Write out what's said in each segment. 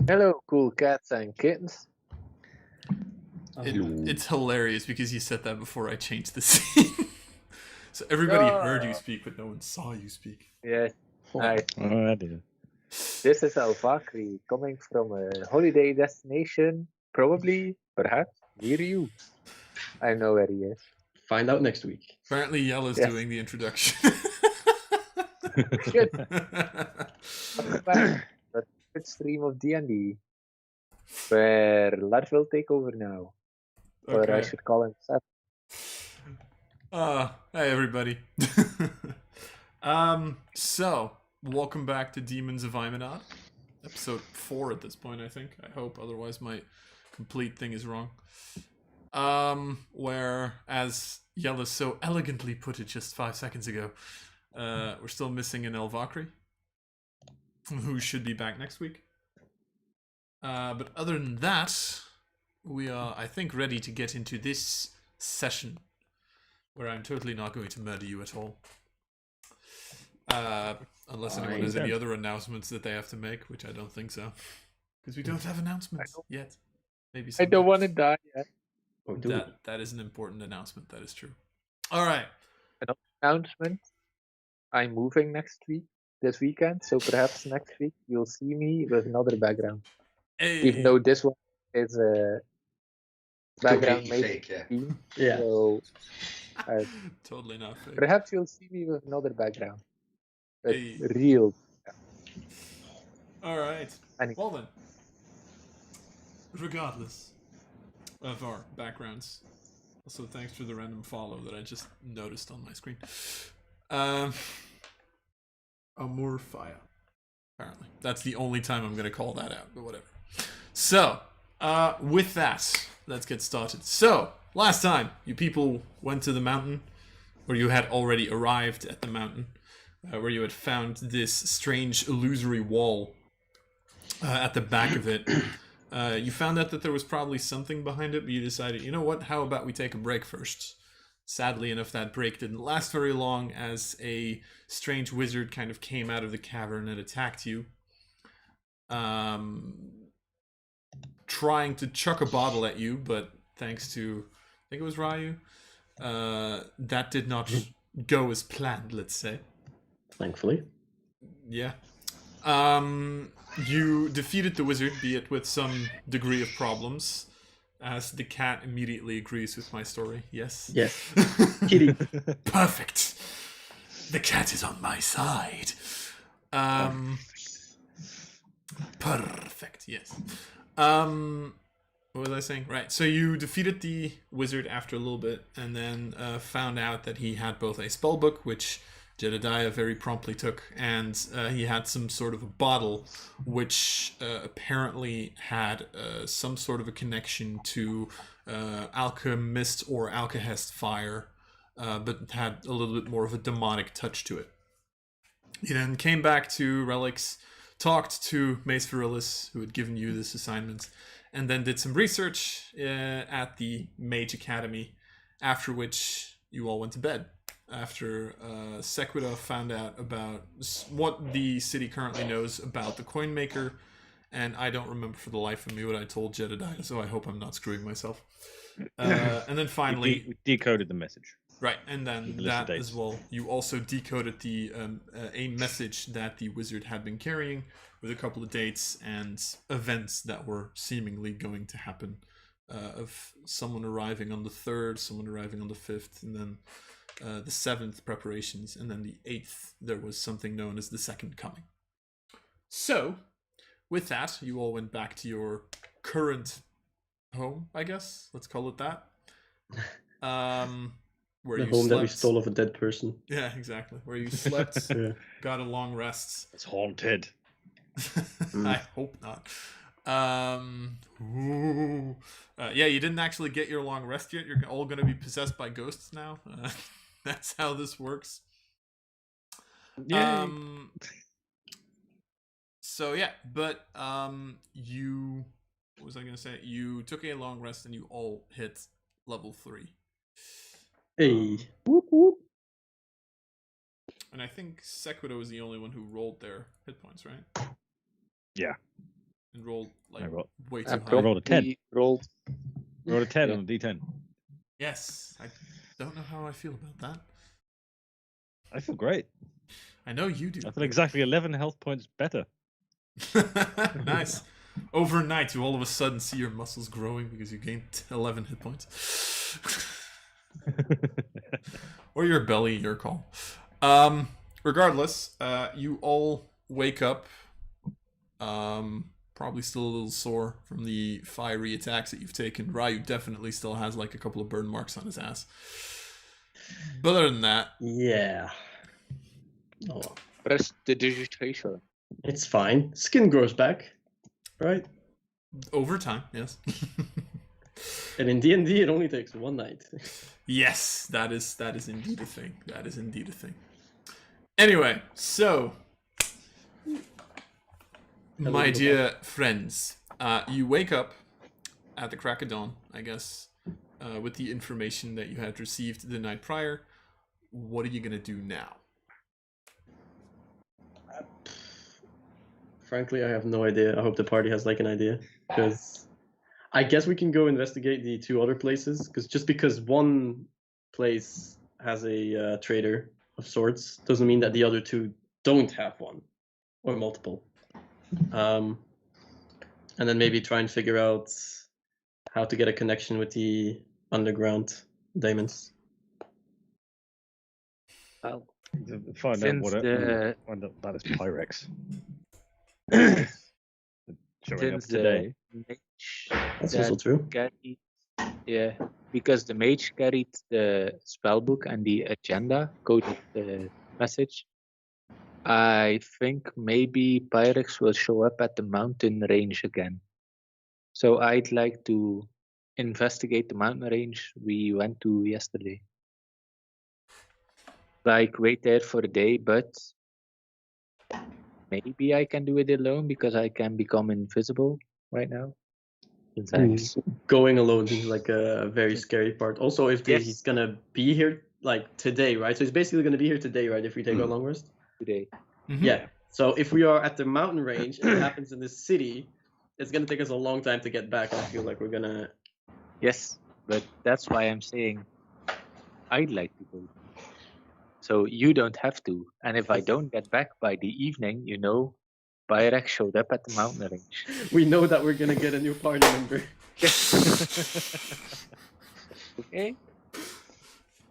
Hello, cool cats and kittens. It's hilarious because you said that before I changed the scene. So everybody heard you speak, but no one saw you speak. Yes, nice. Oh, dear. This is Alvakri coming from a holiday destination, probably, perhaps, near you. I know where he is. Find out next week. Apparently, Yellow's Yes. doing the introduction. Good. Welcome back to the stream of D&D, where Lars will take over now. Or I should call him Seth. Hey everybody. So welcome back to Demons of Aeminad, episode 4 at this point, I think. I hope, otherwise my complete thing is wrong. Where, as Yella so elegantly put it just 5 seconds ago, we're still missing an Elvakri, who should be back next week. But other than that, we are, I think, ready to get into this session, where I'm totally not going to murder you at all. Unless anyone has any other announcements that they have to make, which I don't think so. Because we don't have announcements yet. Maybe I don't want to die yet. That is an important announcement, that is true. Alright. Another announcement. I'm moving this weekend, so perhaps next week you'll see me with another background. Hey. Even though this one is a background made fake, theme. Yeah. So, totally not fake. perhaps you'll see me with another background. But Hey. real. Alright. Anyway. Well then. Regardless of our backgrounds. Also, thanks for the random follow that I just noticed on my screen. Amor Fire. Apparently. That's the only time I'm going to call that out, but whatever. So, with that, let's get started. So, last time, you people went to the mountain, or you had already arrived at the mountain, where you had found this strange illusory wall at the back of it. You found out that there was probably something behind it, but you decided, you know what, how about we take a break first? Sadly enough, that break didn't last very long, as a strange wizard kind of came out of the cavern and attacked you. Trying to chuck a bottle at you, but thanks to, I think it was Ryu, that did not go as planned, let's say. Thankfully. Yeah. You defeated the wizard, be it with some degree of problems, as the cat immediately agrees with my story. Yes? Yes. Kitty. Perfect. The cat is on my side. Perfect, yes. What was I saying? Right, so you defeated the wizard after a little bit, and then found out that he had both a spellbook, which Jedediah very promptly took, and he had some sort of a bottle, which apparently had some sort of a connection to alchemist or alkahest fire, but had a little bit more of a demonic touch to it. He then came back to Relics, talked to Mace Virilis, who had given you this assignment, and then did some research at the Mage Academy, after which you all went to bed. After Sequita found out about what the city currently knows about the coin maker, and I don't remember for the life of me what I told Jedediah, so I hope I'm not screwing myself. And then finally... We decoded the message. Right, and then that as well. You also decoded the a message that the wizard had been carrying, with a couple of dates and events that were seemingly going to happen. Of someone arriving on the 3rd, someone arriving on the 5th, and then the 7th preparations, and then the 8th there was something known as the Second Coming. So, with that, you all went back to your current home, I guess. Let's call it that. Where The you home slept. that we stole of a dead person. Yeah, exactly. Where you slept, Yeah. got a long rest. It's haunted. I hope not. Yeah, you didn't actually get your long rest yet. You're all going to be possessed by ghosts now. That's how this works. Yay. So yeah, but you, what was I going to say? You took a long rest and you all hit level 3. Hey. Whoop, whoop. And I think Sequita was the only one who rolled their hit points, right? Yeah. and rolled I rolled- way too And high. rolled a 10. probably rolled. I rolled a 10 Yeah. on a D10. Yes, I don't know how I feel about I feel great. that. I know you do. I feel exactly 11 health points better. Nice. Overnight, you all of a sudden see your muscles growing because you gained 11 hit points. Or your belly, your call. Regardless, you all wake up, probably still a little sore from the fiery attacks that you've taken. Ryu definitely still has like a couple of burn marks on his ass. But other than that, Yeah. Oh, well. Prestidigitation. It's fine. Skin grows back, right? over time, yes. And in D&D, it only takes one night. Yes, that is indeed a thing. That is indeed a thing. Anyway, so my dear friends, you wake up at the crack of dawn, I guess, with the information that you had received the night prior. What are you gonna do now? Frankly, I have no idea. I hope the party has like an idea, because I guess we can go investigate the two other places. Because just because one place has a trader of sorts doesn't mean that the other two don't have one or multiple. And then maybe try and figure out how to get a connection with the underground daemons. Well, Find out since what find out about this Pyrex. Showing up since today. the mage That's that also true. carried, yeah, because the mage carried the spellbook and the agenda coded the message. I think maybe Pyrex will show up at the mountain range again. So I'd like to investigate the mountain range we went to yesterday. Like wait there for a day, but maybe I can do it alone because I can become invisible right now. Thanks. Going alone seems like a very scary part. Also, if Yes. he's gonna be here like today, right? So he's basically gonna be here today, right? If we take our long rest. Today. Mhm. Yeah. So if we are at the mountain range and it happens in this city, it's gonna take us a long time to get back. I feel like we're gonna. Yes, but that's why I'm saying I'd like to go. So you don't have to. And if I don't get back by the evening, you know, Pyrex showed up at the mountain range. We know that we're gonna get a new party member. Okay.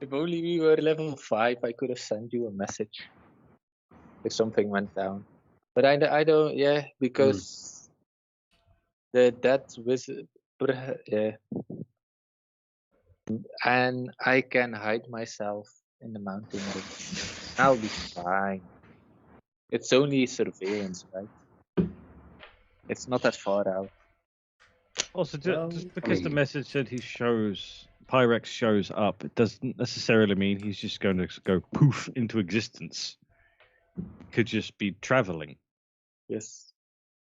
If only we were level 5, I could have sent you a message if something went down. But I don't, yeah, because that wizard, yeah. And I can hide myself in the mountain range. I'll be fine. It's only surveillance, right? It's not that far out. Also, Well, just I because the mean- message said Pyrex shows up, it doesn't necessarily mean he's just going to go poof into existence. He could just be traveling. Yes.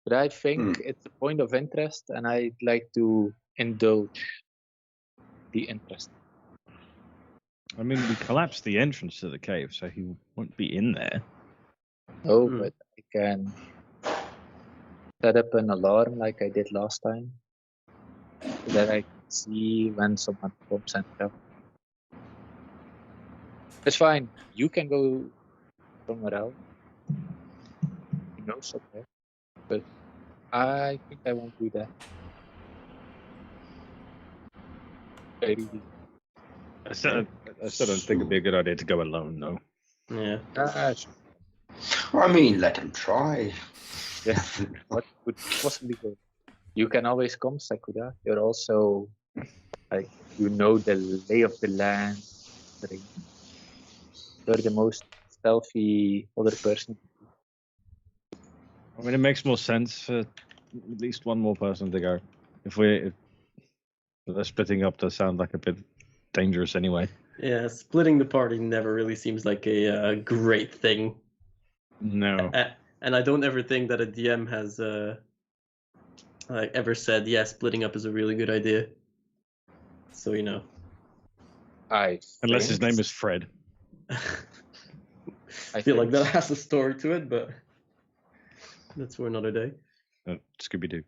But I think it's a point of interest, and I'd like to indulge the interest. I mean, we collapsed the entrance to the cave, so he won't be in there. Oh, Hmm. but I can set up an alarm like I did last time, so that I can see when someone comes and stuff. It's fine. You can go somewhere else. You know somewhere. But I think I won't do that. I really. I still don't think it'd be a good idea to go alone, though. Yeah. I mean, let him try. Yeah. What could possibly go? You can always come, Sakura. You're also like you know the lay of the land. You're the most stealthy other person. I mean, it makes more sense for at least one more person to go. If the splitting up does sound like a bit dangerous anyway. Yeah. Splitting the party never really seems like a great thing. No. And I don't ever think that a DM has like ever said, yeah, splitting up is a really good idea. So you know. Unless his name is Fred. I feel like that has a story to it, but that's for another day. Scooby-Doo.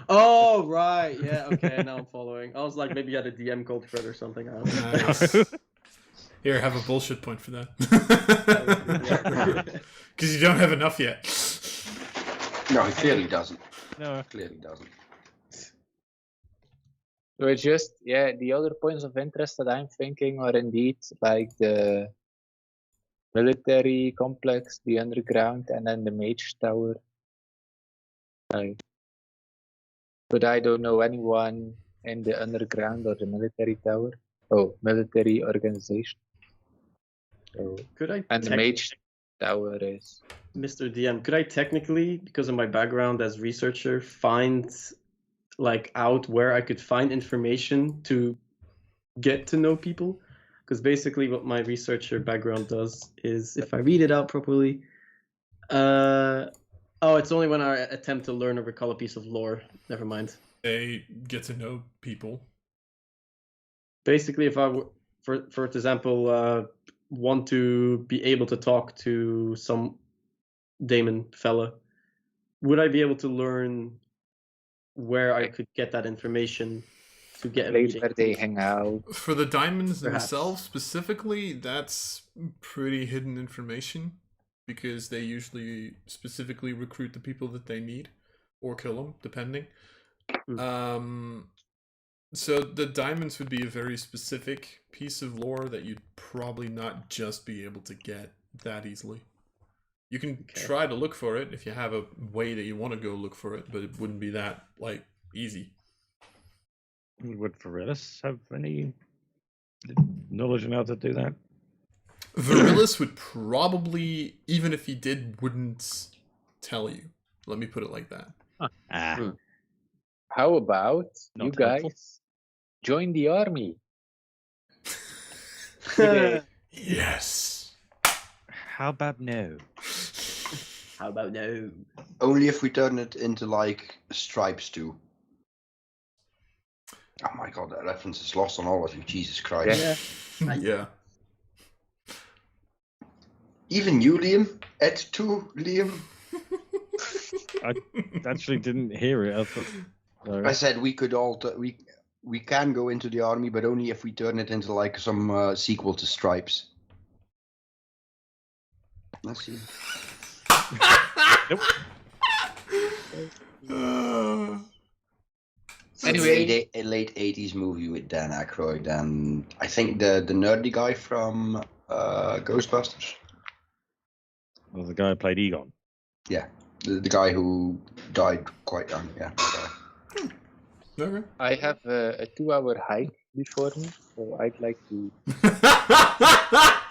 Oh, right. Yeah, okay, now I'm following. I was like, maybe you had a DM called Fred or something. I don't know. Nice. Here, have a bullshit point for that. Because you don't have enough yet. No, he clearly doesn't. No. Clearly doesn't. So it's just, the other points of interest that I'm thinking are indeed like the military complex, the underground, and then the mage tower. But I don't know anyone in the underground or the military tower. Oh, military organization. So, Could I and the mage tower is. Mr. DM, could I technically, because of my background as researcher, find out where I could find information to get to know people? Because basically what my researcher background does is, if I read it out properly, it's only when I attempt to learn or recall a piece of lore. Never mind. They get to know people. Basically, if I, for example, want to be able to talk to some Damon fella, would I be able to learn where I could get that information to get a Place reading? where they hang out. For the diamonds Perhaps. themselves specifically, that's pretty hidden information because they usually specifically recruit the people that they need or kill them, depending. So the diamonds would be a very specific piece of lore that you'd probably not just be able to get that easily. You can try to look for it if you have a way that you want to go look for it, but it wouldn't be that easy. Would Virilis have any knowledge on how to do that? Virilis would probably, even if he did, wouldn't tell you. Let me put it like that. How about Not you guys helpful. join the army? Yes. How about no? How about no? Only if we turn it into stripes too. Oh my god, that reference is lost on all of you. Jesus Christ. Yeah. Yeah. Even you, Liam? Ed 2, Liam? I actually didn't hear it. I said we could all we can go into the army, but only if we turn it into some sequel to Stripes. Let's see. Nope. Anyway, a late 80s movie with Dan Aykroyd and I think the nerdy guy from Ghostbusters. Well, the guy who played Egon. Yeah, the guy who died quite young. Yeah. Okay. I have a 2-hour hike before me, so I'd like to.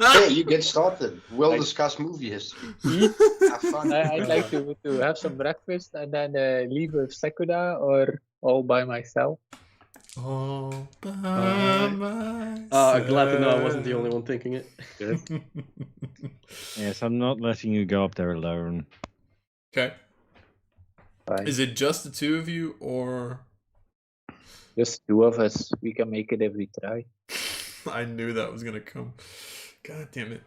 Hey, you get started. We'll discuss movie history. Have fun. I'd like to have some breakfast and then leave with Sekuda or all by myself. All by myself. Glad to know I wasn't the only one thinking it. Yes, I'm not letting you go up there alone. Okay. Fine. Is it just the two of you, or Just 2 of us. We can make it if we try. I knew that was gonna come. God damn it.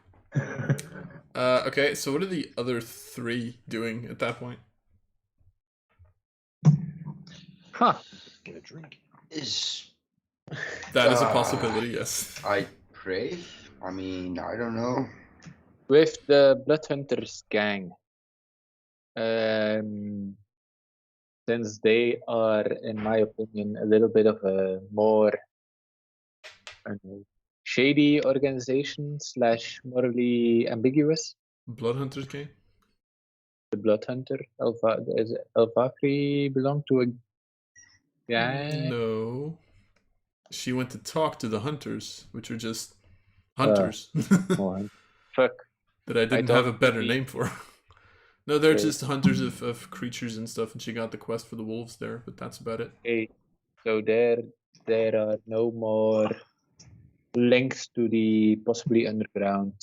Okay, so what are the other 3 doing at that point? Huh. Get a drink. That is a possibility, yes. I pray. I mean, I don't know. With the Bloodhunters gang. Since they are, in my opinion, a little bit of a more shady organization / morally ambiguous. Bloodhunters game? The Bloodhunter, does Elvakri belong to a gang? No. She went to talk to the hunters, which are just hunters. Oh, fuck. That I didn't thought have a better maybe- name for. No, they're Okay. just hunters of creatures and stuff, and she got the quest for the wolves there, but that's about it. Okay, so there are no more links to the possibly underground.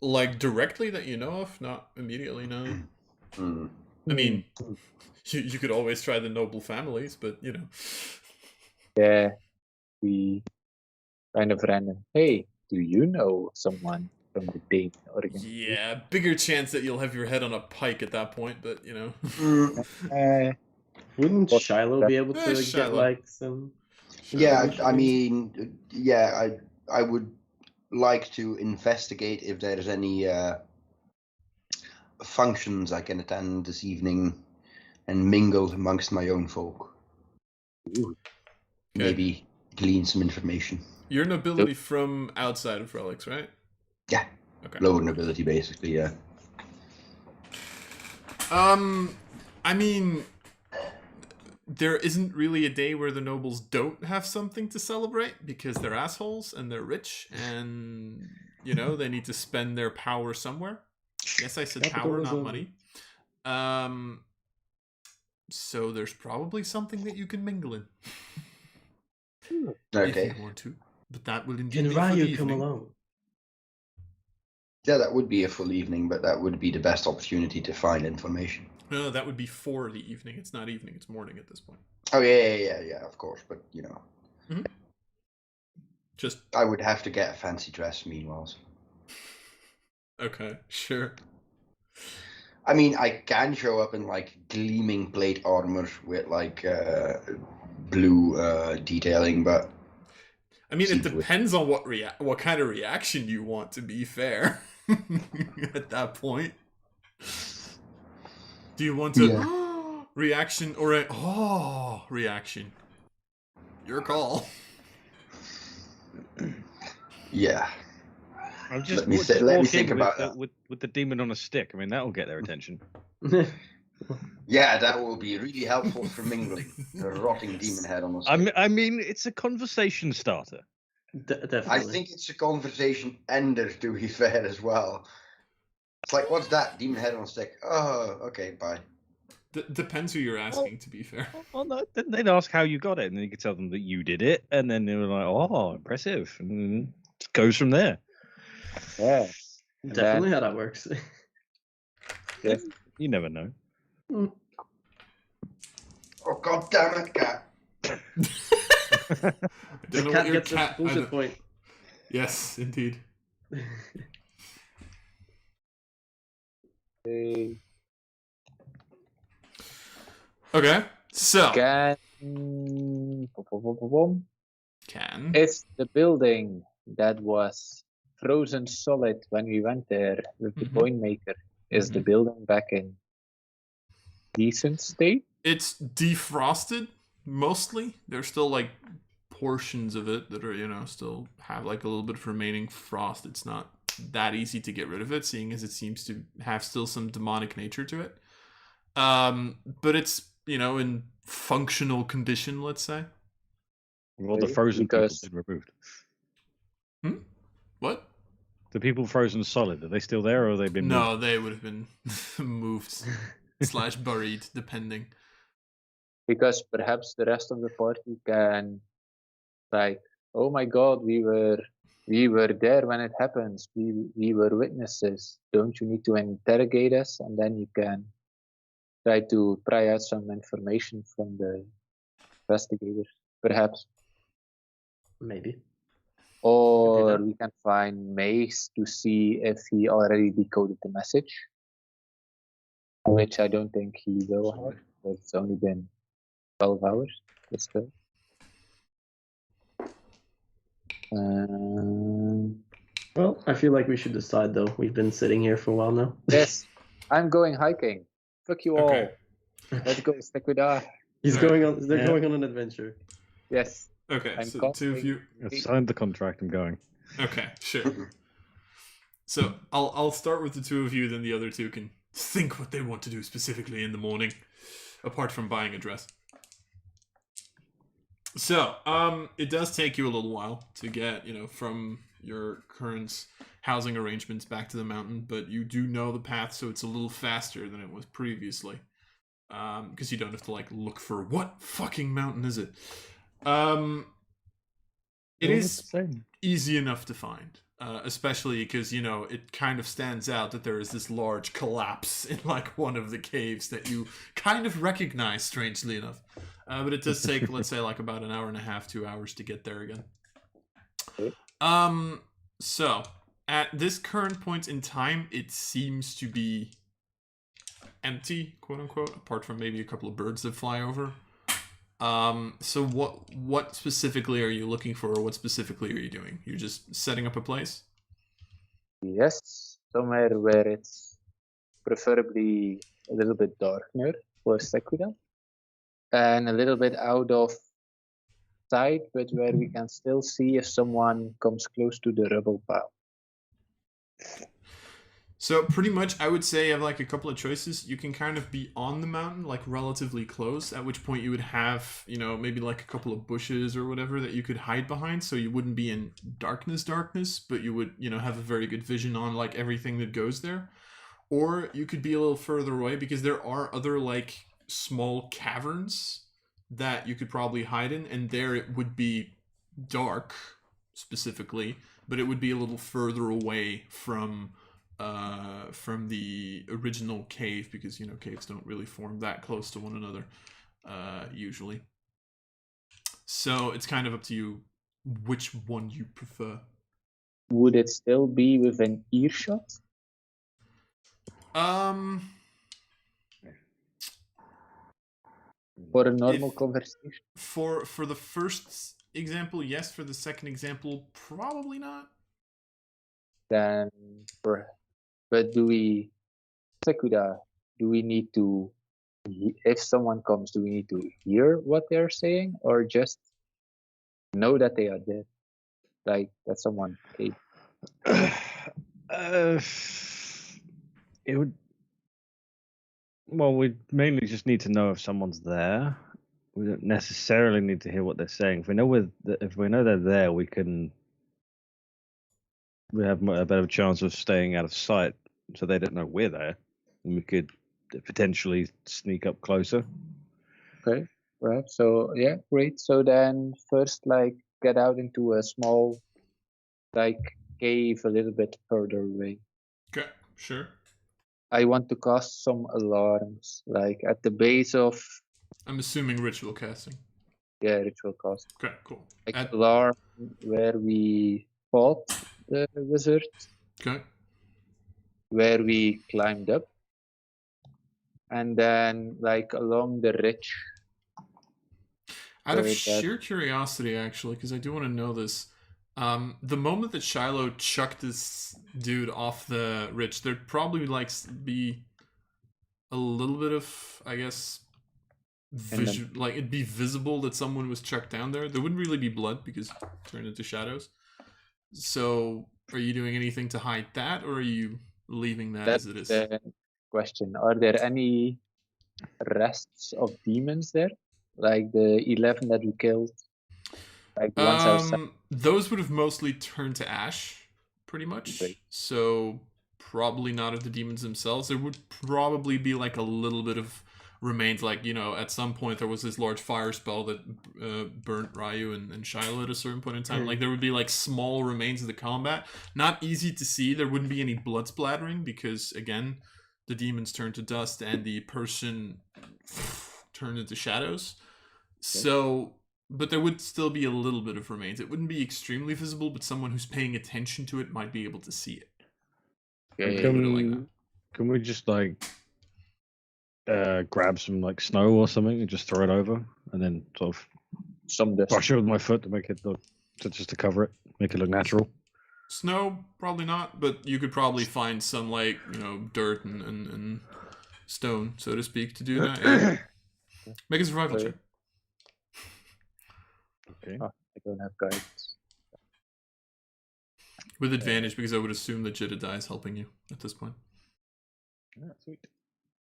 Directly that you know of? Not immediately, no. Hmm. I mean, you could always try the noble families, but Yeah, we kind of random. Hey, do you know someone? from the Dane organ. Yeah, bigger chance that you'll have your head on a pike at that point, but you know. Uh, Wouldn't What- Shiloh be able to get Shiloh. like some? Yeah, I information? mean, yeah, I would like to investigate if there's any functions I can attend this evening and mingle amongst my own folk. Ooh. Maybe glean some information. You're nobility from outside of Relics, right? Yeah. Okay. Lower nobility, basically, yeah. I mean, there isn't really a day where the nobles don't have something to celebrate because they're assholes and they're rich and, you know, they need to spend their power somewhere. Yes, I said power, not money. So there's probably something that you can mingle in. Okay. If you want to. But that will indeed Can be for the Ryu come evening. along? Yeah, that would be a full evening, but that would be the best opportunity to find information. No, that would be for the evening. It's not evening, it's morning at this point. Oh, yeah, of course, but, you know. Mm-hmm. Just... I would have to get a fancy dress meanwhile. So. Okay, sure. I mean, I can show up in, like, gleaming plate armor with, like, blue detailing, but... I mean, it depends on what kind of reaction you want, to be fair. At that point. Do you want to reaction or a reaction? Your call. Yeah. I'm just let me think about that. With the demon on a stick. I mean, that'll get their attention. Yeah, that will be really helpful for mingling. The rotting demon head on a stick. I mean, it's a conversation starter. Definitely. I think it's a conversation ender, to be fair, as well. It's like, what's that? Demon head on a stick. Oh, okay, bye. Depends who you're asking, to be fair. Well, no, then they'd ask how you got it, and then you could tell them that you did it, and then they were like, "Oh, impressive," and it goes from there. Yeah, Definitely how that works. yeah. You never know. Mm. Oh, god damn it, cat. The cat gets a bullshit point. Yes, indeed. Okay, so Can is the building that was frozen solid when we went there with the point maker, is the building back in decent state? It's defrosted mostly. There's still like portions of it that are, you know, still have like a little bit of remaining frost. It's not that easy to get rid of it, seeing as it seems to have still some demonic nature to it. But it's, you know, in functional condition, let's say. Well, the frozen people been removed. What? The people frozen solid, are they still there, or have they been moved? No, they would have been moved / buried, depending. Because perhaps the rest of the party can, like, oh my god, we were there when it happens. We were witnesses. Don't you need to interrogate us? And then you can try to pry out some information from the investigators, perhaps. Maybe. Or we can find Mace to see if he already decoded the message, which I don't think he will have. But it's only been 12 hours. But still. Well, I feel like we should decide, though. We've been sitting here for a while now. Yes, I'm going hiking. Fuck you all. Okay. Let's go, stick with that. He's going on. They're going on an adventure. Yes. Okay, I'm so two of you. I signed the contract. I'm going. Okay, sure. So I'll start with the two of you, then the other two can think what they want to do specifically in the morning, apart from buying a dress. So, it does take you a little while to get, you know, from your current housing arrangements back to the mountain, but you do know the path, so it's a little faster than it was previously. Because you don't have to, like, look for what fucking mountain is it. It is easy enough to find, especially because, you know, it kind of stands out that there is this large collapse in, like, one of the caves that you kind of recognize, strangely enough. But it does take, let's say, like, about an hour and a half, 2 hours to get there again. So, at this current point in time, it seems to be empty, quote unquote, apart from maybe a couple of birds that fly over. So what specifically are you looking for, or what specifically are you doing? You're just setting up a place? Yes, somewhere where it's preferably a little bit darker for Sekuda, and a little bit out of sight, but where we can still see if someone comes close to the rubble pile. So pretty much, I would say you have like a couple of choices. You can kind of be on the mountain, like relatively close, at which point you would have, maybe like a couple of bushes or whatever that you could hide behind, so you wouldn't be in darkness, but you would, have a very good vision on like everything that goes there. Or you could be a little further away, because there are other like small caverns that you could probably hide in, and there it would be dark specifically, but it would be a little further away from the original cave, because caves don't really form that close to one another usually. So it's kind of up to you which one you prefer. Would it still be within earshot? For a normal conversation? For the first example, yes. For the second example, probably not. Then, but Sekuda, do we need to, if someone comes, do we need to hear what they're saying, or just know that they are dead? Like, that someone came? It would. Well, we mainly just need to know if someone's there. We don't necessarily need to hear what they're saying. If we know they're there, we have a better chance of staying out of sight, so they don't know we're there, and we could potentially sneak up closer. Okay, right. So yeah, great. So then first, get out into a small, cave a little bit further away. Okay, sure. I want to cast some alarms, at the base of. I'm assuming ritual casting. Yeah, ritual cast. Okay, cool. Alarm where we fought the wizard. Okay. Where we climbed up. And then, along the ridge. Out of sheer curiosity, actually, because I do want to know this. The moment that Shiloh chucked this dude off the ridge, there'd probably be a little bit of, I guess, it'd be visible that someone was chucked down there. There wouldn't really be blood because it turned into shadows. So, are you doing anything to hide that, or are you leaving that as it is? That's the question. Are there any rests of demons there, like the 11 that we killed? Those would have mostly turned to ash, pretty much. Right. So probably not of the demons themselves. There would probably be a little bit of remains. At some point there was this large fire spell that burnt Ryu and Shiloh at a certain point in time. There would be small remains of the combat. Not easy to see. There wouldn't be any blood splattering because again, the demons turned to dust and the person turned into shadows. So. But there would still be a little bit of remains. It wouldn't be extremely visible, but someone who's paying attention to it might be able to see it. Okay. Can we just grab some snow or something and just throw it over, and then sort of brush it with my foot to make it look, just to cover it, make it look natural? Snow, probably not, but you could probably find some dirt and stone, so to speak, to do that. Yeah. Make a survival check. Okay. Oh, I don't have guidance. With advantage, because I would assume that Jedediah is helping you at this point. Yeah, sweet.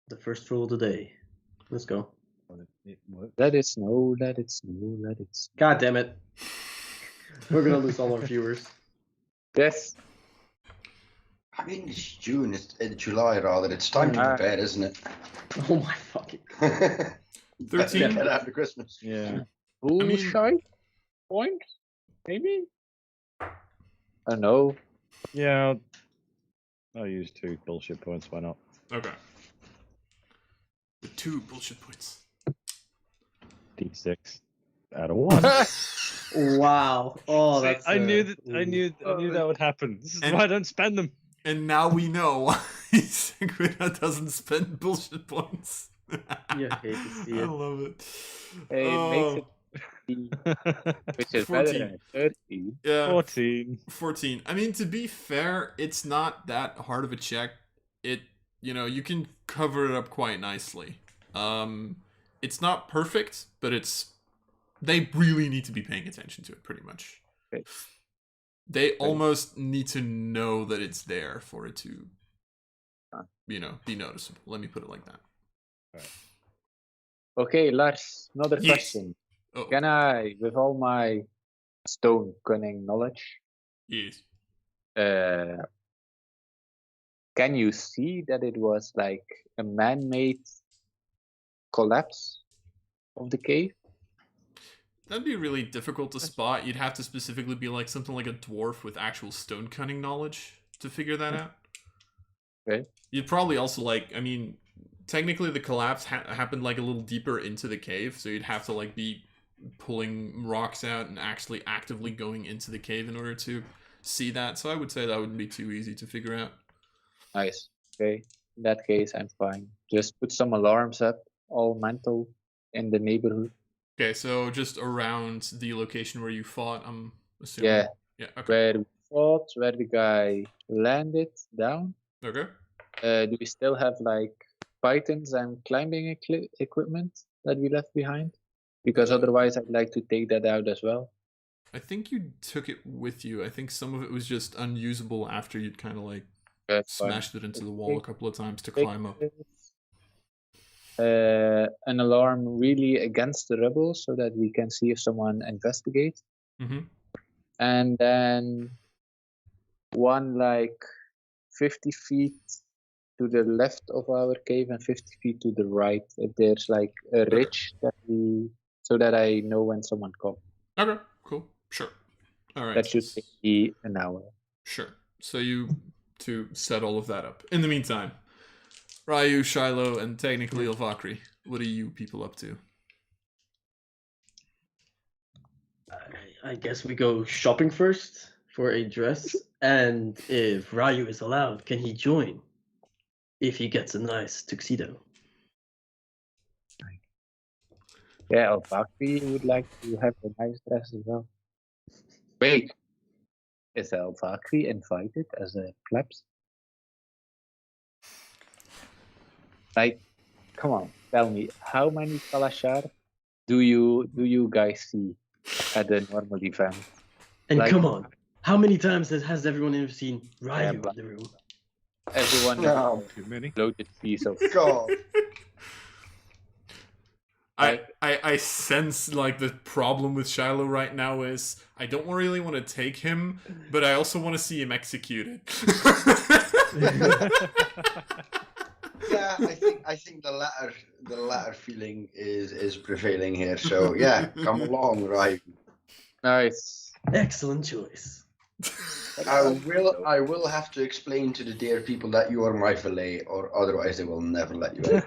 The first roll of the day. Let's go. Let it snow, let it snow, let it snow. God damn it. We're gonna lose all our viewers. Yes. I mean, it's June, it's July rather. It's time to prepare, isn't it? Oh my fucking. 13. After Christmas. Yeah. Bullshit point? Maybe? I don't know. Yeah, I'll use 2 bullshit points. Why not? Okay. The 2 bullshit points. D6 out of 1. Wow. Oh, See, that's. I knew ooh. that would happen. This is And- why I don't spend them. And now we know why Sanguina doesn't spend bullshit points. You hate to see I it. love it. It makes it Oh, which is 14. better than 30. yeah, 14. 14. I mean, to be fair, it's not that hard of a check. You can cover it up quite nicely. It's not perfect, but they really need to be paying attention to it pretty much. Okay. They almost need to know that it's there for it to, be noticeable. Let me put it like that. Okay, Lars, another Yes. question. Oh, Can I, with all my stone cunning knowledge, yes. can you see that it was like a man-made collapse of the cave? That'd be really difficult to spot. You'd have to specifically be like something like a dwarf with actual stone cutting knowledge to figure that out. Okay. You'd probably also technically the collapse happened like a little deeper into the cave, so you'd have to be pulling rocks out and actually actively going into the cave in order to see that. So I would say that wouldn't be too easy to figure out. Nice. Okay. In that case, I'm fine. Just put some alarms up, all mental, in the neighborhood. Okay, so just around the location where you fought, I'm assuming. Yeah. Yeah. Okay. Where we fought, where the guy landed down. Okay. Do we still have pythons and climbing equipment that we left behind? Because otherwise, I'd like to take that out as well. I think you took it with you. I think some of it was just unusable after you'd kind of That's fine. smashed it into the wall a couple of times to Take climb up. an alarm really against the rubble so that we can see if someone investigates. Mm-hmm. And then one 50 feet to the left of our cave and 50 feet to the right. If there's a ridge so that I know when someone comes. Okay, cool. Sure. All right. That should take me an hour. Sure. So you to set all of that up. In the meantime, Ryu, Shiloh, and technically Ilvakri, what are you people up to? I guess we go shopping first for a dress, and if Ryu is allowed, can he join? If he gets a nice tuxedo. Yeah, Alvakri would like to have a nice dress as well. Wait, is Alvakri invited as a plebs? Come on, tell me, how many Kalashar do you guys see at the normal event? And come on, how many times has everyone ever seen Ryu in but- the room? Everyone No. Too many. loaded piece of God. I sense the problem with Shiloh right now is I don't really want to take him, but I also want to see him executed. Yeah, I think the latter feeling is prevailing here. So yeah, come along, right? Nice. Excellent choice. I will have to explain to the dear people that you are my fillet, or otherwise they will never let you in.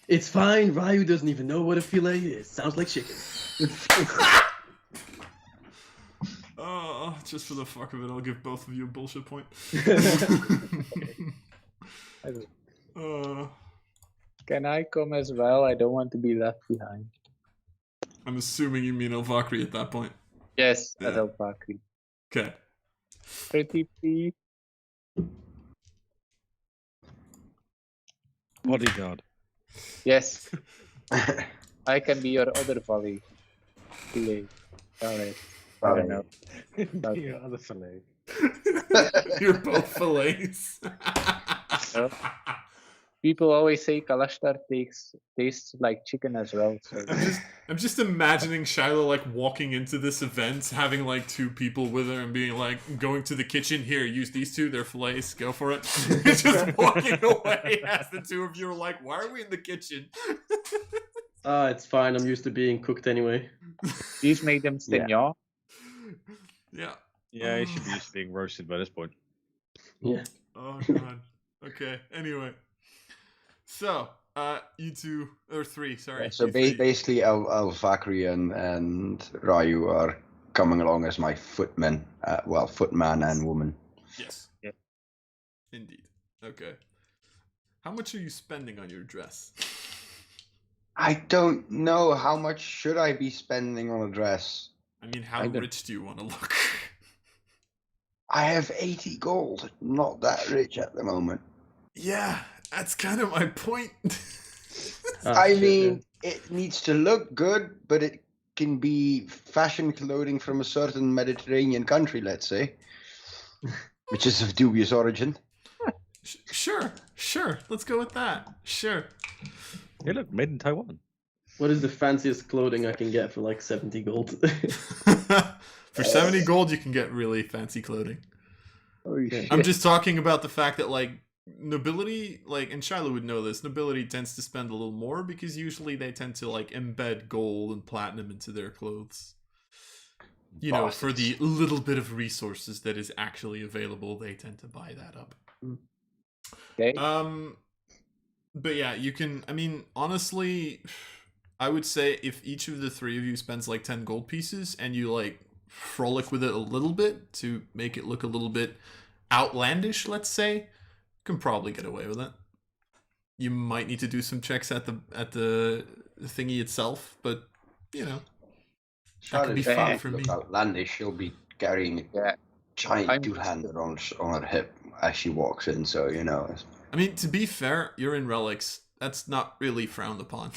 It's fine, Ryu doesn't even know what a filet is. Sounds like chicken. Oh, just for the fuck of it, I'll give both of you a bullshit point. Can I come as well? I don't want to be left behind. I'm assuming you mean Ilvakri at that point. Yes, as Yeah. Alvakri. Okay. 30 feet. Bodyguard. Yes, I can be your other volley. Alright. I don't know. Your other fillet. You're both fillets. People always say Kalashtar tastes like chicken as well. So I'm just imagining Shiloh walking into this event, having two people with her and being going to the kitchen, here, use these two, they're fillets, go for it. Just walking away as the two of you are like, why are we in the kitchen? It's fine, I'm used to being cooked anyway. please make them seigneur. Yeah. Yeah, he should be used to being roasted by this point. Yeah. Oh god. Okay. Anyway. So, You two or three? Sorry. So you three. basically, Al-Fakri and Ryu are coming along as my footmen. Footman and woman. Yes. Yeah. Indeed. Okay. How much are you spending on your dress? I don't know how much should I be spending on a dress. I mean, how I don't- rich do you want to look? I have 80 gold. Not that rich at the moment. Yeah, that's kind of my point. I mean, it needs to look good, but it can be fashion clothing from a certain Mediterranean country, let's say, which is of dubious origin. Sure. Let's go with that. Sure. Hey, look, made in Taiwan. What is the fanciest clothing I can get for like 70 gold? For 70 gold, you can get really fancy clothing. Holy shit. I'm just talking about the fact that, like, nobility, like, and Shiloh would know this, nobility tends to spend a little more because usually they tend to, like, embed gold and platinum into their clothes. You know, for the little bit of resources that is actually available, they tend to buy that up. Okay. But yeah, you can, I mean, honestly, I would say if each of the three of you spends like 10 gold pieces and you like frolic with it a little bit to make it look a little bit outlandish, let's say, you can probably get away with it. You might need to do some checks at the thingy itself, but you know, that could be fun for me. Outlandish, she'll be carrying a giant two-hander on her hip as she walks in, so you know. I mean, to be fair, you're in relics. That's not really frowned upon.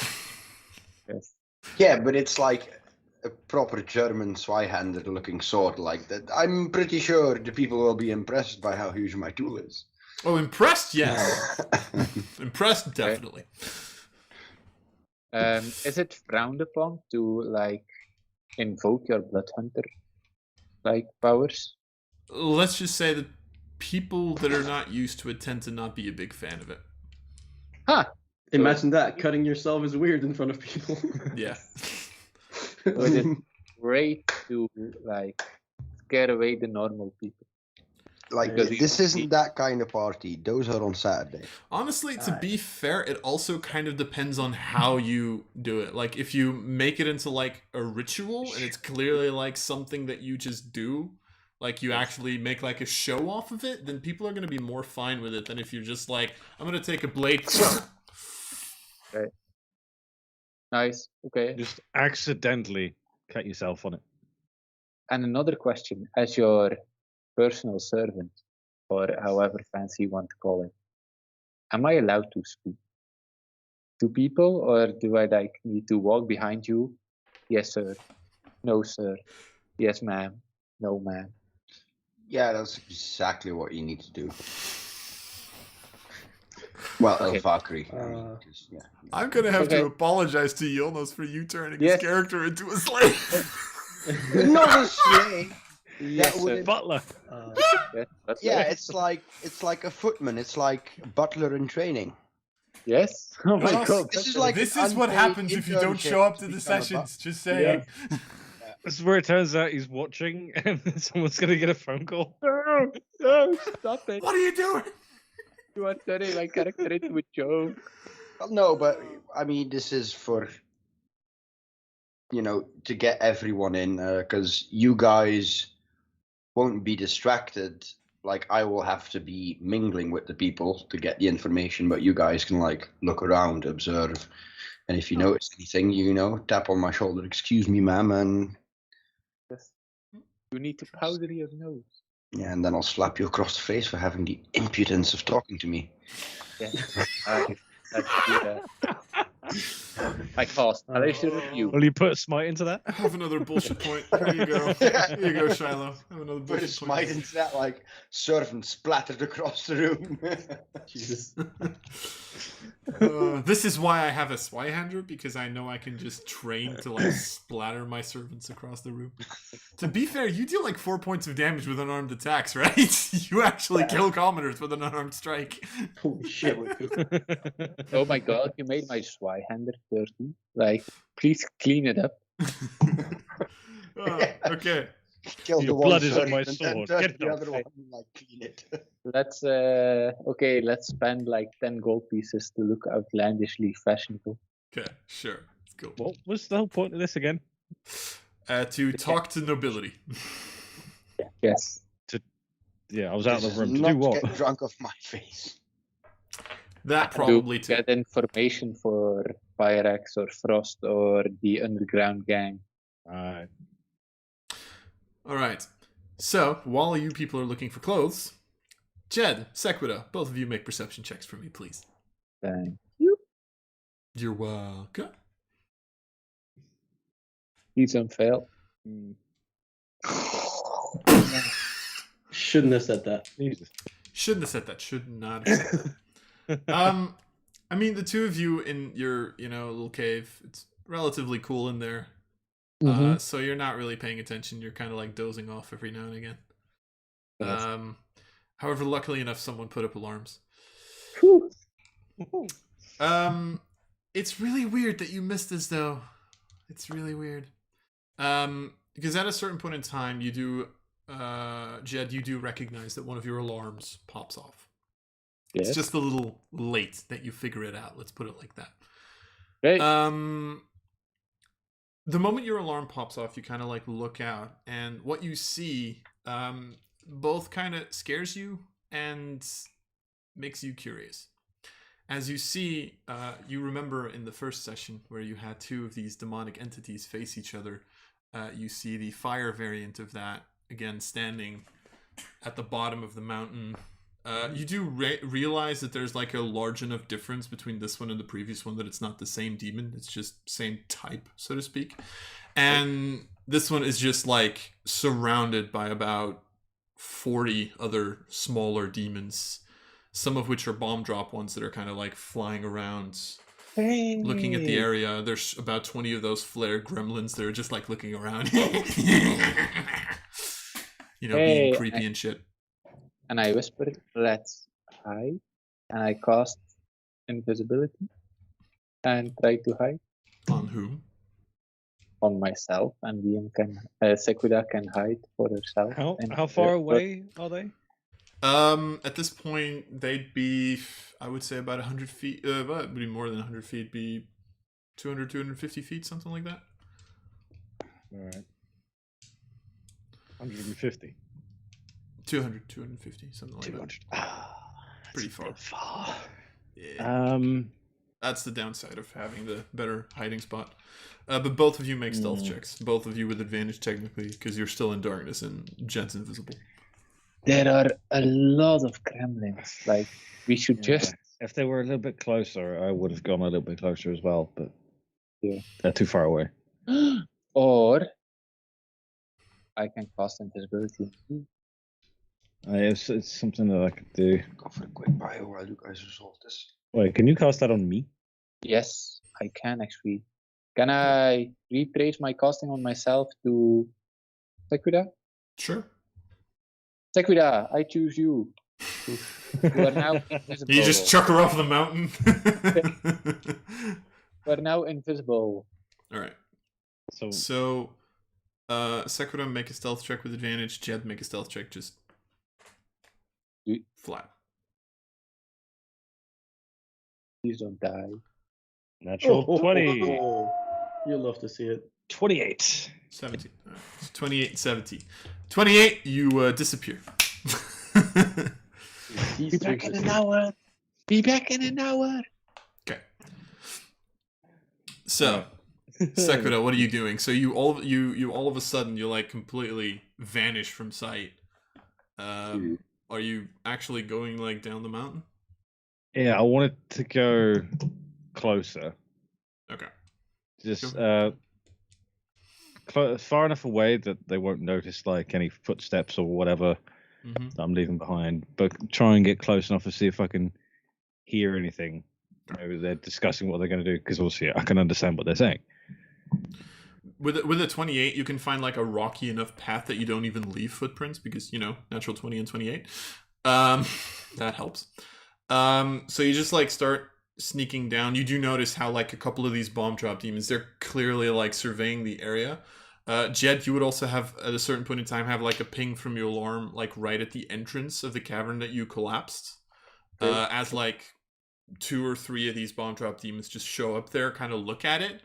Yes. Yeah, but it's like a proper German Zweihander looking sword like that. I'm pretty sure the people will be impressed by how huge my tool is. Oh, impressed? Yes. Impressed, definitely. Is it frowned upon to like invoke your blood hunter like powers? Let's just say that people that are not used to it tend to not be a big fan of it. Huh. Imagine that, cutting yourself is weird in front of people. Yeah. So is it great to like scare away the normal people? Like, Because this isn't that kind of party. Those are on Saturday. Honestly, to be fair, it also kind of depends on how you do it. Like, if you make it into, like, a ritual, and it's clearly, like, something that you just do, like, you actually make, like, a show off of it, then people are going to be more fine with it than if you're just like, I'm going to take a blade. Okay. Nice. Okay. Just accidentally cut yourself on it. And another question, as your personal servant, or however fancy you want to call it, am I allowed to speak to people, or do I like need to walk behind you? Yes, sir. No, sir. Yes, ma'am. No, ma'am. Yeah, that's exactly what you need to do. Well, Okay. El-Fakri. Yeah. I'm going to have Okay. to apologize to Yilnos for you turning Yes. his character into a slave. Not a slave. Yes, would- sir. Butler. Yes, that's Yeah, right. it's like a footman. It's like butler in training. Yes. Oh my Yes. god. This is like This an is what unpaid happens if you don't internship show up to the become a sessions. Just saying. This is where it turns out he's watching and someone's going to get a phone call. No, no, stop it. What are you doing? You are turning my character into a joke. Well, no, but I mean, this is for, you know, to get everyone in, because you guys won't be distracted. Like, I will have to be mingling with the people to get the information, but you guys can, like, look around, observe. And if you notice anything, you know, tap on my shoulder, excuse me, ma'am, and Yes. You need to powder your nose. yeah, and then I'll slap you across the face for having the impudence of talking to me. Yeah. Let's do that. I cast pleasure review. Will you put a smite into that? Have another bullshit point. Here you go. Here you go, Shiloh. Have another Put a bullshit smite point. into that, like, servant splattered across the room. Jesus. This is why I have a Zweihander, because I know I can just train to like splatter my servants across the room. To be fair, you deal like 4 points of damage with unarmed attacks, right? You actually kill commoners with an unarmed strike. Holy shit. Oh my god, you made my Zweihander dirty. Like, please clean it up. Okay. Kill Your the one blood is on servant my and then sword. turn Get the the other one fuck- and like clean it. Let's let's spend like 10 gold pieces to look outlandishly fashionable. Okay, sure. It's cool. What was the whole point of this again? To talk to nobility. Yes. Yeah, I was out of This the is room to not do what? get drunk off my face. That probably to too. get information for Pyrex or Frost or the underground gang. Alright. All right. So while you people are looking for clothes, Jed, Sequita, both of you make perception checks for me, please. Thank you. You're welcome. Please don't fail. Shouldn't have said that. Jesus. Shouldn't have said that. Should not have said that. I mean, the two of you in your, little cave, it's relatively cool in there. So you're not really paying attention. You're kind of like dozing off every now and again. Yes. However, luckily enough, someone put up alarms. Whew. It's really weird that you missed this, though. It's really weird. Because at a certain point in time, you do, Jed, you do recognize that one of your alarms pops off. Yes. It's just a little late that you figure it out. Let's put it like that. Great. The moment your alarm pops off, you kind of like look out, and what you see both kind of scares you and makes you curious. As you see, you remember in the first session where you had two of these demonic entities face each other, you see the fire variant of that, again, standing at the bottom of the mountain. You do realize that there's like a large enough difference between this one and the previous one that it's not the same demon, it's just same type, so to speak. And this one is just like surrounded by about 40 other smaller demons, some of which are bomb drop ones that are kind of like flying around, looking at the area. There's about 20 of those flare gremlins that are just like looking around, being creepy and shit. And I whispered, let's hide. And I cast invisibility and try to hide On whom? on myself. And Sequida can hide for herself. How far away are they? At this point, they'd be, I would say, about 100 feet. But it would be more than 100 feet. Be 200, 250 feet, something like that. All right. 150. 200, 250, something like 200. that. Pretty far. Far. Yeah. That's the downside of having the better hiding spot. But both of you make stealth checks. Both of you with advantage, technically, because you're still in darkness and Jed's invisible. There are a lot of gremlins. Like, we should just... If they were a little bit closer, I would have gone a little bit closer as well, but yeah, they're too far away. Or I can cast invisibility. It's something that I could do. Go for a quick bio while you guys resolve this. Wait, can you cast that on me? Yes, I can actually. Can I retrace my casting on myself to Sequida? Sure. Sequida, I choose you. You are now invisible. You just chuck her off the mountain. You are now invisible. All right. So, Sequida, make a stealth check with advantage. Jed, make a stealth check, just flat. Please don't die. natural 20. You'll love to see it. 28. 17. All right. 28, 17. 28, you disappear. Be back in an hour. Be back in an hour. Okay. So, Sequida, what are you doing? So you all of a sudden you like completely vanish from sight. Are you actually going like down the mountain? Yeah, I wanted to go closer. Okay. Just far enough away that they won't notice like any footsteps or whatever that I'm leaving behind. But try and get close enough to see if I can hear anything. Maybe they're discussing what they're going to do, because obviously I can understand what they're saying. With a 28, you can find like a rocky enough path that you don't even leave footprints, because natural 20 and 28. That helps. So you just like start sneaking down. You do notice how like a couple of these bomb drop demons, they're clearly like surveying the area. Jed, you would also have, at a certain point in time, have like a ping from your alarm, like right at the entrance of the cavern that you collapsed. As like 2 or 3 of these bomb drop demons just show up there, kind of look at it,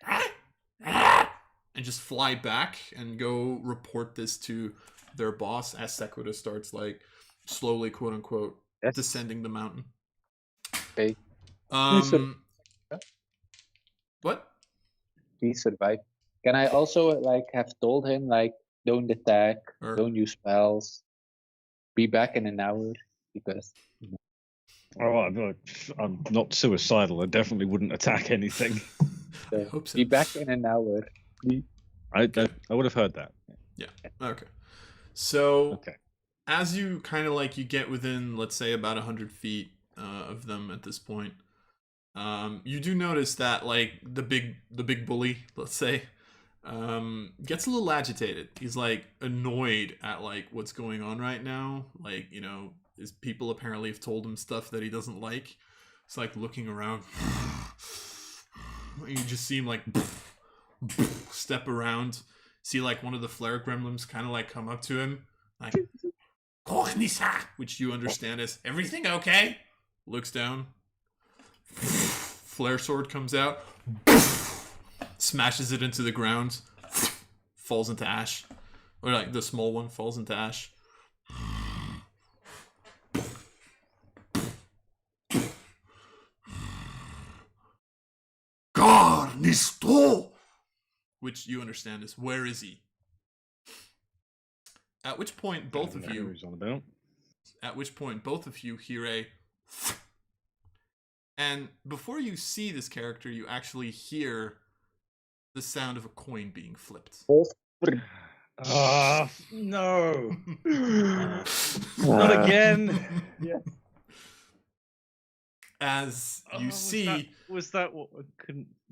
and just fly back and go report this to their boss as Sequita starts like slowly, quote unquote, descending the mountain. Okay. What? He survived. Can I also like have told him like don't attack, don't use spells, be back in an hour because. I'm not suicidal. I definitely wouldn't attack anything. I hope so. Be back in an hour. I would have heard that. Yeah. Okay. So as you kind of like you get within, let's say, about 100 feet of them at this point, you do notice that like the big bully, let's say, gets a little agitated. He's like annoyed at like what's going on right now. Like, you know, his people apparently have told him stuff that he doesn't like. It's like looking around. You just see him like step around. See like one of the flare gremlins kind of like come up to him, like, which you understand as everything okay? Looks down. Flare sword comes out, smashes it into the ground, falls into ash. Or like the small one falls into ash. Garnisto! Which you understand is, where is he? At which point both of you hear a and before you see this character, you actually hear the sound of a coin being flipped. No. Not again. Yeah. As you see, was that what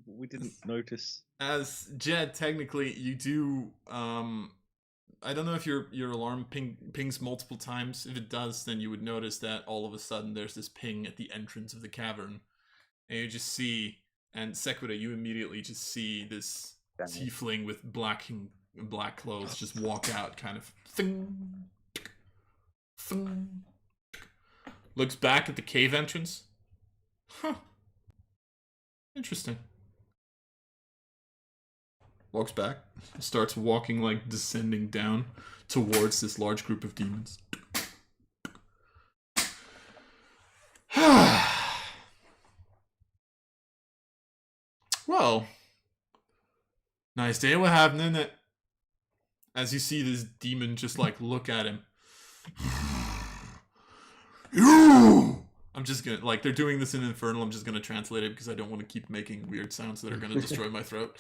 we didn't notice? As Jed, technically, you do. I don't know if your alarm pings multiple times. If it does, then you would notice that all of a sudden there's this ping at the entrance of the cavern, and you just see. And Sequita, you immediately just see this tiefling with black clothes just walk out, kind of. Thing, thing, looks back at the cave entrance. Huh. Interesting. Walks back, starts walking, like, descending down towards this large group of demons. Well, nice day we're having, isn't it? As you see this demon just, like, look at him. You! I'm just gonna, like, they're doing this in Infernal, I'm just gonna translate it because I don't want to keep making weird sounds that are gonna destroy my throat.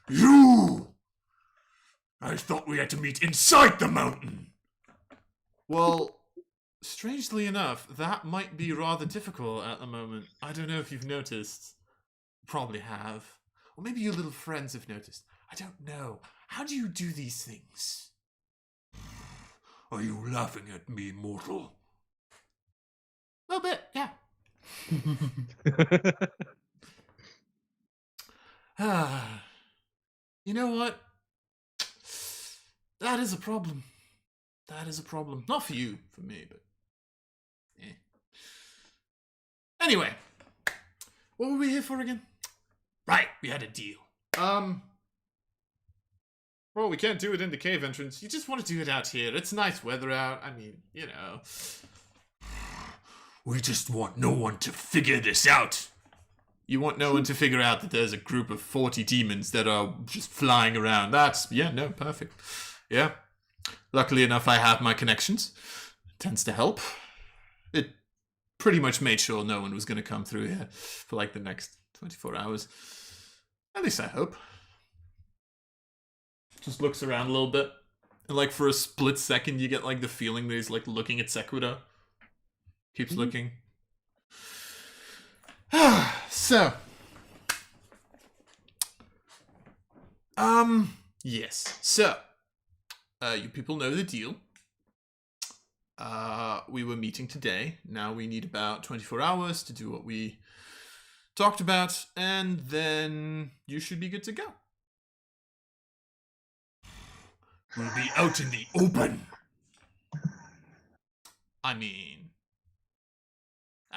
You! I thought we had to meet inside the mountain! Well, strangely enough, that might be rather difficult at the moment. I don't know if you've noticed. Probably have. Or maybe your little friends have noticed. I don't know. How do you do these things? Are you laughing at me, mortal? A little bit, yeah. You know what? That is a problem. That is a problem. Not for you, for me, but... eh. Anyway. What were we here for again? Right, we had a deal. Well, we can't do it in the cave entrance. You just want to do it out here. It's nice weather out. I mean, you know... We just want no one to figure this out. You want no one to figure out that there's a group of 40 demons that are just flying around. That's, yeah, no, perfect. Yeah. Luckily enough, I have my connections. It tends to help. It pretty much made sure no one was going to come through here for like the next 24 hours. At least I hope. Just looks around a little bit. And like for a split second, you get like the feeling that he's like looking at Sequita. Keeps looking. So. Yes. So. You people know the deal. We were meeting today. Now we need about 24 hours to do what we talked about. And then you should be good to go. We'll be out in the open. I mean,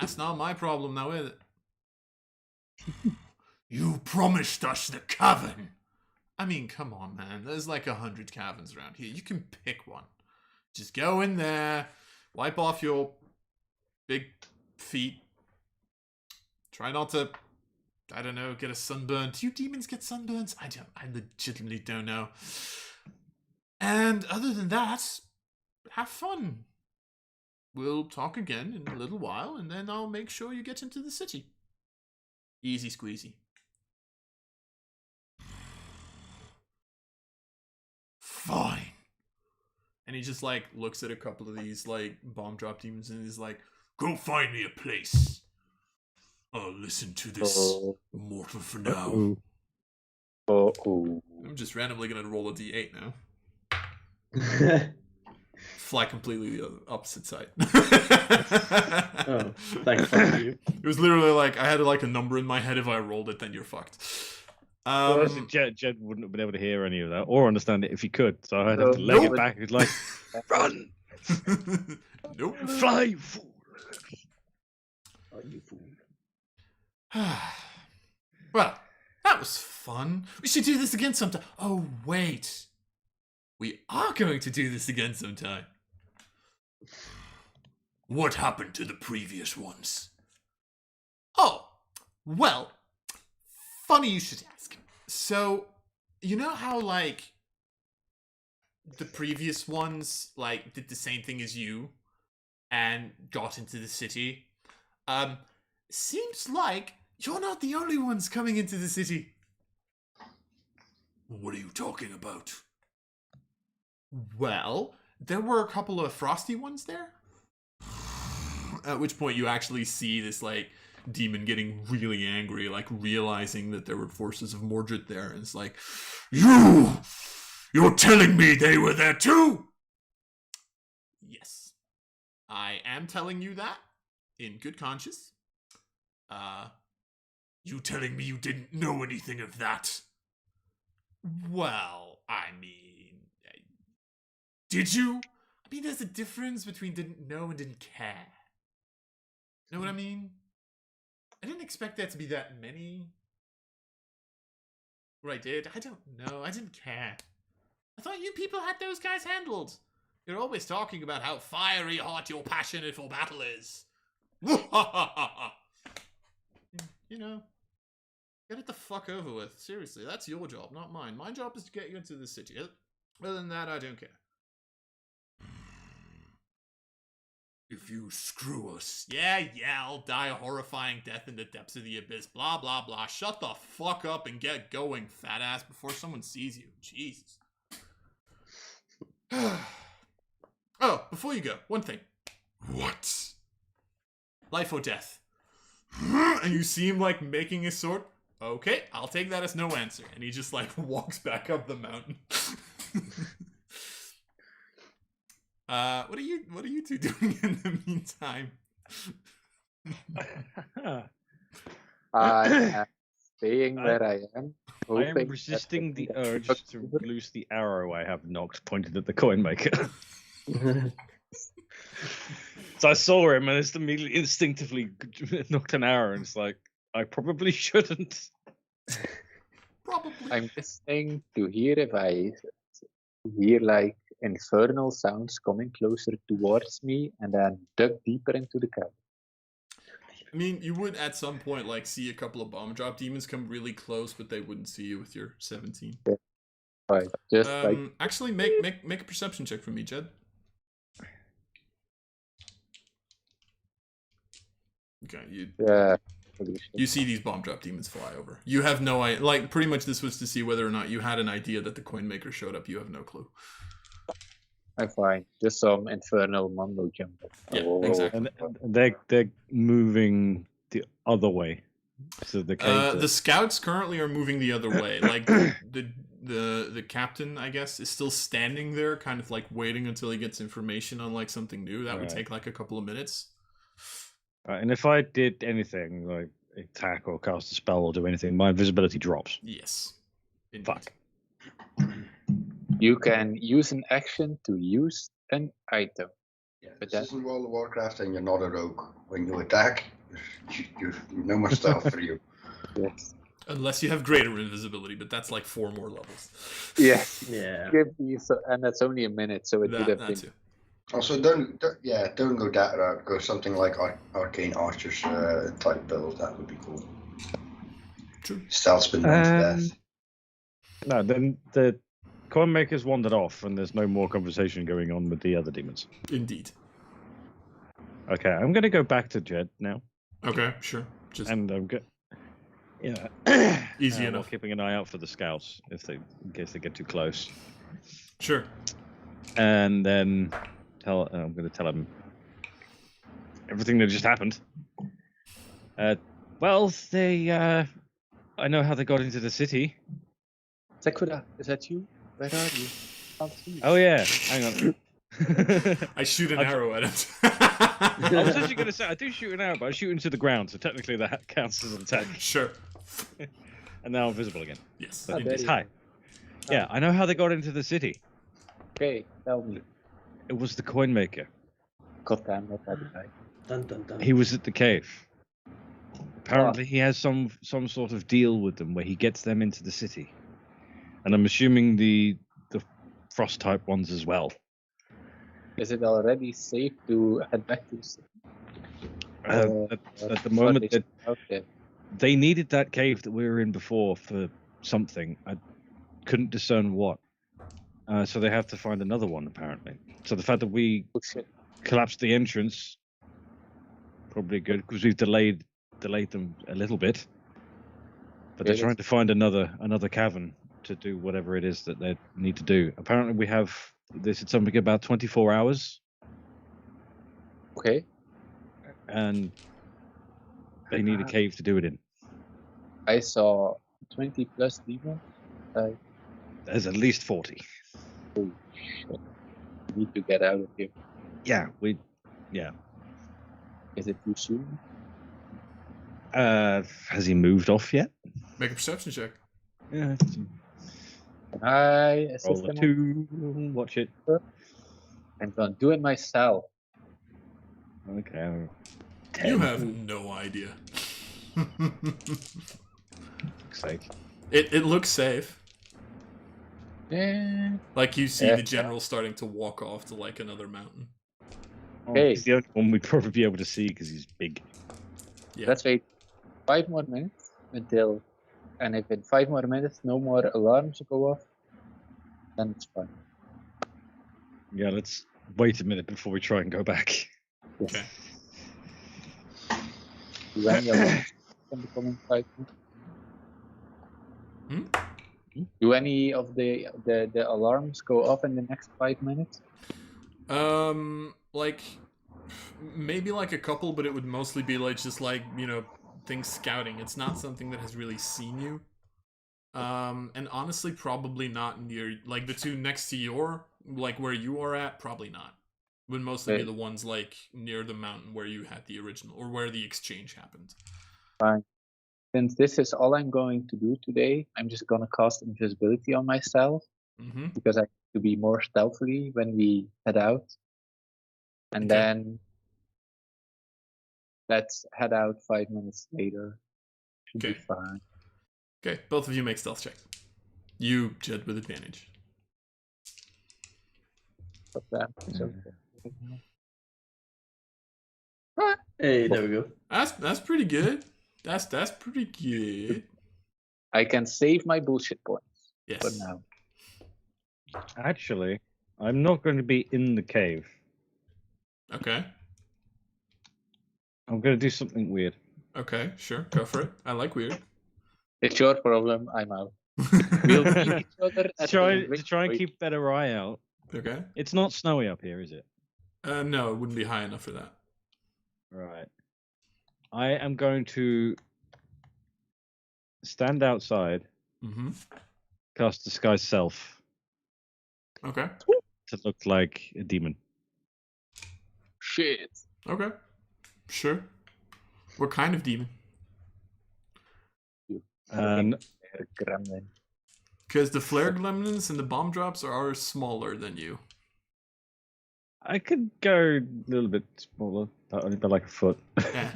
that's not my problem now, is it? You promised us the cavern. I mean, come on, man. There's like 100 caverns around here. You can pick one. Just go in there, wipe off your big feet. Try not to, I don't know, get a sunburn. Do you demons get sunburns? I legitimately don't know. And other than that, have fun. We'll talk again in a little while, and then I'll make sure you get into the city. Easy squeezy. Fine. And he just like looks at a couple of these like bomb drop demons and he's like, go find me a place. I'll listen to this mortal for now. I'm just randomly gonna roll a d8 now. Fly completely the opposite side. Oh, thanks for you. It was literally like I had like a number in my head. If I rolled it, then you're fucked. Jed wouldn't have been able to hear any of that or understand it if he could, so I'd have to leg it back. It's like, run! Nope. Fly, you fool! Oh, you fool. Well, that was fun. We should do this again sometime. Oh, wait. We are going to do this again sometime. What happened to the previous ones? Oh, well, funny you should ask. So, you know how, like, the previous ones, like, did the same thing as you and got into the city? Seems like you're not the only ones coming into the city. What are you talking about? Well, there were a couple of frosty ones there. At which point you actually see this, like, demon getting really angry, like, realizing that there were forces of Mordred there. And it's like, You're telling me they were there too? Yes. I am telling you that, in good conscience. You telling me you didn't know anything of that? Well, I mean, did you? I mean, there's a difference between didn't know and didn't care. Know what I mean? I didn't expect there to be that many. What I did? I don't know. I didn't care. I thought you people had those guys handled. You're always talking about how fiery hot your passionate for battle is. You know, get it the fuck over with. Seriously, that's your job, not mine. My job is to get you into the city. Other than that, I don't care. If you screw us. Yeah, I'll die a horrifying death in the depths of the abyss. Blah, blah, blah. Shut the fuck up and get going, fat ass, before someone sees you. Jesus. Oh, before you go, one thing. What? Life or death? And you see him, like, making his sword. Okay, I'll take that as no answer. And he just, like, walks back up the mountain. What are you two doing in the meantime? I am staying where I am. I am resisting the urge to loose the arrow I have knocked pointed at the coin maker. So I saw him and just immediately instinctively knocked an arrow, and it's like, I probably shouldn't. Probably. I'm listening to hear if I hear like infernal sounds coming closer towards me, and then dug deeper into the cavern. I mean, you would at some point like see a couple of bomb drop demons come really close, but they wouldn't see you with your 17. Yeah. Right. Just actually make a perception check for me, Jed. Okay, you see these bomb drop demons fly over. You have no idea. Like, pretty much this was to see whether or not you had an idea that the coin maker showed up. You have no clue. I'm fine. Just some infernal mumbo jumbo. Yeah, exactly. And they're moving the other way. So the scouts currently are moving the other way. Like the captain, I guess, is still standing there, kind of like waiting until he gets information on like something new. That would take like a couple of minutes. And if I did anything like attack or cast a spell or do anything, my visibility drops. Yes. Indeed. Fuck. You can use an action to use an item. Yeah, But this isn't World of Warcraft, and you're not a rogue. When you attack, you're no more stuff for you. Yes. Unless you have greater invisibility, but that's like 4 more levels. Yes. Yeah. And that's only a minute, so it would have That been. too. Also, don't go that route. Go something like Arcane Archer's type build. That would be cool. True. Stealth's been done to death. No, then the coin makers wandered off, and there's no more conversation going on with the other demons. Indeed. Okay, I'm going to go back to Jed now, Okay, sure. Just and I'm good. Yeah, Easy while enough. keeping an eye out for the scouts in case they get too close, sure. and then I'm going to tell them everything that just happened. Well, I know how they got into the city. Sakura, is that you? Where are you? Can't see you. Oh yeah, hang on. I shoot an arrow at him. I was actually going to say I do shoot an arrow, but I shoot into the ground, so technically that counts as an attack. Sure. And now I'm visible again. Yes. Oh, indeed. there you Hi. Yeah, I know how they got into the city. Okay, tell me. It was the coin maker. God damn, not that guy. Dun dun dun. He was at the cave. Apparently, he has some sort of deal with them where he gets them into the city, and I'm assuming the frost type ones as well. Is it already safe to head back to the city? At the moment, Okay. they needed that cave that we were in before for something. I couldn't discern what. So they have to find another one, apparently. So the fact that we Oh, shit. collapsed the entrance, probably good, because we've delayed them a little bit. But they're Really? trying to find another cavern to do whatever it is that they need to do. Apparently they said something about 24 hours, Okay. and they need a cave to do it in. I saw 20 plus demons. There's at least 40. Oh shit. We need to get out of here. Yeah, Is it too soon? has he moved off yet? Make a perception check. Yeah. Can I assist Roll a him? 2. Watch it. I'm gonna do it myself. Okay. You have no idea. Sake. It looks safe. Eh, Like you see Yeah. the general starting to walk off to like another mountain. Hey. He's the only one we'd probably be able to see because he's big. Yeah. Let's wait 5 more minutes until, and if in 5 more minutes no more alarms go off, then it's fine. Yeah, let's wait a minute before we try and go back. Yes. Okay. Do any alarms in the coming 5 minutes? Do any of the alarms go off in the next 5 minutes? Like maybe like a couple, but it would mostly be like just like, you know, things scouting. It's not something that has really seen you. And honestly, probably not near like the two next to your like where you are at. Probably not. Would mostly be Okay. the ones like near the mountain where you had the original or where the exchange happened. Fine. Since this is all I'm going to do today, I'm just gonna cast invisibility on myself Mm-hmm. because I need to be more stealthily when we head out. And Okay. then let's head out 5 minutes later. Should Okay. be fine. Okay, both of you make stealth check. You, Jed, with advantage. But that is okay. Hey, there we go. That's pretty good. That's pretty good. I can save my bullshit points for Yes. now. Actually, I'm not going to be in the cave. Okay. I'm going to do something weird. Okay, sure. Go for it. I like weird. It's your problem. I'm out. We'll meet each other at To try and keep better eye out. Okay. It's not snowy up here, is it? No, it wouldn't be high enough for that. Right. I am going to stand outside, Mm-hmm. cast Disguise Self Okay. to look like a demon. Shit. Okay. Sure. What kind of demon? And Gremlin. Because the flare gremlins and the bomb drops are smaller than you. I could go a little bit smaller, but only by like a foot. Yeah.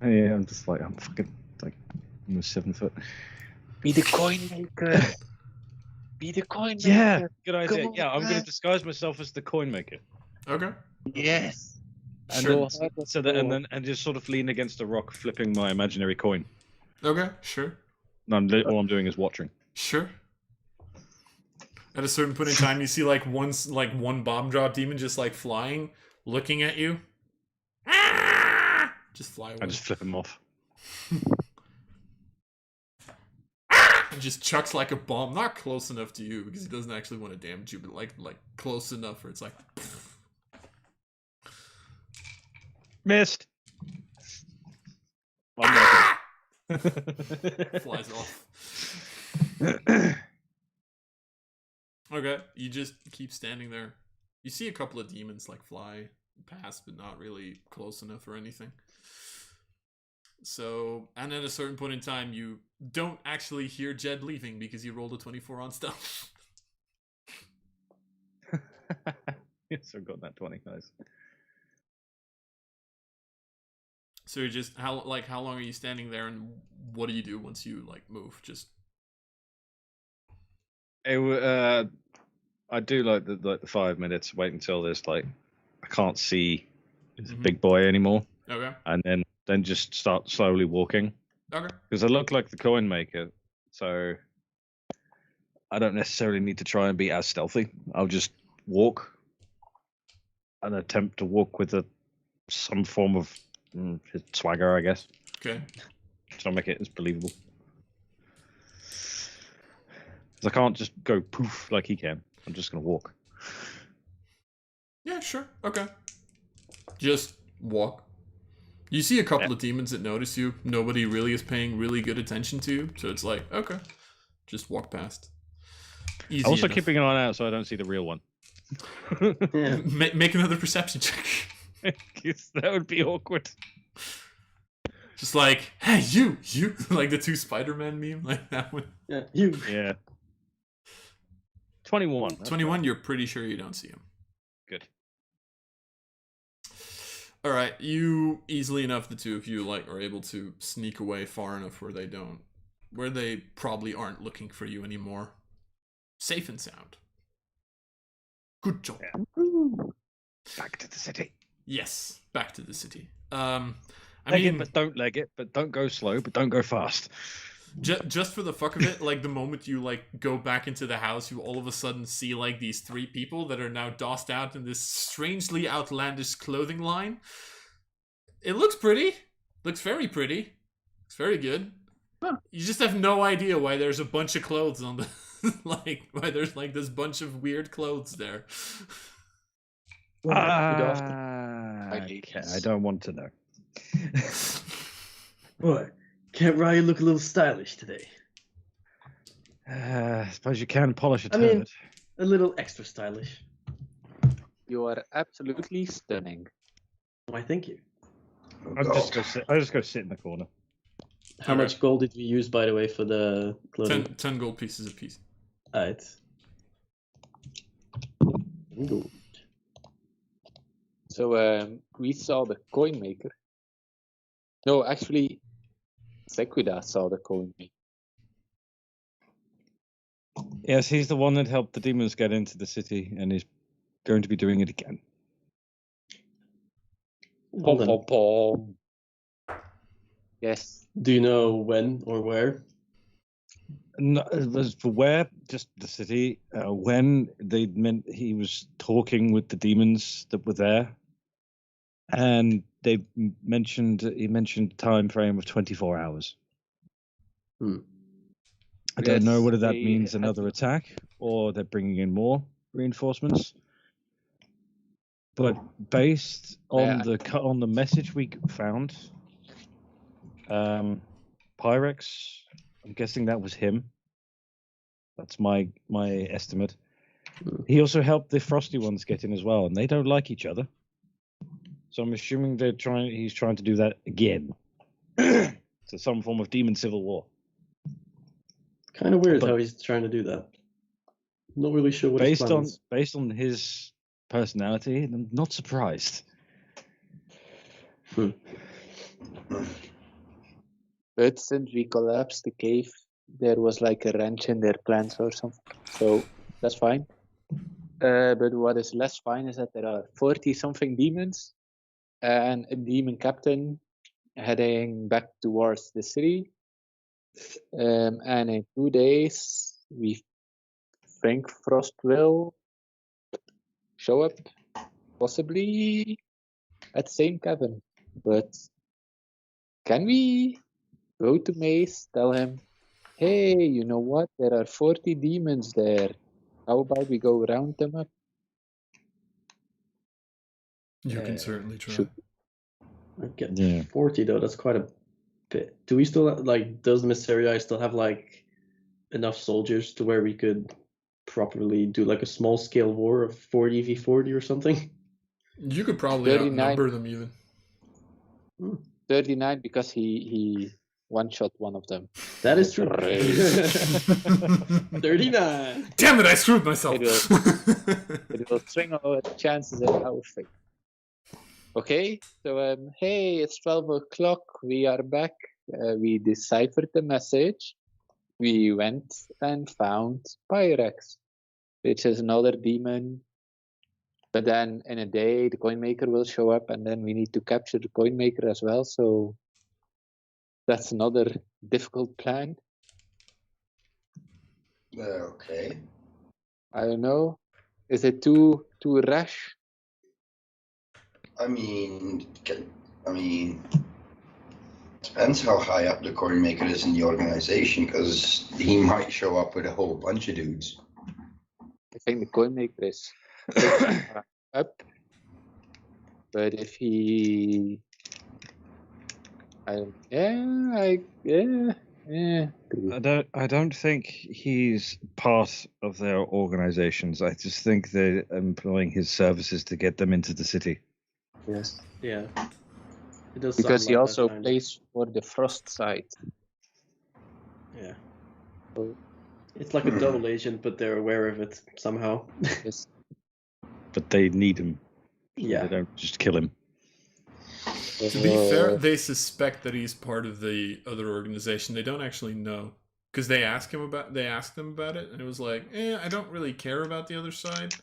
Yeah, I'm fucking like almost 7 foot. Be the coin maker. Be the coin maker. Yeah, good idea. Come on, Yeah, I'm going man. to disguise myself as the coin maker. Okay. Yes. And Sure. also, so that, and just sort of lean against a rock, flipping my imaginary coin. Okay, sure. And all I'm doing is watching. Sure. At a certain point in time, you see like one bomb drop demon just like flying, looking at you. Ah! Just fly away. I just flip him off. And just chucks like a bomb, not close enough to you because he doesn't actually want to damage you, but like close enough where it's like. Missed. Ah! Flies off. Okay, you just keep standing there. You see a couple of demons like fly past, but not really close enough or anything. So, and at a certain point in time, you don't actually hear Jed leaving because you rolled a 24 on stealth. Yes, I've got that 20. Nice. So you're just how long are you standing there, and what do you do once you like move? Just I do like the 5 minutes. Wait until there's like I can't see this Mhm. big boy anymore, okay, and then just start slowly walking okay, because I look like the coin maker, so I don't necessarily need to try and be as stealthy. I'll just walk and attempt to walk with some form of swagger, I guess, okay. to make it as believable. Because I can't just go poof like he can. I'm just gonna walk. Yeah, sure, okay. Just walk. You see a couple of demons that notice you. Nobody really is paying really good attention to you, so it's like, okay, just walk past. Easy Also enough. keeping an eye out so I don't see the real one. Yeah. Make another perception check. Because that would be awkward. Just like, hey, you, like the two Spider-Man meme, like that one. Yeah. You. Yeah. 21. 21, you're pretty sure you don't see him. Good. All right, you easily enough, the two of you like are able to sneak away far enough where they probably aren't looking for you anymore. Safe and sound. Good job. Yeah. Back to the city. Yes, back to the city. I Leg mean, it, but don't leg it. But don't go slow. But don't go fast. just for the fuck of it, like the moment you like go back into the house, you all of a sudden see like these three people that are now dossed out in this strangely outlandish clothing line. It looks pretty. Looks very pretty. It's very good. Huh. You just have no idea why there's a bunch of clothes on the like why there's like this bunch of weird clothes there. Okay, I don't want to know. What? Can't Ryan look a little stylish today? I suppose you can polish a I mean- turret. A little extra stylish. You are absolutely stunning. Why, thank you. I just go sit in the corner. How Okay. much gold did we use, by the way, for the clothing? 10 gold pieces a piece. Alright. Gold. So we saw the coin maker. No, actually, Sequida saw the coin maker. Yes, he's the one that helped the demons get into the city, and he's going to be doing it again. Pom, Hold on. pom, pom. Yes. Do you know when or where? No, it was for where? Just the city. When they meant he was talking with the demons that were there, and he mentioned a time frame of 24 hours. I don't know Yes, whether that they means had another to- attack or they're bringing in more reinforcements. But based on on the message we found, Pyrex, I'm guessing that was him. That's my estimate. He also helped the Frosty ones get in as well, and they don't like each other. So I'm assuming he's trying to do that again. So some form of demon civil war. Kind of weird But- how he's trying to do that. Not really sure what his plan is. Based on his personality, I'm not surprised. But since we collapsed the cave, there was like a wrench in their plans or something. So that's fine. But what is less fine is that there are 40-something demons and a demon captain heading back towards the city. And in 2 days, we think Frost will show up, possibly at the same cabin. But can we go to Mace, tell him, hey, you know what? There are 40 demons there. How about we go round them up? You can certainly try. should- I get Yeah. 40 though. That's quite a bit. Do we still like? Does Mysterii still have like enough soldiers to where we could properly do like a small scale war of 40v40 or something? You could probably 39. outnumber them even. 39 because he one-shot one of them. That is true. Great. 39. Damn it! I screwed myself. It will swing our chances in our favor. Okay, so hey, it's 12 o'clock. We are back. We deciphered the message. We went and found Pyrex, which is another demon. But then in a day, the coin maker will show up, and then we need to capture the coin maker as well. So that's another difficult plan. Okay. I don't know. Is it too rash? I mean, depends how high up the coin maker is in the organization, because he might show up with a whole bunch of dudes. I think the coin maker is up. But if he, I don't think he's part of their organizations. I just think they're employing his services to get them into the city. yes, Yeah. It does because sound he like also that kind. plays for the Frost side. Yeah. So, It's like a double agent, but they're aware of it somehow. yes. But they need him. So Yeah. They don't just kill him. To be fair, they suspect that he's part of the other organization. They don't actually know because they asked them about it, and it was like, I don't really care about the other side,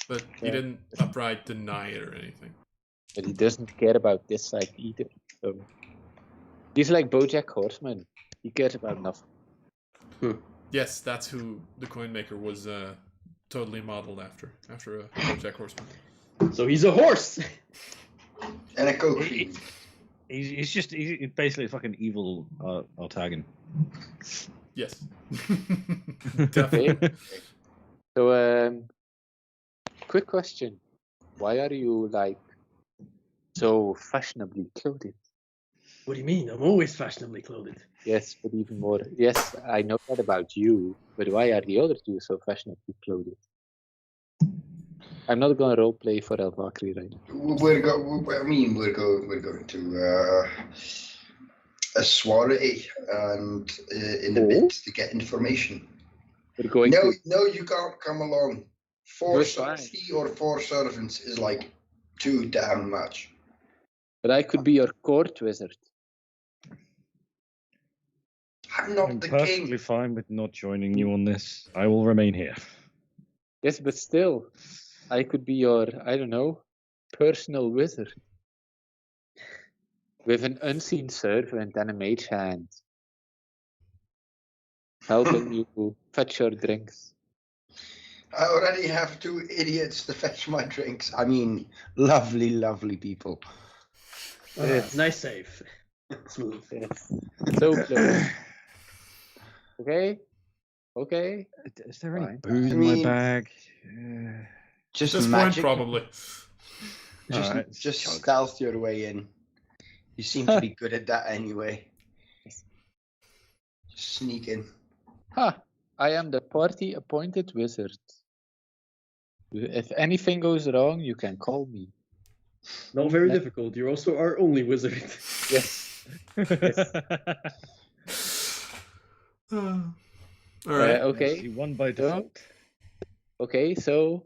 but he Yeah. didn't upright deny it or anything. But he doesn't care about this side either. So he's like BoJack Horseman. He cares about nothing. Yes, that's who the coin maker was totally modeled after a BoJack Horseman. So he's a horse. And a coke fiend. He's basically a fucking evil Artagan. Yes, definitely. So quick question: why are you like so fashionably clothed? What do you mean? I'm always fashionably clothed. Yes, but even more. Yes, I know that about you, but why are the other two so fashionably clothed? I'm not gonna roleplay for El Vakri right now. We're going to a soiree and in a bit to get information. We're going No, to. no, you can't come along. We're fine. 3 or 4 servants is like too damn much. But I could be your court wizard. I'm not I'm the perfectly king. fine with not joining you on this. I will remain here. Yes, but still, I could be your, I don't know, personal wizard. With an unseen servant and a mage hand. Helping you fetch your drinks. I already have 2 idiots to fetch my drinks. I mean, lovely, lovely people. Yes. Nice save. Smooth. Yes. So close. Okay. Is there any Fine. booze I in my mean- bag? Just At this point, magic. probably. Just, Alright, just chug. stealth your way in. You seem to be good at that anyway. Just sneak in. I am the party appointed wizard. If anything goes wrong, you can call me. Not very difficult. You're also our only wizard. Yes. All right. Okay. You won by default. Okay, so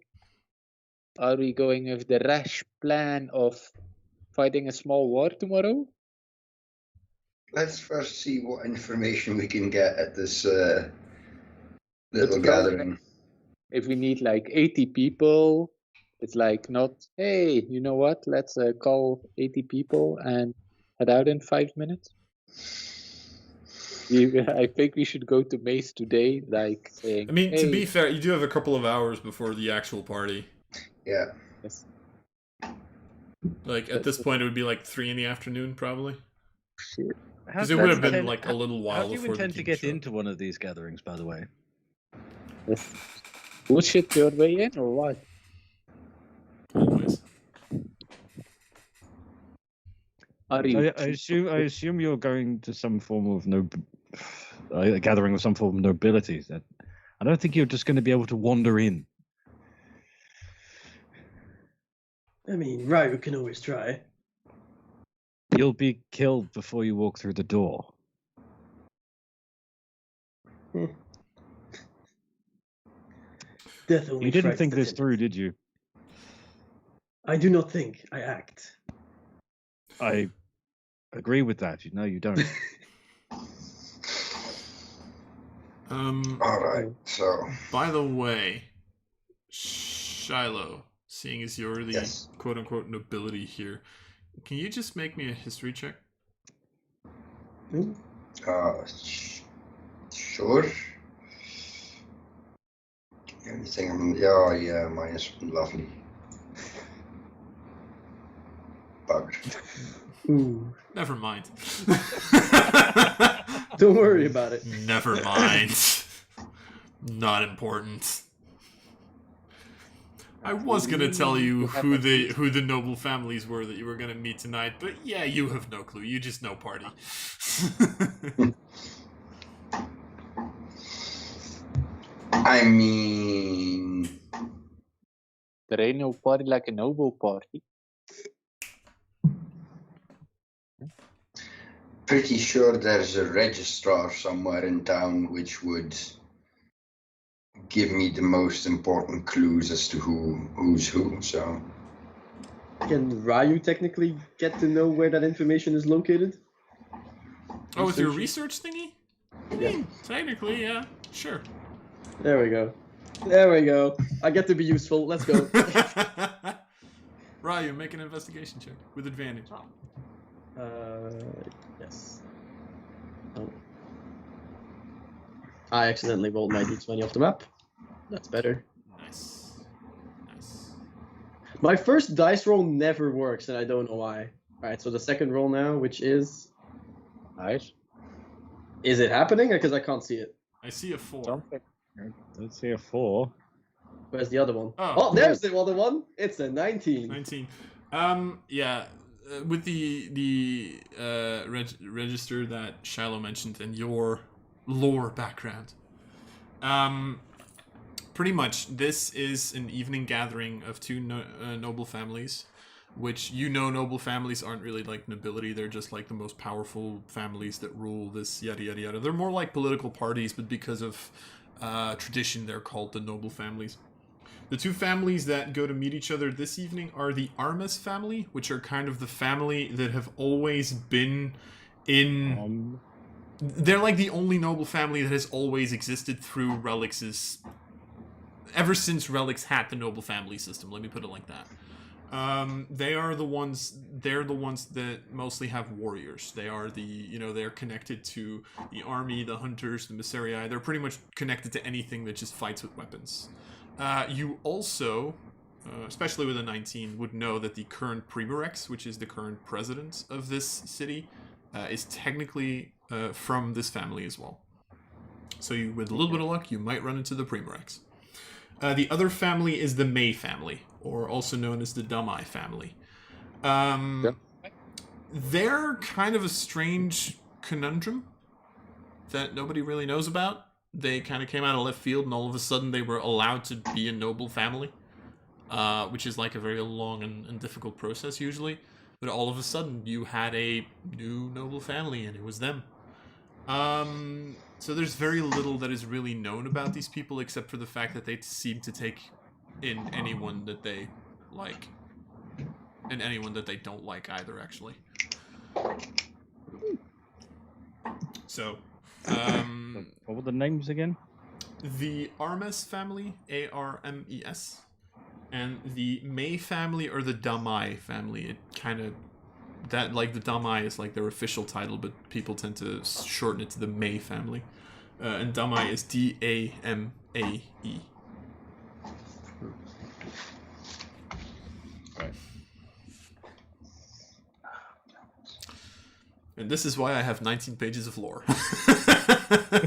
are we going with the rash plan of fighting a small war tomorrow? Let's first see what information we can get at this But little the problem gathering. if we need like 80 people, it's like not, hey, you know what? Let's call 80 people and head out in 5 minutes. I think we should go to Mace today, like saying, I mean, hey, to be fair, you do have a couple of hours before the actual party. Yeah. yes, Like at this point, it would be like 3 in the afternoon, probably. shit. Because it would have been like a little while How do you before the intend to king get showed up. into one of these gatherings, by the way? Bullshit your way in or what? Always. Are you? I assume you're going to some form of a gathering of some form of nobility. I don't think you're just going to be able to wander in. I mean, Ryu can always try. You'll be killed before you walk through the door. Death only You didn't frightens think the this timid. through, did you? I do not think, I act. I agree with that. No, you don't. All right. So. By the way, Shiloh, seeing as you're the Yes. quote-unquote nobility here, can you just make me a history check? Sure. Anything? Yeah. Minus lovely. Bugger. Ooh. Never mind. Don't worry about it. Never mind. Not important. I was gonna tell you who the noble families were that you were gonna meet tonight, but yeah, you have no clue. You just know party. I mean, There ain't no party like a noble party. pretty sure there's a registrar somewhere in town which would give me the most important clues as to who's who. So Can Ryu technically get to know where that information is located? Oh, with your research thingy? I Yeah. mean, technically, yeah, sure. There we go. There we go. I get to be useful. Let's go. Ryu, make an investigation check with advantage. Yes. Oh. I accidentally rolled my d20 off the map. That's better. Nice. Nice. My first dice roll never works, and I don't know why. Alright, so the second roll now, which is... Nice. Is it happening? Because I can't see it. I see a 4. Something. Let's see a 4. Where's the other one? Oh. Oh, there's the other one. It's a 19. 19. Yeah. With the register that Shiloh mentioned and your lore background, pretty much this is an evening gathering of two noble families, which noble families aren't really like nobility. They're just like the most powerful families that rule this yada yada yada. They're more like political parties, but because of tradition, they're called the noble families. The two families that go to meet each other this evening are the Armas family, which are kind of the family that have always been in... They're like the only noble family that has always existed through Relix's... Ever since Relix had the noble family system, let me put it like that. They're the ones that mostly have warriors. They are they're connected to the army, the hunters, the Misserii. They're pretty much connected to anything that just fights with weapons. You also, especially with a 19, would know that the current Primarex, which is the current president of this city, is technically from this family as well. So with a little bit of luck, you might run into the Primarex. The other family is the May family, or also known as the Damai family. They're kind of a strange conundrum that nobody really knows about. They kind of came out of left field, and all of a sudden they were allowed to be a noble family, which is like a very long and difficult process usually. But all of a sudden you had a new noble family, and it was them. So there's very little that is really known about these people, except for the fact that they seem to take in anyone that they like, and anyone that they don't like either, actually. So, what were the names again? the Armes family, Armes, and the May family or the Damai family. It kind of that like the Damai is like their official title, but people tend to shorten it to the May family. And Damai is Damae. Right. And this is why I have 19 pages of lore.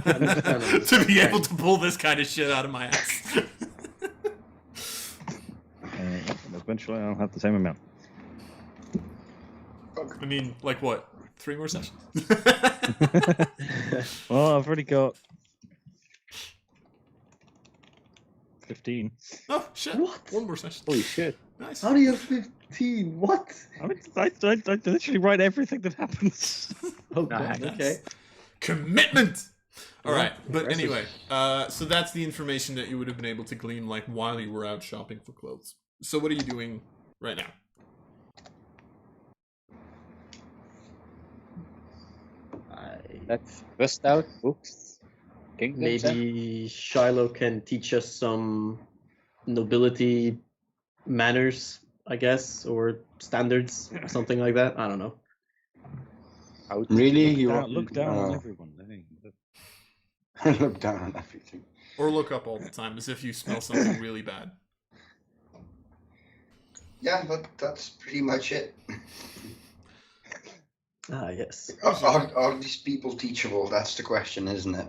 Understandable. To be able to pull this kind of shit out of my ass. Eventually, I'll have the same amount. I mean, like what? 3 more sessions? Well, I've already got 15. Oh, shit. What? 1 more session. Holy shit. Nice. How do you have 15? What? I mean, I literally write everything that happens. Oh, Nice. God. Okay. Commitment! Alright, but impressive. anyway, so that's the information that you would have been able to glean like while you were out shopping for clothes. So what are you doing right now? Let's bust out books. Kingdoms, Maybe Shiloh can teach us some nobility manners, I guess, or standards, something like that. I don't know. how to- Really? You Look down on Oh. everyone. Hey. Look down on everything. Or look up all the time as if you smell something really bad. Yeah, that's pretty much it. Ah, yes. Are these people teachable? That's the question, isn't it?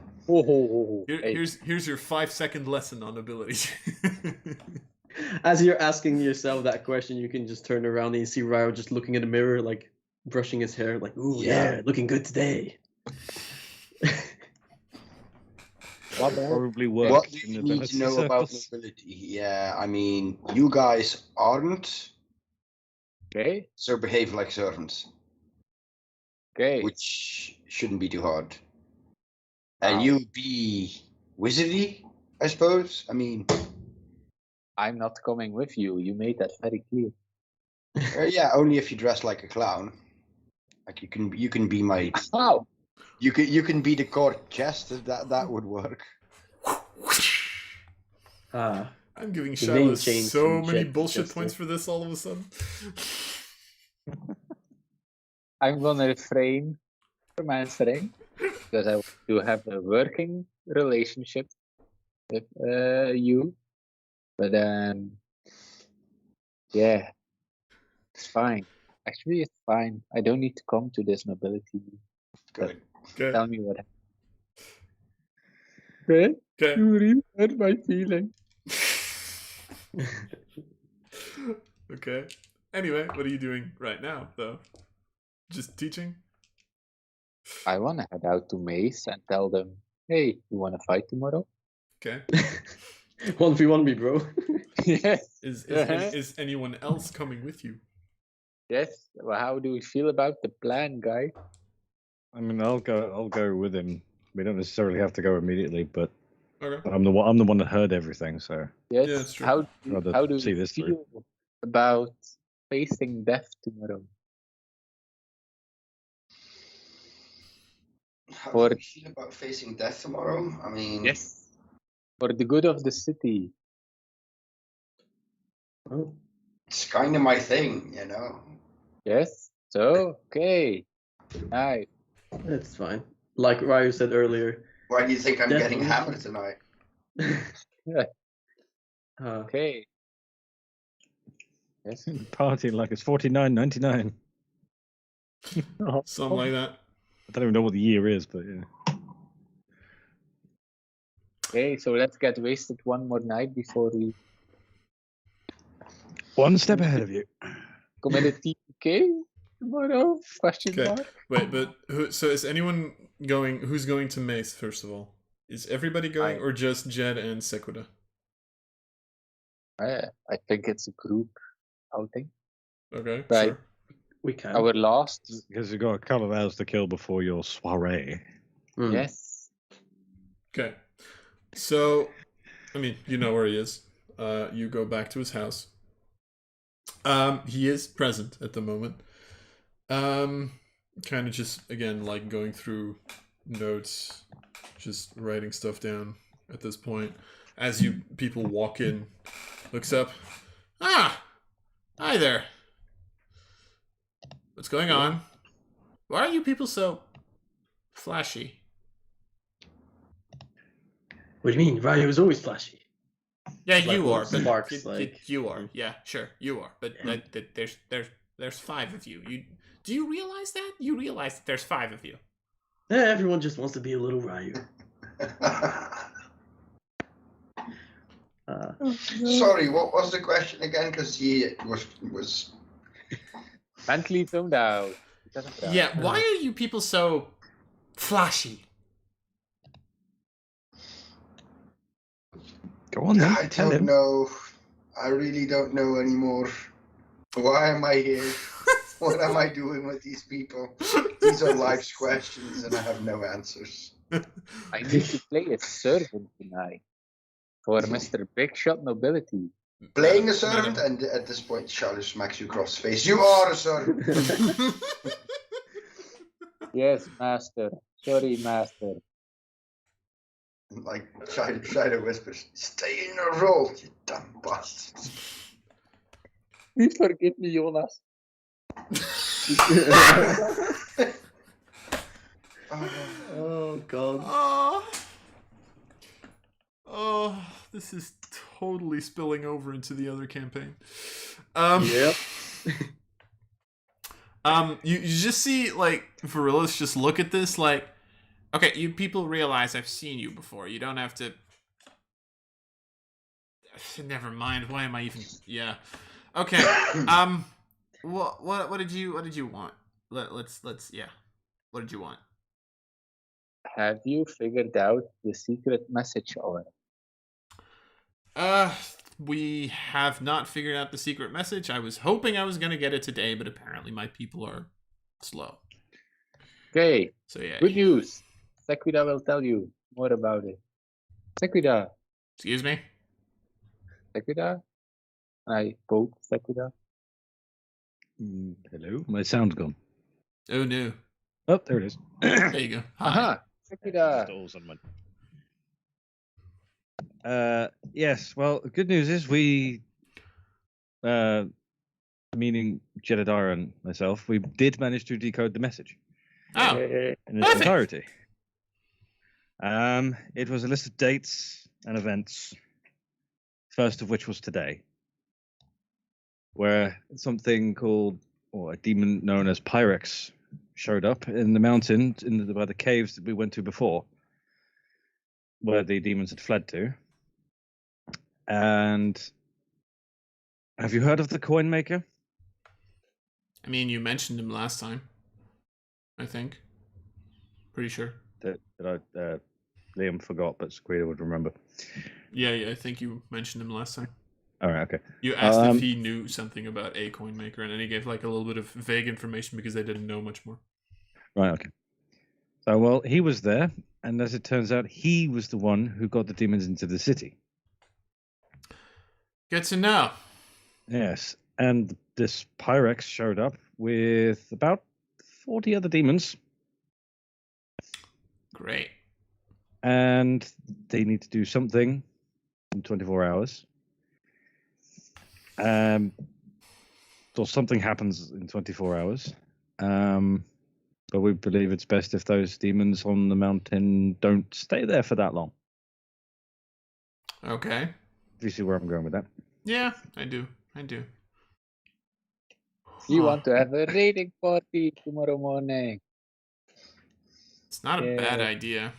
Hey, Here's your 5-second lesson on ability. As you're asking yourself that question, you can just turn around and you see Ryo just looking in the mirror, like brushing his hair, like, ooh, yeah, looking good today. Probably works. What do in you the need to know Venice about circles. nobility? Yeah, I mean, you guys aren't, okay, so behave like servants, okay. which shouldn't be too hard. And Wow. you be wizardy, I suppose. I mean, I'm not coming with you. You made that very clear. yeah, only if you dress like a clown. Like you can be my How? you can be the court jester. That would work. Ah, I'm giving The name Shiloh changed so from many Jet bullshit Jester. points for this all of a sudden. I'm gonna refrain from answering because I want to have a working relationship with you. But yeah, it's fine. Actually, it's fine. I don't need to come to this nobility. Good. Okay. Tell me what happened. Okay, Okay. you really hurt my feeling. Okay. Anyway, what are you doing right now, though? Just teaching? I wanna head out to Mace and tell them, hey, you wanna fight tomorrow? Okay. 1v1 me, bro. Yes. Is anyone else coming with you? Yes. Well, how do we feel about the plan, guy? I mean, I'll go with him. We don't necessarily have to go immediately, but Okay. I'm the one that heard everything, so Yes. Yeah, that's true. Rather How do see you this feel through. about facing death tomorrow? How Or- do you feel about facing death tomorrow? I mean, Yes. For the good of the city. Oh, it's kind of my thing, you know. Yes. So, okay. Nice. that's fine. Like Ryu said earlier. Why do you think I'm getting Definitely. hammered tonight? Okay. Yes. Partying like it's 49.99. Something like that. I don't even know what the year is, but yeah. Okay, so let's get wasted one more night before we One step ahead of you. commit a TPK tomorrow? Question Okay. mark. Wait, but so is anyone going? Who's going to Mace first of all? Is everybody going, or just Jed and Sequida? I think it's a group outing. Okay, Right. sure. We can. Our last. Because you've got a couple of hours to kill before your soiree. Mm. Yes. Okay. So, I mean, you know where he is. You go back to his house. He is present at the moment. Kind of just, again, like going through notes, just writing stuff down at this point. As you people walk in, looks up. Ah! Hi there. What's going on? Why are you people so flashy? What do you mean? Ryu is always flashy. Yeah, Like you are. little But sparks, like- you are. Yeah, sure, you are. But Yeah. there's 5 of you. Do you realize that? You realize that there's 5 of you. Yeah, everyone just wants to be a little Ryu. Sorry, what was the question again? Because he was. Mentally zoned out. Yeah, why are you people so flashy? Go on then. I Tell don't him. know. I really don't know anymore. Why am I here? What am I doing with these people? These are life's questions, and I have no answers. I need to play a servant tonight for Mr. Big Shot Nobility. Playing a servant, and at this point, Charlie smacks you across the face. You are a servant. Yes, master. Sorry, master. Like Shido whispers, "Stay in your role, you dumb bastards." Please forgive me, Jonas. Oh god. Oh, this is totally spilling over into the other campaign. Yep. You just see, like, Varillas just look at this, like, okay, you people realize I've seen you before. You don't have to... Never mind, why am I even... Yeah. Okay, what did you want? Let's, yeah. What did you want? Have you figured out the secret message already? We have not figured out the secret message. I was hoping I was going to get it today, but apparently my people are slow. Okay, So yeah. good news. Sequida will tell you more about it. Sequida. Excuse me? Sequida? I quote Sequida. Hello? My sound's gone. Oh no. Oh, there it is. There you go. Hi. Aha! Sequida. Just all of a sudden went. Yes, well, the good news is we, meaning Jedediah and myself, we did manage to decode the message Oh, in its Perfect. entirety. It was a list of dates and events, first of which was today, where something called, or a demon known as Pyrex, showed up in the mountain by the caves that we went to before, where the demons had fled to. And have you heard of the coin maker? I mean, you mentioned him last time. I think. Pretty sure. Liam forgot, but Sequida would remember. Yeah, I think you mentioned him last time. All right, okay. You asked if he knew something about a coin maker, and then he gave like a little bit of vague information because they didn't know much more. Right, okay. So, well, he was there, and as it turns out, he was the one who got the demons into the city. Good to know. Yes, and this Pyrex showed up with about 40 other demons, Great. and they need to do something in 24 hours. So something happens in 24 hours. But we believe it's best if those demons on the mountain don't stay there for that long. Okay. Do you see where I'm going with that? Yeah, I do. You Huh. want to have a raiding party tomorrow morning. It's not a bad Yeah. idea.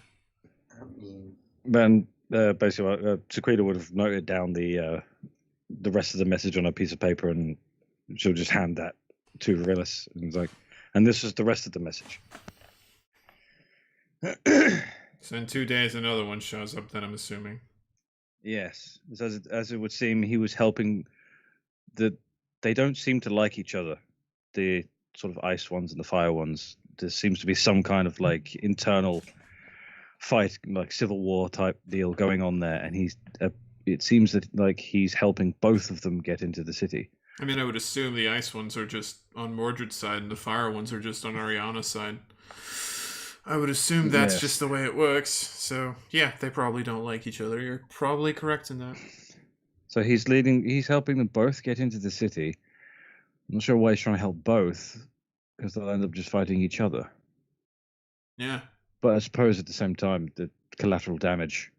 I mean, Then basically, Sequida would have noted down the rest of the message on a piece of paper, and she'll just hand that to Varillas, and it's like, and this is the rest of the message. So in 2 days, another one shows up. Then I'm assuming. Yes, as it would seem, he was helping. They don't seem to like each other. The sort of ice ones and the fire ones. There seems to be some kind of like internal fight, like civil war type deal going on there, and he's. It seems that like he's helping both of them get into the city. I mean, I would assume the ice ones are just on Mordred's side and the fire ones are just on Ariana's side. I would assume that's Yes. just the way it works. So, yeah, they probably don't like each other. You're probably correct in that. So he's helping them both get into the city. I'm not sure why he's trying to help both, because they'll end up just fighting each other. Yeah, But I suppose at the same time, the collateral damage.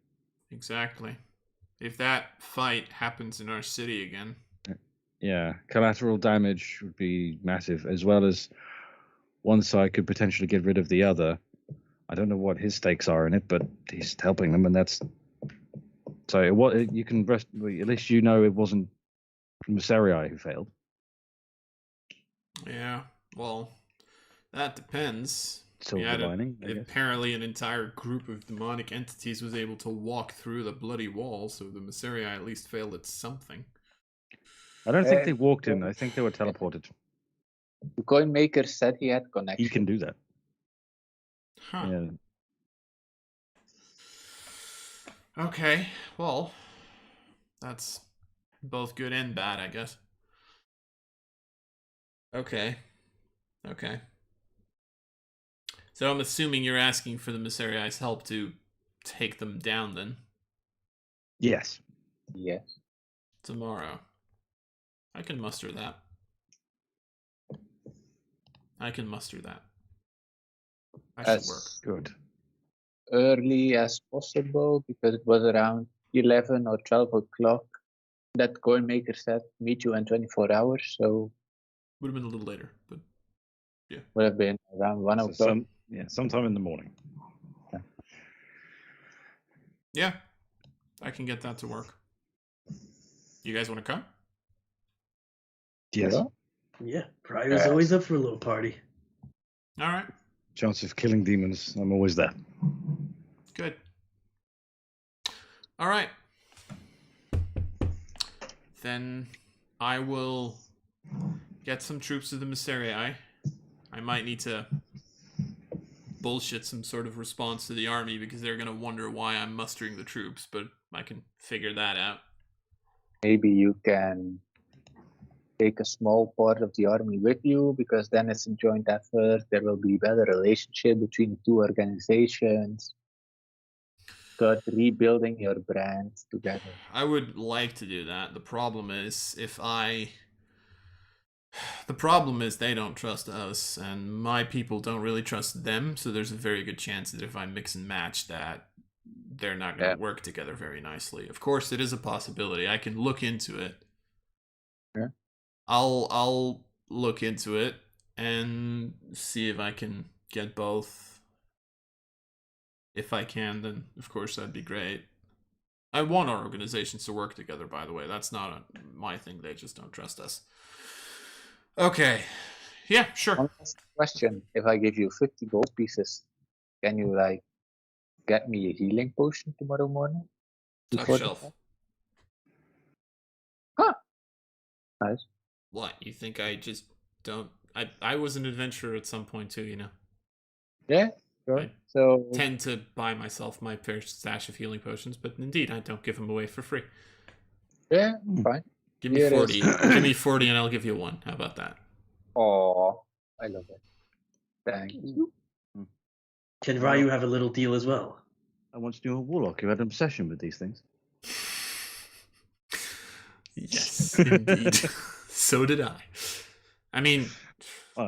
exactly. If that fight happens in our city again. Yeah, collateral damage would be massive, as well as one side could potentially get rid of the other. I don't know what his stakes are in it, but he's helping them, and that's. So what you can rest. At least you know it wasn't Mysarii who failed. Yeah, well, that depends. Silver lining. I guess. Apparently, an entire group of demonic entities was able to walk through the bloody wall, so the Mysarii at least failed at something. I don't think they walked in. I think they were teleported. The coin maker said he had connection. He can do that. Huh. Yeah. Okay, well, that's both good and bad, I guess. Okay. So I'm assuming you're asking for the Mysarii's help to take them down then? Yes. Yes. Tomorrow. I can muster that. I should work. Good. Early as possible, because it was around 11 or 12 o'clock that coin maker said meet you in 24 hours, so Would have been a little later, but would have been around 1 o'clock. Sometime in the morning. yeah, I can get that to work. You guys want to come? Yes. Yeah. Yeah, Briar's always up for a little party. All right, Chance of killing demons. I'm always there. good. All right. Then I will get some troops of the Mysarii. I might need to bullshit some sort of response to the army because they're going to wonder why I'm mustering the troops, but I can figure that out. Maybe you can take a small part of the army with you, because then it's a joint effort. There will be better relationship between the two organizations. Start rebuilding your brand together. I would like to do that. The problem is they don't trust us, and my people don't really trust them, so there's a very good chance that if I mix and match that, they're not going to work together very nicely. Of course, it is a possibility. I can look into it. Yeah. I'll look into it and see if I can get both. If I can, then of course that'd be great. I want our organizations to work together, by the way. That's not my thing. They just don't trust us. Okay. Yeah, sure. One last question. If I give you 50 gold pieces, can you get me a healing potion tomorrow morning? Top shelf. Huh. Nice. What? You think I just don't... I was an adventurer at some point too, you know? Yeah, sure. I So tend to buy myself my fair stash of healing potions, but indeed, I don't give them away for free. yeah, fine. Give me 40. Give me 40 and I'll give you 1. How about that? Oh, I love it. Thank you. Can Ryu have a little deal as well? I once knew a warlock who had an obsession with these things. Yes, indeed. So did I. I mean,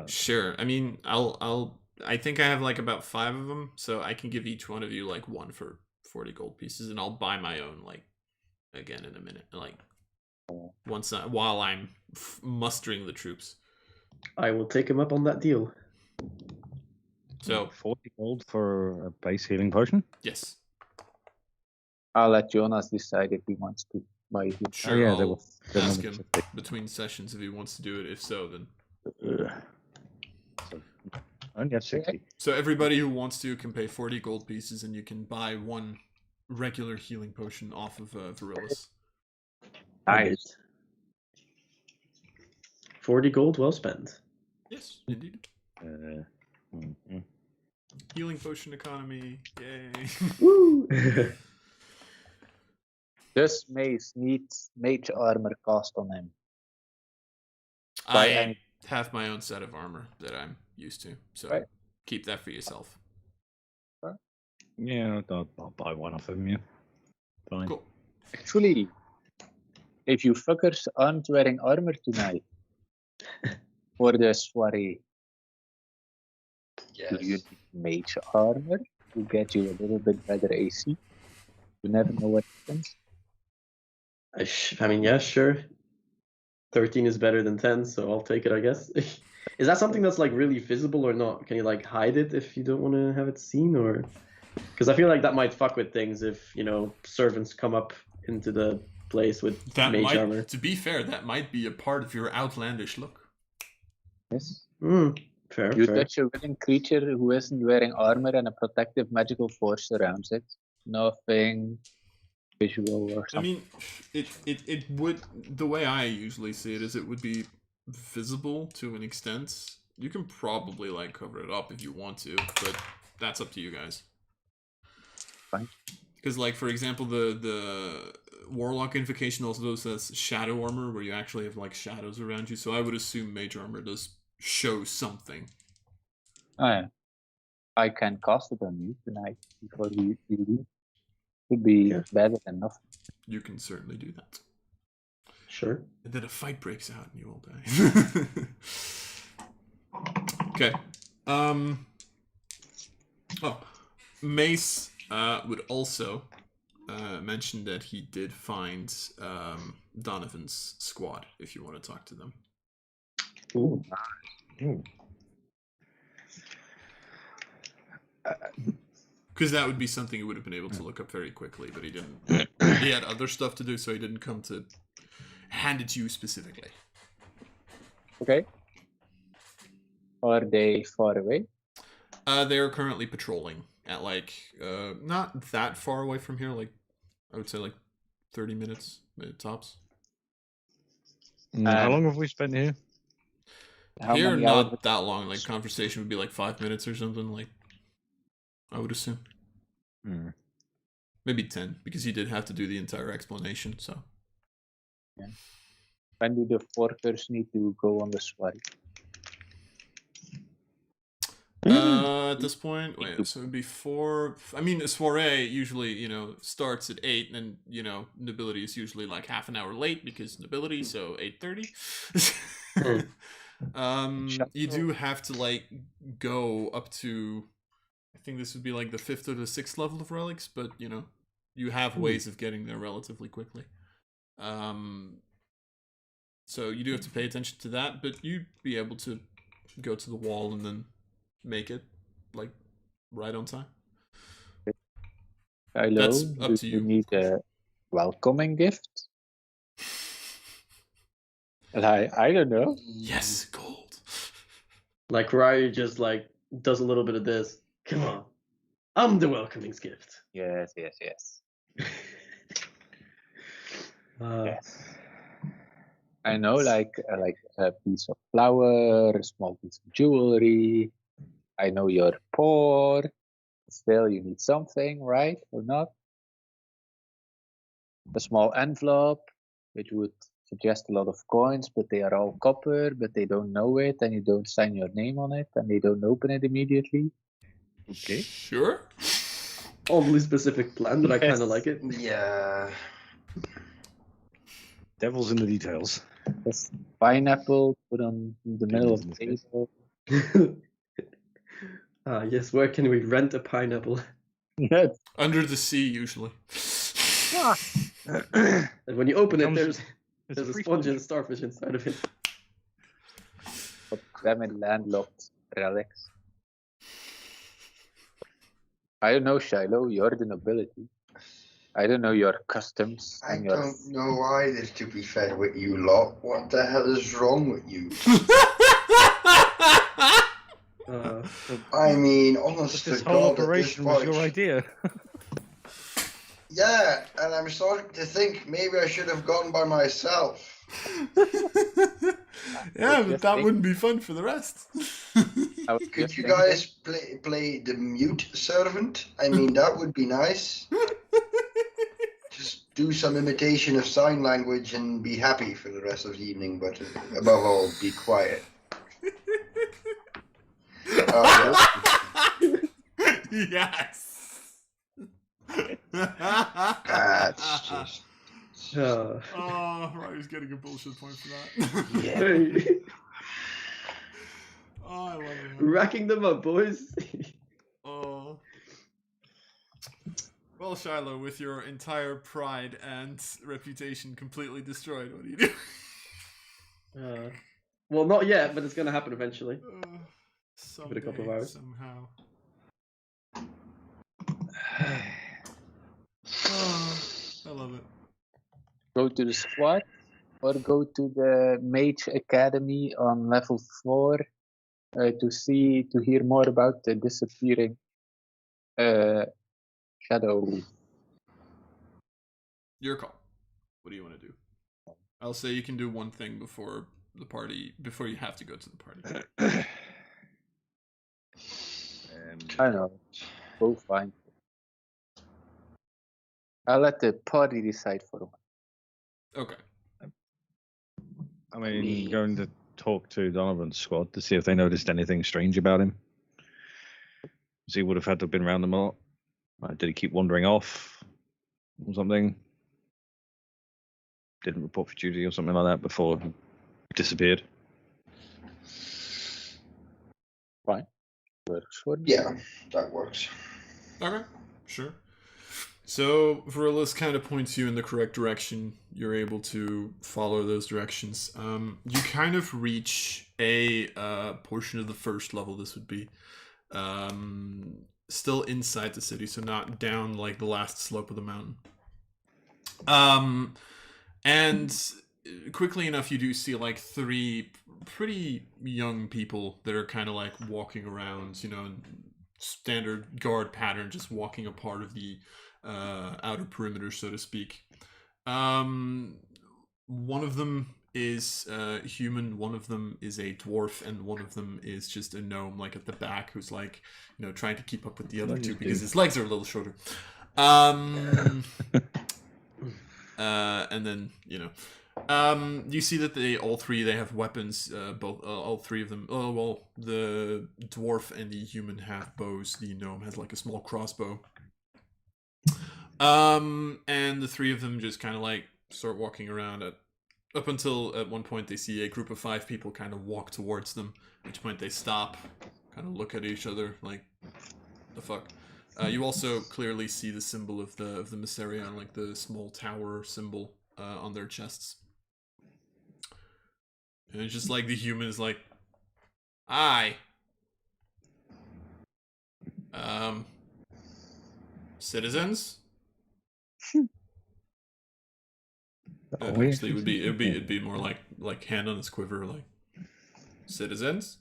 sure. I mean, I think I have about 5 of them, so I can give each one of you 1 for 40 gold pieces, and I'll buy my own again in a minute, while I'm mustering the troops. I will take him up on that deal. So 40 gold for a base healing potion? Yes. I'll let Jonas decide if he wants to buy it. Sure, yeah, I'll they ask will- him between sessions if he wants to do it. If so, then... So, I only have 60. So everybody who wants to can pay 40 gold pieces, and you can buy 1 regular healing potion off of Virilus. Nice. 40 gold, well spent. Yes, indeed. Healing potion economy. Yay. Woo! Does Mace need mage armor cast on him? By I any- have my own set of armor that I'm used to, so Right. keep that for yourself. Yeah, I'll buy one off him. Yeah, fine. Cool. Actually, if you fuckers aren't wearing armor tonight for the soiree, do you Yes. need mage armor to get you a little bit better AC? You never know what happens. I mean, yeah, sure. 13 is better than 10, so I'll take it, I guess. Is that something that's like really visible or not? Can you like hide it if you don't want to have it seen, or? Because I feel like that might fuck with things if servants come up into the place with That mage might, armor. to be fair, that might be a part of your outlandish look. Yes. Fair, You fair. touch a willing creature who isn't wearing armor and a protective magical force surrounds it. Nothing visual or I something. mean, it would, the way I usually see it is it would be visible to an extent. You can probably like cover it up if you want to, but that's up to you guys. Fine. Because like, for example, the Warlock Invocation also says shadow armor, where you actually have like shadows around you, so I would assume mage armor does show something. Oh, yeah. I can cast it on you tonight before we leave. Would be Yeah. better than nothing. You can certainly do that. Sure. And then a fight breaks out and you all die. Okay. Mace would also mention that he did find Donovan's squad, if you want to talk to them. Ooh. Ooh. Because that would be something he would have been able to look up very quickly, but he didn't. He had other stuff to do, so he didn't come to hand it to you specifically. Okay. Are they far away? They are currently patrolling at like not that far away from here. Like I would say like 30 minutes tops. How long have we spent here? How Here, many hours? not that long. Like conversation would be like 5 minutes or something. Like I would assume maybe 10 because he did have to do the entire explanation. So When do the forkers need to go on the soiree? at this point, wait, so before, I mean, a soiree usually, starts at 8, and nobility is usually like half an hour late because nobility, so 8:30. You do have to like go up to, I think this would be like the 5th or the 6th level of relics, but you have ways of getting there relatively quickly. So you do have to pay attention to that, but you'd be able to go to the wall and then make it like right on time. Hello, That's up do to you you. need a welcoming gift? I don't know. Yes, gold. Like Ryu just like does a little bit of this. Come on, I'm the welcoming gift. Yes. Yes. I know, like a piece of flour, a small piece of jewelry. I know you're poor. Still, you need something, right? Or not? A small envelope, which would suggest a lot of coins, but they are all copper, but they don't know it, and you don't sign your name on it, and they don't open it immediately. Okay. Sure. Oddly specific plan, but I kind Yes. of like it. Yeah. Devil's in the details. This pineapple put on the middle of the Goodness. table. Yes, where can we rent a pineapple? Yes. Under the sea, usually. And when you open it, Comes- there's a sponge and a starfish inside of it. Put them in landlocked relics. I don't know, Shiloh, you're the nobility. I don't know your customs I and your... don't know either, to be fair with you lot. What the hell is wrong with you? I mean, honest This to whole God, at this operation was point. your idea. Yeah, and I'm starting to think maybe I should have gone by myself. Yeah, but that wouldn't be fun for the rest. I was Could just you thinking- guys play the mute servant? I mean, that would be nice. Just do some imitation of sign language and be happy for the rest of the evening, but above all, be quiet. Yes. That's just. Oh, Ryder's getting a bullshit point for that. Yeah. Oh, I love it. Racking them up, boys. Oh. Well, Shiloh, with your entire pride and reputation completely destroyed, what do you do? Well, not yet, but it's gonna happen eventually. Someday, a couple of hours. somehow. Oh, I love it. Go to the squad or go to the Mage Academy on level 4 to hear more about the disappearing shadow. Your call. What do you want to do? I'll say you can do one thing before you have to go to the party. I don't know. Both fine. I'll let the party decide for them. Okay. I mean, going to talk to Donovan's squad to see if they noticed anything strange about him. Because he would have had to have been around them a lot. Did he keep wandering off or something? Didn't report for duty or something like that before he disappeared? Fine. Works for me. Yeah, that works. Okay. Sure. So Verilis kind of points you in the correct direction. You're able to follow those directions. You kind of reach a portion of the first level. This would be still inside the city, so not down like the last slope of the mountain. And quickly enough, you do see like 3 pretty young people that are kind of like walking around, in standard guard pattern, just walking a part of the outer perimeter, so to speak. One of them is human, one of them is a dwarf, and one of them is just a gnome, like at the back, who's like, trying to keep up with the other two because his legs are a little shorter. And then, you see that all three have weapons, all 3 of them. Oh, well, the dwarf and the human have bows. The gnome has like a small crossbow. And the 3 of them just kind of like start walking around up until at one point they see a group of 5 people kind of walk towards them, at which point they stop, kind of look at each other like, the fuck. You also clearly see the symbol of the Mysterion, like the small tower symbol on their chests. And it's just like the human is like, "Aye. Citizens?" Actually, it'd be more like hand on his quiver, like, "Citizens?"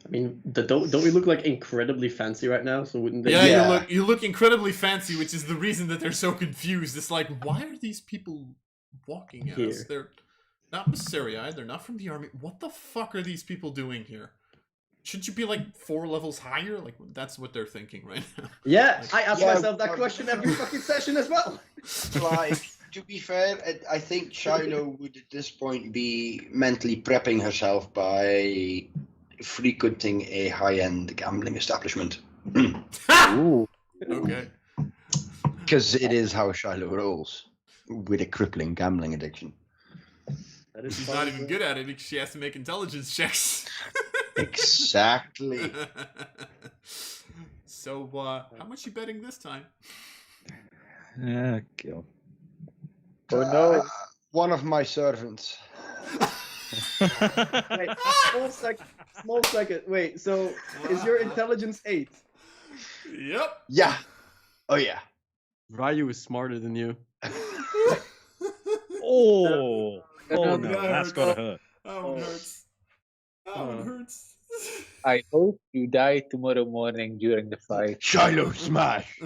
I mean, don't we look like incredibly fancy right now? So wouldn't they? Yeah, you look incredibly fancy, which is the reason that they're so confused. It's like, why are these people walking at us? They're not Mysterii, they're not from the army. What the fuck are these people doing here? Shouldn't you be like 4 levels higher? Like, that's what they're thinking right now. Yeah, I ask myself that question every fucking session as well. Like, to be fair, I think Shiloh would at this point be mentally prepping herself by frequenting a high-end gambling establishment. Ooh. Okay. Because it is how Shiloh rolls, with a crippling gambling addiction. She's not even good at it because she has to make intelligence checks. Exactly. So, how much you betting this time? Yeah, kill. Oh no. One of my servants. Wait, small second. Wait, so is your intelligence 8? Yep. Yeah. Oh yeah. Ryu is smarter than you. Oh no, that that's hurts. gotta hurt. That one hurts. That one hurts. I hope you die tomorrow morning during the fight. Shiloh smash.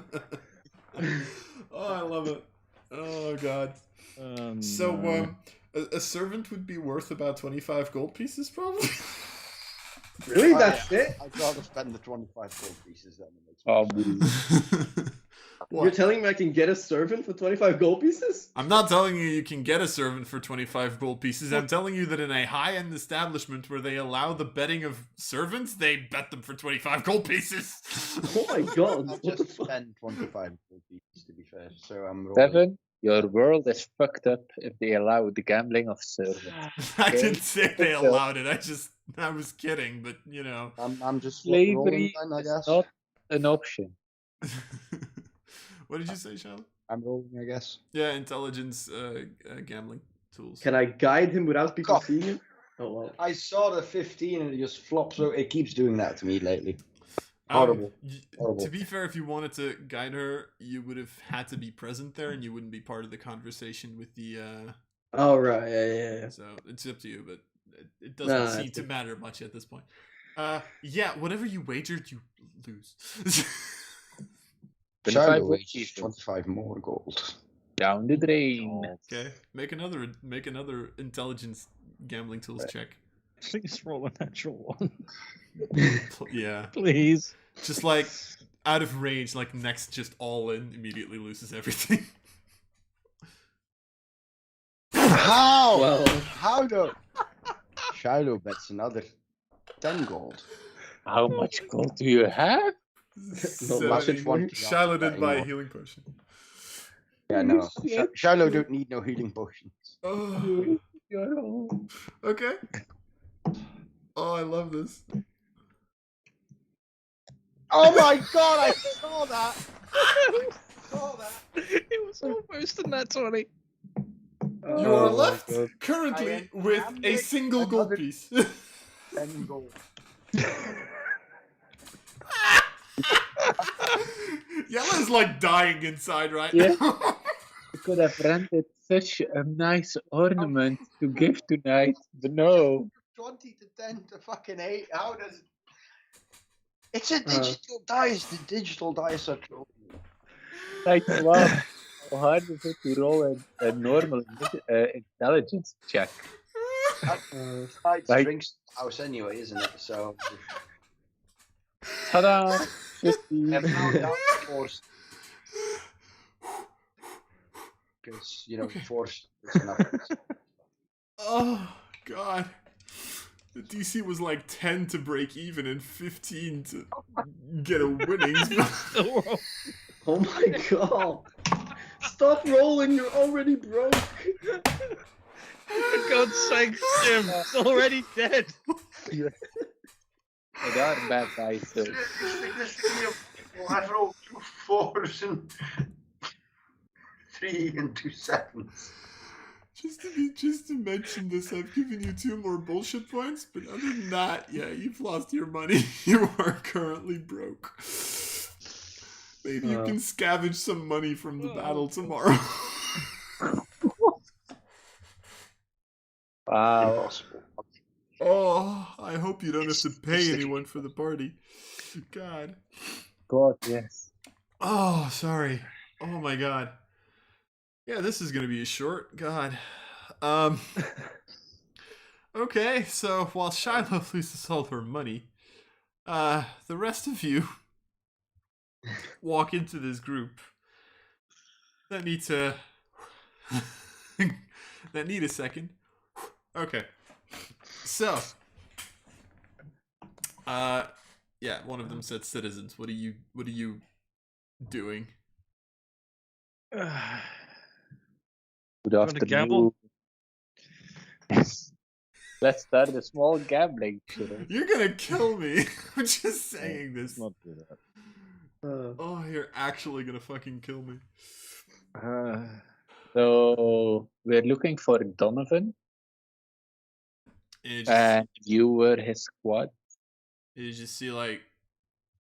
Oh, I love it. Oh god. So, a servant would be worth about 25 gold pieces, probably. Really? Oh, That's yeah. it? I'd rather spend the 25 gold pieces than it makes Oh, more sense. You're telling me I can get a servant for 25 gold pieces? I'm not telling you can get a servant for 25 gold pieces. I'm telling you that in a high-end establishment where they allow the betting of servants, they bet them for 25 gold pieces. Oh my god. I'll What the just fuck? spend 25 gold pieces, to be fair. So I'm rolling. 7, your world is fucked up if they allow the gambling of servants. I didn't say they Okay. allowed it. I was kidding, but you know. I'm just rolling Slavery then, I is guess. not an option. What did you say, Charlotte? I'm rolling, I guess. Yeah, intelligence gambling tools. Can I guide him without people God. seeing him? Oh wow. I saw the 15 and it just flops. So it keeps doing that to me lately. Horrible. Horrible. To be fair, if you wanted to guide her, you would have had to be present there, and you wouldn't be part of the conversation with the. Oh right, yeah. So it's up to you, but it Nah, doesn't seem that's to it. matter much at this point. Yeah, whatever you wagered, you lose. 25 Shiloh gold wages pieces. 25 more gold. Down the drain. Okay, make another intelligence gambling tools check. Please roll a natural one. Yeah, Please. just like out of range, like next, just all in, immediately loses everything. How? Well, How do Shiloh bets another 10 gold? How much gold do you have? Not much So, anymore. Shiloh didn't buy a Anymore. healing potion. Yeah, no. Shit. Shiloh don't need no healing potions. Oh, Yo. okay. Oh, I love this. Oh my god, I saw that! I saw that! It was almost a nat 20. You are Oh, left God. currently I am with a gambling single gold another- piece. 10 gold. Yella's like dying inside right Yeah. now. You could have rented such a nice ornament to give tonight, but no. 20 to 10 to fucking 8. How does. It's a digital dice. The digital dice are trolling me. Like, wow. How hard is it to roll a normal intelligence check? Dice Like- drinks house anyway, isn't it? So. Ta-da! 50. I'm now down to force. Because, Okay. force is enough. Oh god. The DC was like 10 to break even and 15 to get a winnings. Oh my god. Stop rolling, you're already broke. For God's sake, Jim, it's already dead. They are bad dice, though. I've rolled 2 4s and 3 and 2 7s. Just to mention this, I've given you 2 more bullshit points, but other than that, yeah, you've lost your money. You are currently broke. Maybe you can scavenge some money from the battle tomorrow. Wow. Impossible. Oh, I hope you don't have to pay anyone for the party. God. God, yes. Oh, sorry. Oh my god. Yeah, this is gonna be a short. God. Okay, so while Shiloh loses all her money, the rest of you walk into this group that need to that need a second. Okay. So yeah, one of them said citizens. What are you doing? Good wanna gamble? afternoon. Let's start a small gambling show. You're gonna kill me. I'm just saying this. Not do that. Oh, you're actually gonna fucking kill me. So we're looking for Donovan, And and you were his squad. you just see like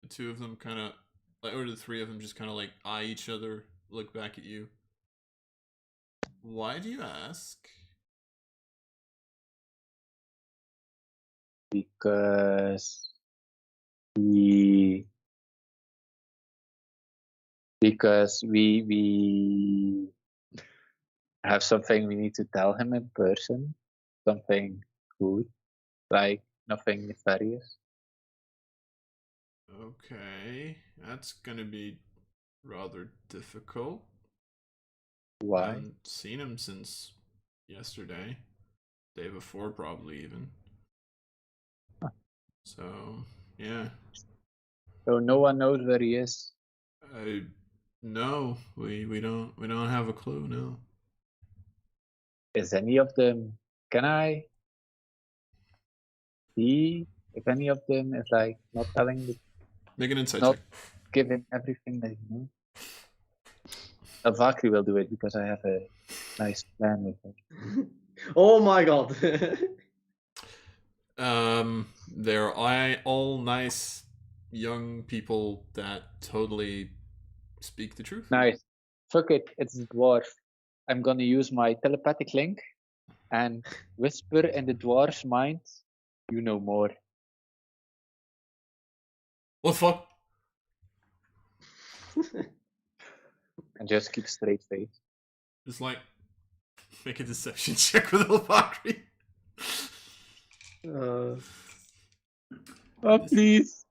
the 2 of them kind of, like, or the 3 of them just kind of like eye each other, look back at you. Why do you ask? Because we have something we need to tell him in person, something good, like nothing nefarious. Okay, that's gonna be rather difficult. I Why? haven't seen him since yesterday, day before probably even. So yeah, So no one knows where he is. no, we don't have a clue. No. Is any of them? Can I see if any of them is like not telling the, Make an insight not check. giving everything that he knows? Valkyrie will do it because I have a nice plan with her. Oh my god. They're all nice young people that totally speak the truth. Nice. Fuck it, it's the dwarf. I'm gonna use my telepathic link and whisper in the dwarf's mind, you know more. What the fuck? And just keep straight face. Just like make a deception check with Valkyrie. uh, Oh, please.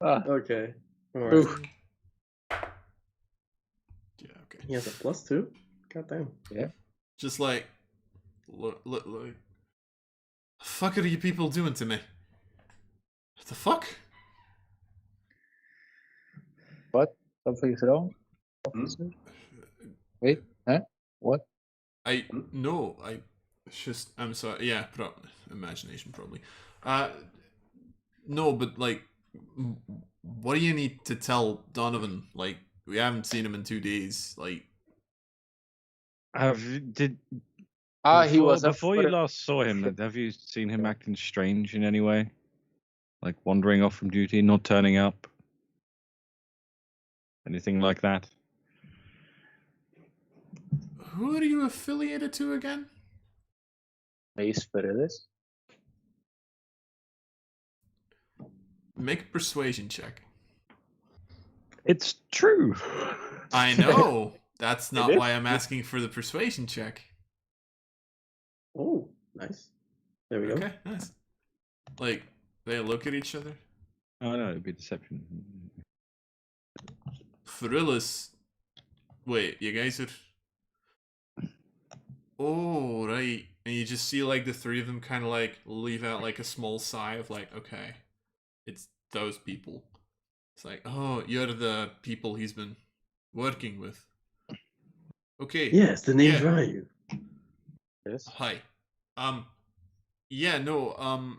Ah, okay. Alright. oof. Yeah, okay. He has a +2? God damn. Just like look. The fuck are you people doing to me? What the fuck? What? Something's wrong? Officer? Wait, huh? What? No, I'm sorry. Yeah, imagination probably. No, but like, what do you need to tell Donovan? Like, we haven't seen him in 2 days. Like, He Before, was up before for you it. last saw him, have you seen him acting strange in any way? Like wandering off from duty, not turning up? Anything like that? who are you affiliated to again? Mace Virilis. Make a persuasion check. It's true. I know. That's not is? why I'm asking for the persuasion check. Oh, nice. There we go. Okay, nice. Like, they look at each other. Oh no, it'd be deception. Frillis. Wait, you guys are. Oh, right. And you just see, like, the three of them kind of, like, leave out, like, a small sigh of, like, okay, it's those people. It's like, oh, you're the people he's been working with. Okay. Yes, the name's Yeah. right. Yes. Hi. Yeah, no,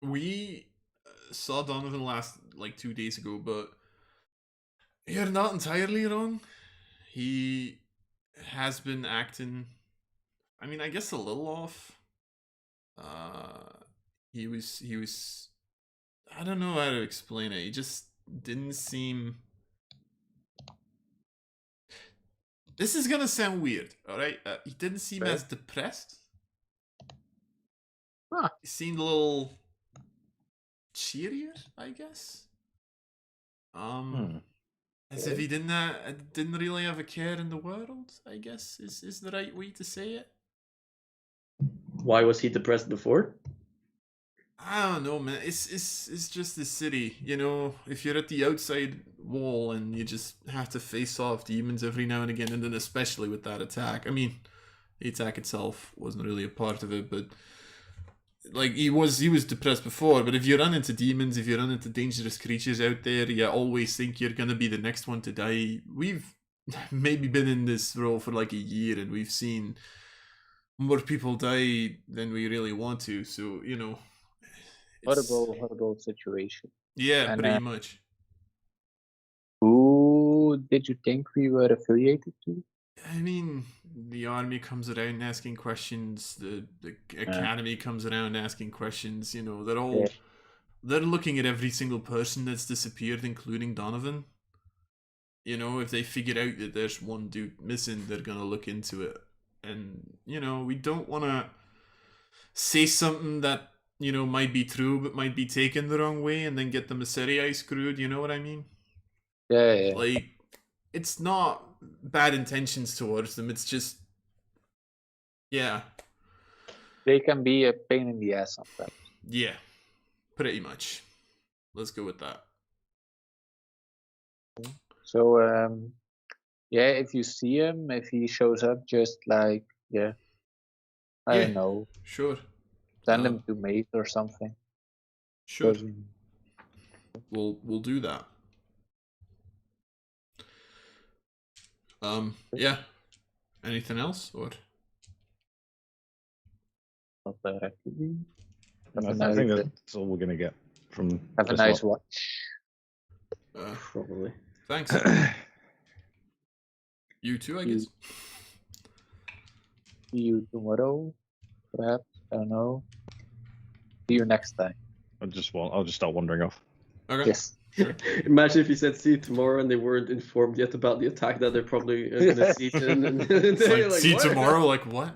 we saw Donovan last, like, 2 days ago, but you're not entirely wrong. He has been acting, I mean, I guess a little off. He was, I don't know how to explain it. He just didn't seem. This is gonna sound weird, alright? He didn't seem Okay. as depressed. Huh. He seemed a little cheerier, I guess. As if he didn't really have a care in the world, I guess is the right way to say it. Why was he depressed before? I don't know, man. It's just the city, you know. If you're at the outside wall and you just have to face off demons every now and again, and then especially with that attack. I mean, the attack itself wasn't really a part of it, but like he was depressed before. But if you run into demons, if you run into dangerous creatures out there, you always think you're gonna be the next one to die. We've maybe been in this role for like a year, and we've seen more people die than we really want to. So you know. Horrible situation. Yeah, And, pretty much. Who did you think we were affiliated to? I mean, the army comes around asking questions. The academy comes around asking questions. You know, they're looking at every single person that's disappeared, including Donovan. You know, if they figure out that there's one dude missing, they're gonna look into it. And you know, we don't want to say something that you know might be true, but might be taken the wrong way, and then get the Misserii screwed. You know what I mean? Yeah. Like, it's not bad intentions towards them. It's just, yeah, They can be a pain in the ass sometimes. yeah, pretty much. Let's go with that. So yeah, if you see him, if he shows up, just like I don't know, Sure. send him to mate or something. Sure. Doesn't- We'll do that. Yeah. Anything else or? Not directly. I think that's all we're gonna get from. Have a this nice lot. watch. Probably. Thanks. You too, I guess. See you tomorrow, perhaps. I don't know. See you next time. I'll just start wandering off. Okay. Yes. Imagine if you said see you tomorrow and they weren't informed yet about the attack that they're probably gonna see. It's like, see you tomorrow. Like what?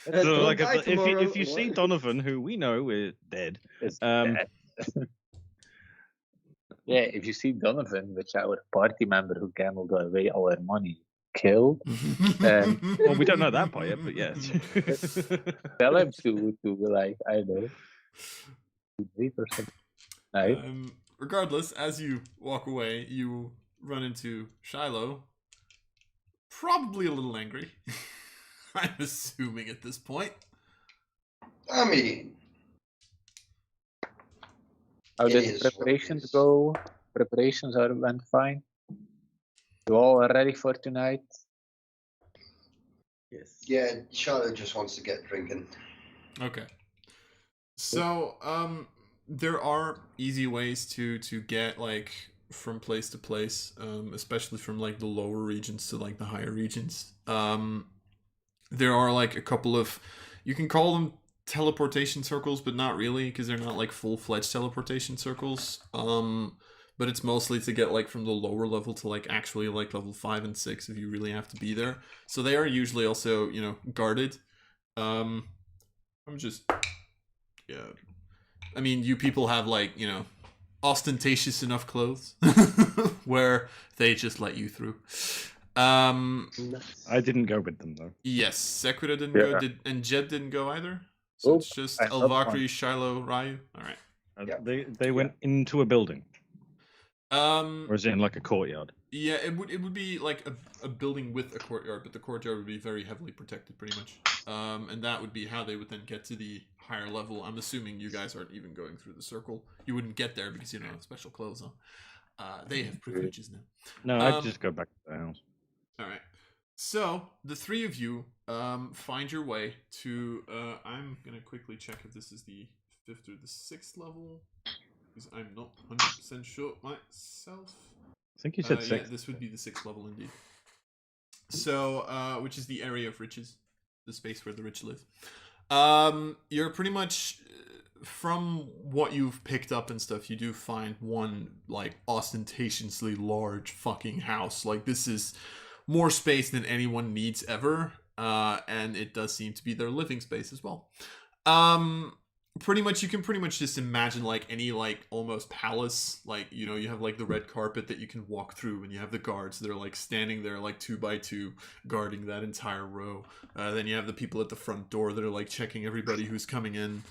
So, Don't like, die if tomorrow, you see what? Donovan, who we know is dead, Yeah, if you see Donovan, which our party member who gambled away our money, killed, well, we don't know that part yet, but yes. tell him to like, I don't know, wait or something. Right? Regardless, as you walk away, you run into Shiloh, probably a little angry. I'm assuming at this point. I mean, How It did is the what it preparations is. go? Preparations went fine. You all are ready for tonight? Yes. yeah, Charlotte just wants to get drinking. Okay. So, there are easy ways to get like from place to place, especially from like the lower regions to like the higher regions. There are like a couple of, you can call them teleportation circles, but not really, because they're not like full-fledged teleportation circles. But it's mostly to get like from the lower level to like actually like level 5 and 6 if you really have to be there. So they are usually also, you know, guarded. I'm just, yeah. I mean, you people have like, you know, ostentatious enough clothes where they just let you through. I didn't go with them though. Yes, Sekura didn't go, and Jed didn't go either. So it's just I thought Elvakri, Shiloh, Ryu. All right. Yeah. They went into a building, Or or is it in like a courtyard? Yeah, it would be like a building with a courtyard, but the courtyard would be very heavily protected, pretty much. And that would be how they would then get to the higher level. I'm assuming you guys aren't even going through the circle. You wouldn't get there because you don't have special clothes on. They have privileges now. No, I'd just go back to the house. All right. So the three of you find your way to. I'm gonna quickly check if this is the 5th or the 6th level, because I'm not 100% sure myself. I think you said Yeah, 6th. this would be the 6th level indeed. So, which is the area of riches, the space where the rich live. You're pretty much, from what you've picked up and stuff, you do find one like ostentatiously large fucking house. Like this is more space than anyone needs ever, and it does seem to be their living space as well. Pretty much, you can pretty much just imagine like any like almost palace, like, you know, you have like the red carpet that you can walk through, and you have the guards that are like standing there like 2 by 2 guarding that entire row. Then you have the people at the front door that are like checking everybody who's coming in.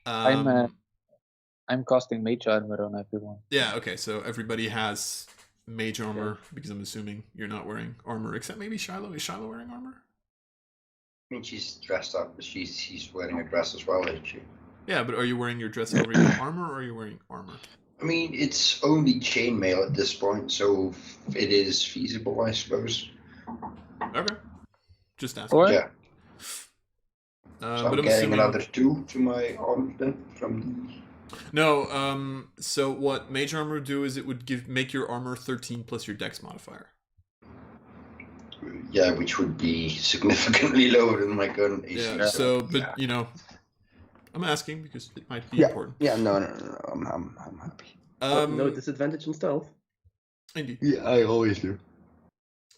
I'm casting mage armor on everyone. Yeah, okay, so everybody has mage armor, because I'm assuming you're not wearing armor, except maybe Shiloh. Is Shiloh wearing armor? I mean, she's dressed up, but she's wearing a dress as well, isn't she? Yeah, but are you wearing your dress over your armor, or are you wearing armor? I mean, it's only chainmail at this point, so it is feasible, I suppose. Okay. Just asking. Or Yeah. But So I'm I'm getting assuming... another 2 to my armor then from No, so what mage armor would do is it would make your armor 13 plus your dex modifier. yeah, which would be significantly lower than my current AC. Yeah, so, but, you know, I'm asking because it might be important. Yeah, no, I'm happy. No disadvantage on stealth. Indeed. Yeah, I always do.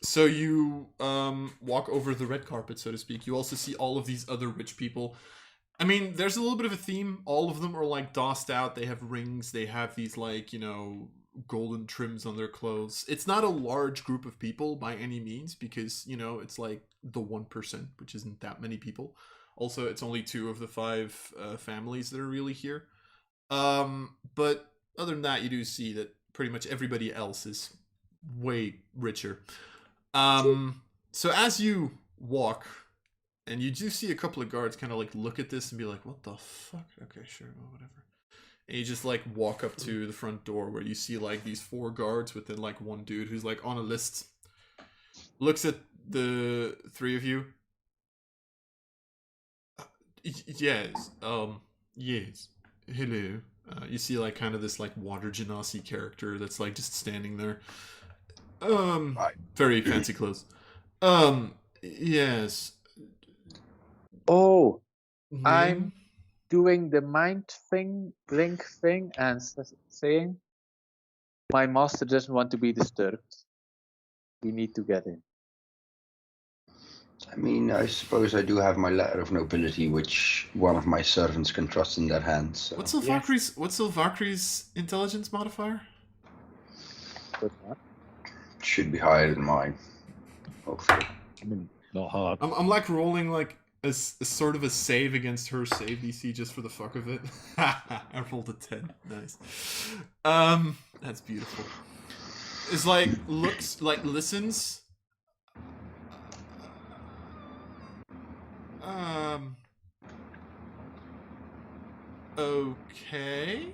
So you walk over the red carpet, so to speak. You also see all of these other rich people. I mean, there's a little bit of a theme. All of them are like dossed out. They have rings. They have these like, you know, golden trims on their clothes. It's not a large group of people by any means, because, you know, it's like the 1%, which isn't that many people. Also, it's only 2 of the 5 families that are really here. But other than that, you do see that pretty much everybody else is way richer. So as you walk, and you do see a couple of guards kind of like look at this and be like, what the fuck? Okay, sure, well, whatever. And you just like walk up to the front door where you see like these 4 guards within like one dude who's like on a list, looks at the 3 of you. Yes, yes, hello. You see like kind of this like water genasi character that's like just standing there. Right. Very fancy clothes. Yes. Oh, Name? I'm doing the mind thing, blink thing, and saying, my master doesn't want to be disturbed. We need to get in. I mean, I suppose I do have my letter of nobility, which one of my servants can trust in their hands. So. What's Silvakri's intelligence modifier? What's that? Should be higher than mine. Hopefully. I mean, not hard. I'm like rolling like a sort of a save against her save DC just for the fuck of it. I rolled a 10. Nice. That's beautiful. It's like looks like listens. Okay.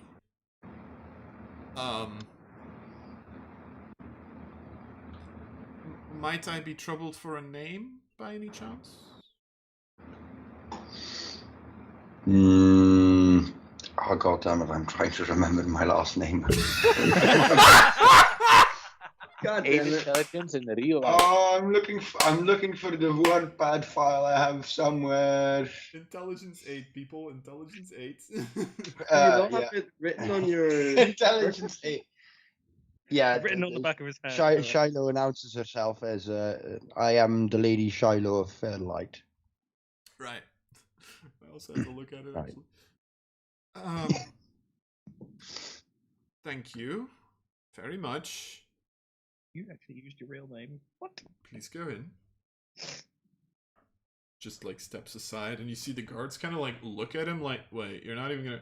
Might I be troubled for a name by any chance? Oh god damn it! I'm trying to remember my last name. God damn Eight it. intelligence in the real life. Oh, I'm looking for the WordPad file I have somewhere. Intelligence 8, people. Intelligence 8. You don't Yeah. have it written on your Intelligence 8. Yeah, Written on the back of his hand. Shiloh announces herself as I am the Lady Shiloh of Fairlight. Right. I also have to look at it, Right. actually. Thank you very much. You actually used your real name. What? Please go in. Just like steps aside, and you see the guards kind of like look at him like, wait, you're not even gonna.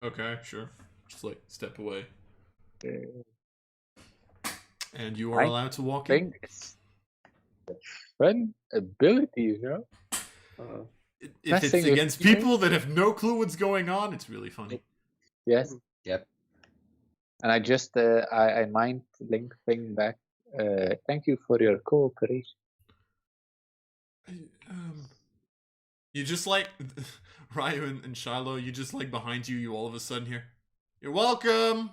Okay, sure. Just like step away. And you are I allowed to walk I in. think it's a fun ability, you know? If it's Messing with against people? people that have no clue what's going on, it's really funny. Yes. Yep. And I just, I mind link thing back. Thank you for your cooperation. You just like Ryu and Shiloh. You just like behind you. You all of a sudden hear, "You're welcome."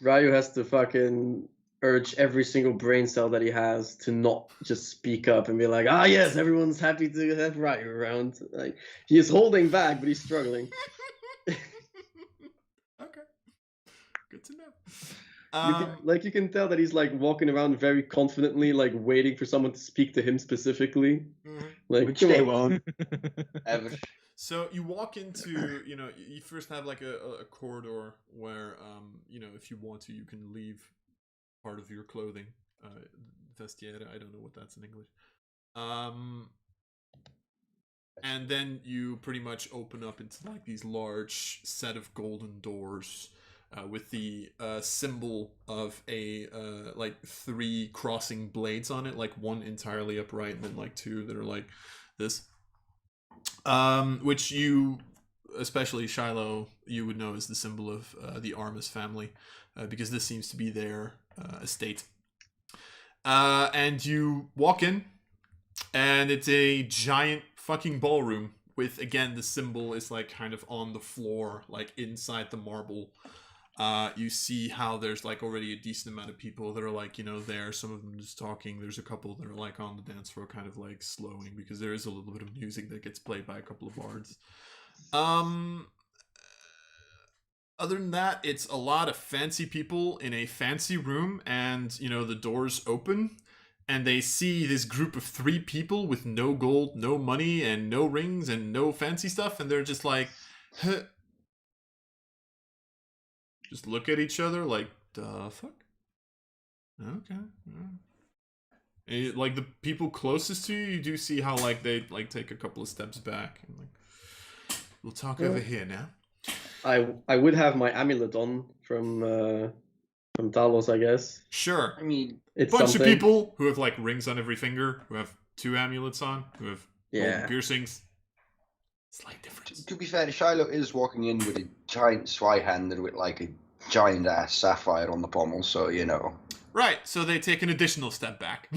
Ryu has to fucking urge every single brain cell that he has to not just speak up and be like, ah, yes, everyone's happy to have Ryu around. Like, he is holding back, but he's struggling. Okay, good to know. You can tell that he's like walking around very confidently, like waiting for someone to speak to him specifically. Like, Which come they on. won't. Ever. So you walk into, you first have like a corridor where, if you want to, you can leave part of your clothing, vestiaire. I don't know what that's in English. And then you pretty much open up into like these large set of golden doors. With the symbol of a like 3 crossing blades on it, like one entirely upright and then like 2 that are like this. Which you, especially Shiloh, you would know as the symbol of the Armus family, because this seems to be their estate. And you walk in, and it's a giant fucking ballroom with, again, the symbol is like kind of on the floor, like inside the marble. You see how there's like already a decent amount of people that are like, there. Some of them just talking. There's a couple that are like on the dance floor kind of like slowing because there is a little bit of music that gets played by a couple of bards. Other than that, it's a lot of fancy people in a fancy room, and the doors open and they see this group of 3 people with no gold, no money, and no rings and no fancy stuff, and they're just like, huh. Just look at each other like, the fuck? Okay. And, like, the people closest to you, you do see how, like, they, like, take a couple of steps back. And, like, we'll talk over here now. I would have my amulet on from Talos, I guess. Sure. I mean, It's Bunch something. of people who have like rings on every finger, who have 2 amulets on, who have golden Yeah. piercings. Slight difference. to be fair, Shiloh is walking in with a giant Zweihander with like a giant ass sapphire on the pommel, so you know. Right, so they take an additional step back.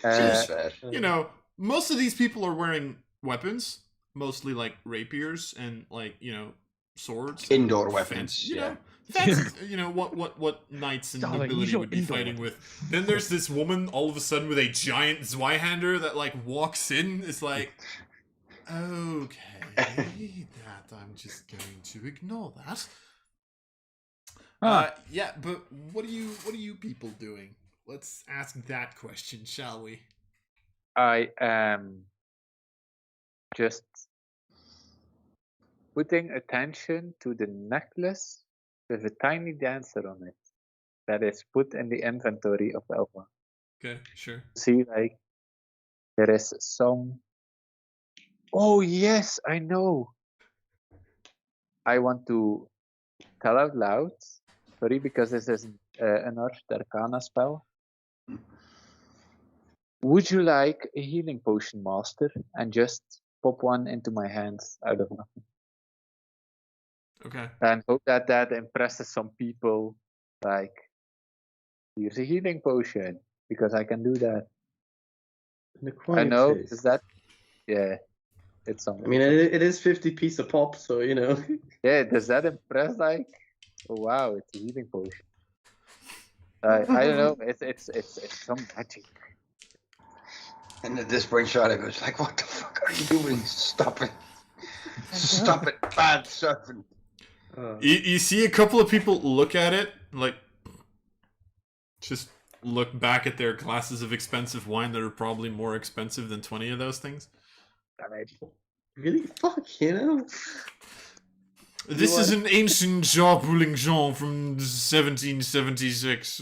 Seems fair. You know, most of these people are wearing weapons, mostly like rapiers and like, you know, swords. Indoor and weapons, fancy, yeah. Fancy, you know, what knights and Darling, nobility use your would be indoor fighting weapons. with. Then there's this woman all of a sudden with a giant Zweihander that like walks in. It's like, okay, that I'm just going to ignore that. Yeah, but what are you people doing? Let's ask that question, shall we? I am just putting attention to the necklace with a tiny dancer on it that is put in the inventory of Elva. Okay, sure. See, like, there is some. Oh, yes, I know. I want to tell out loud. Sorry, because this is an Arched Arcana spell. Would you like a healing potion, master? And just pop one into my hands out of nothing. Okay. And hope that that impresses some people. Like, here's a healing potion, because I can do that. In a I quiet know, taste. is that? Yeah, it's some. I mean, it is 50p a pop, so you know. Yeah, does that impress? Like, oh wow, it's a healing potion. I don't know. It's some magic. And at this point, Shiloh goes like, "What the fuck are you doing? Stop it! Stop it, bad serpent!" You see a couple of people look at it, like, just look back at their glasses of expensive wine that are probably more expensive than 20 of those things. Really? Fuck, you know? This is an ancient Jean Boulington from 1776.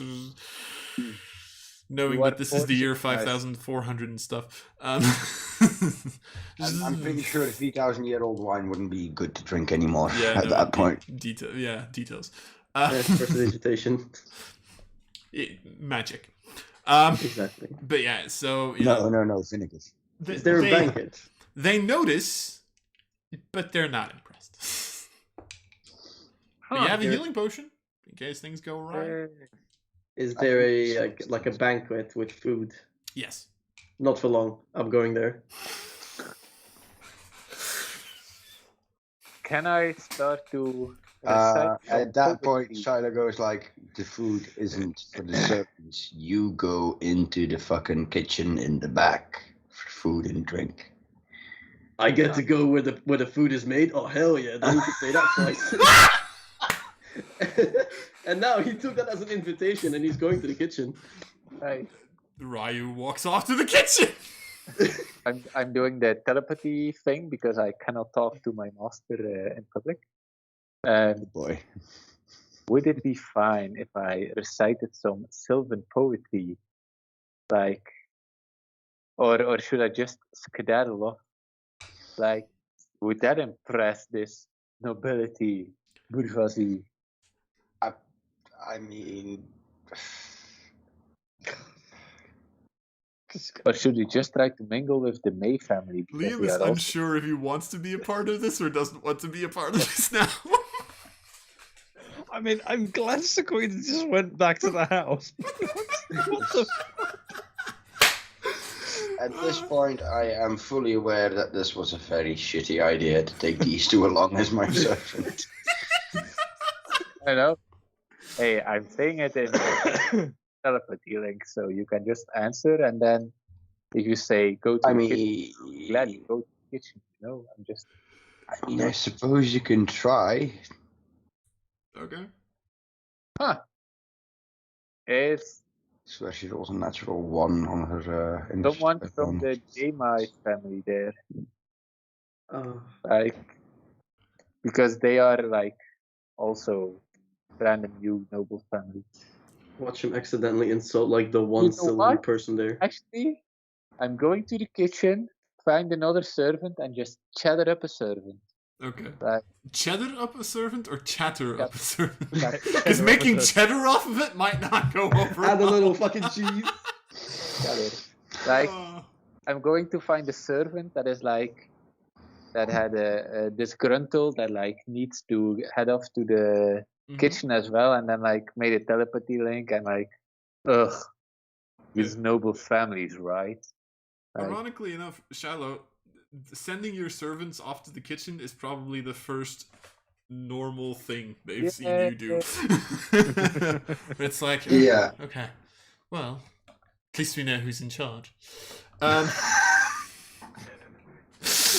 Knowing that this is the year 5400 and stuff. I'm pretty sure a 3,000-year-old wine wouldn't be good to drink anymore at that point. Details. Prestidigitation. Magic. Exactly. But yeah, so No, vinegar. Is there a banquet? They notice, but they're not impressed. But you have a healing potion in case things go awry. Is there a like a banquet with food? Yes. Not for long. I'm going there. Can I start to? At that point, Shiloh goes like, "The food isn't for the servants. You go into the fucking kitchen in the back for food and drink." I get to go where the food is made. Oh hell yeah! Don't need to say that twice. And now he took that as an invitation, and he's going to the kitchen. Right. Ryu walks off to the kitchen. I'm doing the telepathy thing because I cannot talk to my master in public. Boy, Would it be fine if I recited some Sylvan poetry, like, or should I just skedaddle off? Like, would that impress this nobility, bourgeoisie? I mean, Or should we just try to mingle with the May family? because Liam they is are also- unsure if he wants to be a part of this or doesn't want to be a part of this now. I mean, I'm glad Sequoia just went back to the house. at this point, I am fully aware that this was a very shitty idea to take these two along as my servant. I know. Hey, I'm saying it in telepathy link, so you can just answer, and then if you say go to I the kitchen, mean, gladly go to the kitchen. You know, I'm just. I suppose you can try. Okay. It's So she rolls a natural 1 on her. someone from the Jamai family there, like, because they are like also random new noble family. Watch him accidentally insult like the one know Sylvan what? person there. Actually, I'm going to the kitchen find another servant and just cheddar up a servant. Okay. Like, Cheddar up a servant or chatter up a servant? Cheddar. Because making cheddar off of it might not go over. Add a well. little fucking cheese. cheddar. Like, Oh. I'm going to find a servant that is like, that had a disgruntled that like needs to head off to the Mhm. kitchen as well, and then like made a telepathy link and like, ugh, these noble families, right? Like, Ironically enough, Shiloh, sending your servants off to the kitchen is probably the first normal thing they've seen you do. It's like, Yeah. okay, well, at least we know who's in charge.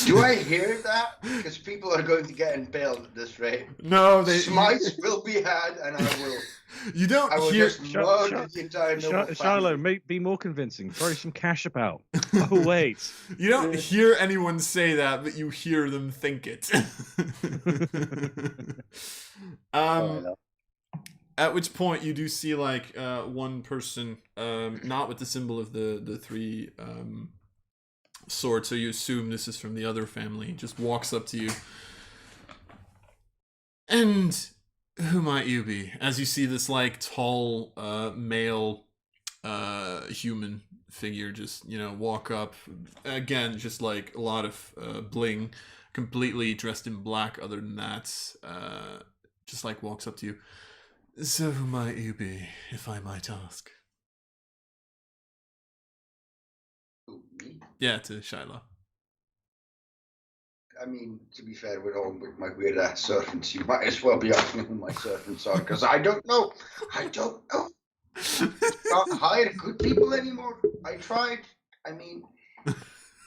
Do I hear that? Because people are going to get impaled at this rate. No, they. Smites will be had, and I will. You don't I will hear. just murder the entire noble Shiloh, family. be more convincing. Throw some cash about. Oh wait. You don't hear anyone say that, but you hear them think it. At which point you do see like one person, not with the symbol of the three swords, so you assume this is from the other family, just walks up to you. And who might you be? As you see this like tall male human figure just, walk up. Again, just like a lot of bling, completely dressed in black other than that. Just like walks up to you. So who might you be, if I might ask? Yeah, to Shiloh. I mean, to be fair, with my weird ass servants, you might as well be asking who my servants are, because I don't know. Can't hire good people anymore. I tried. I mean,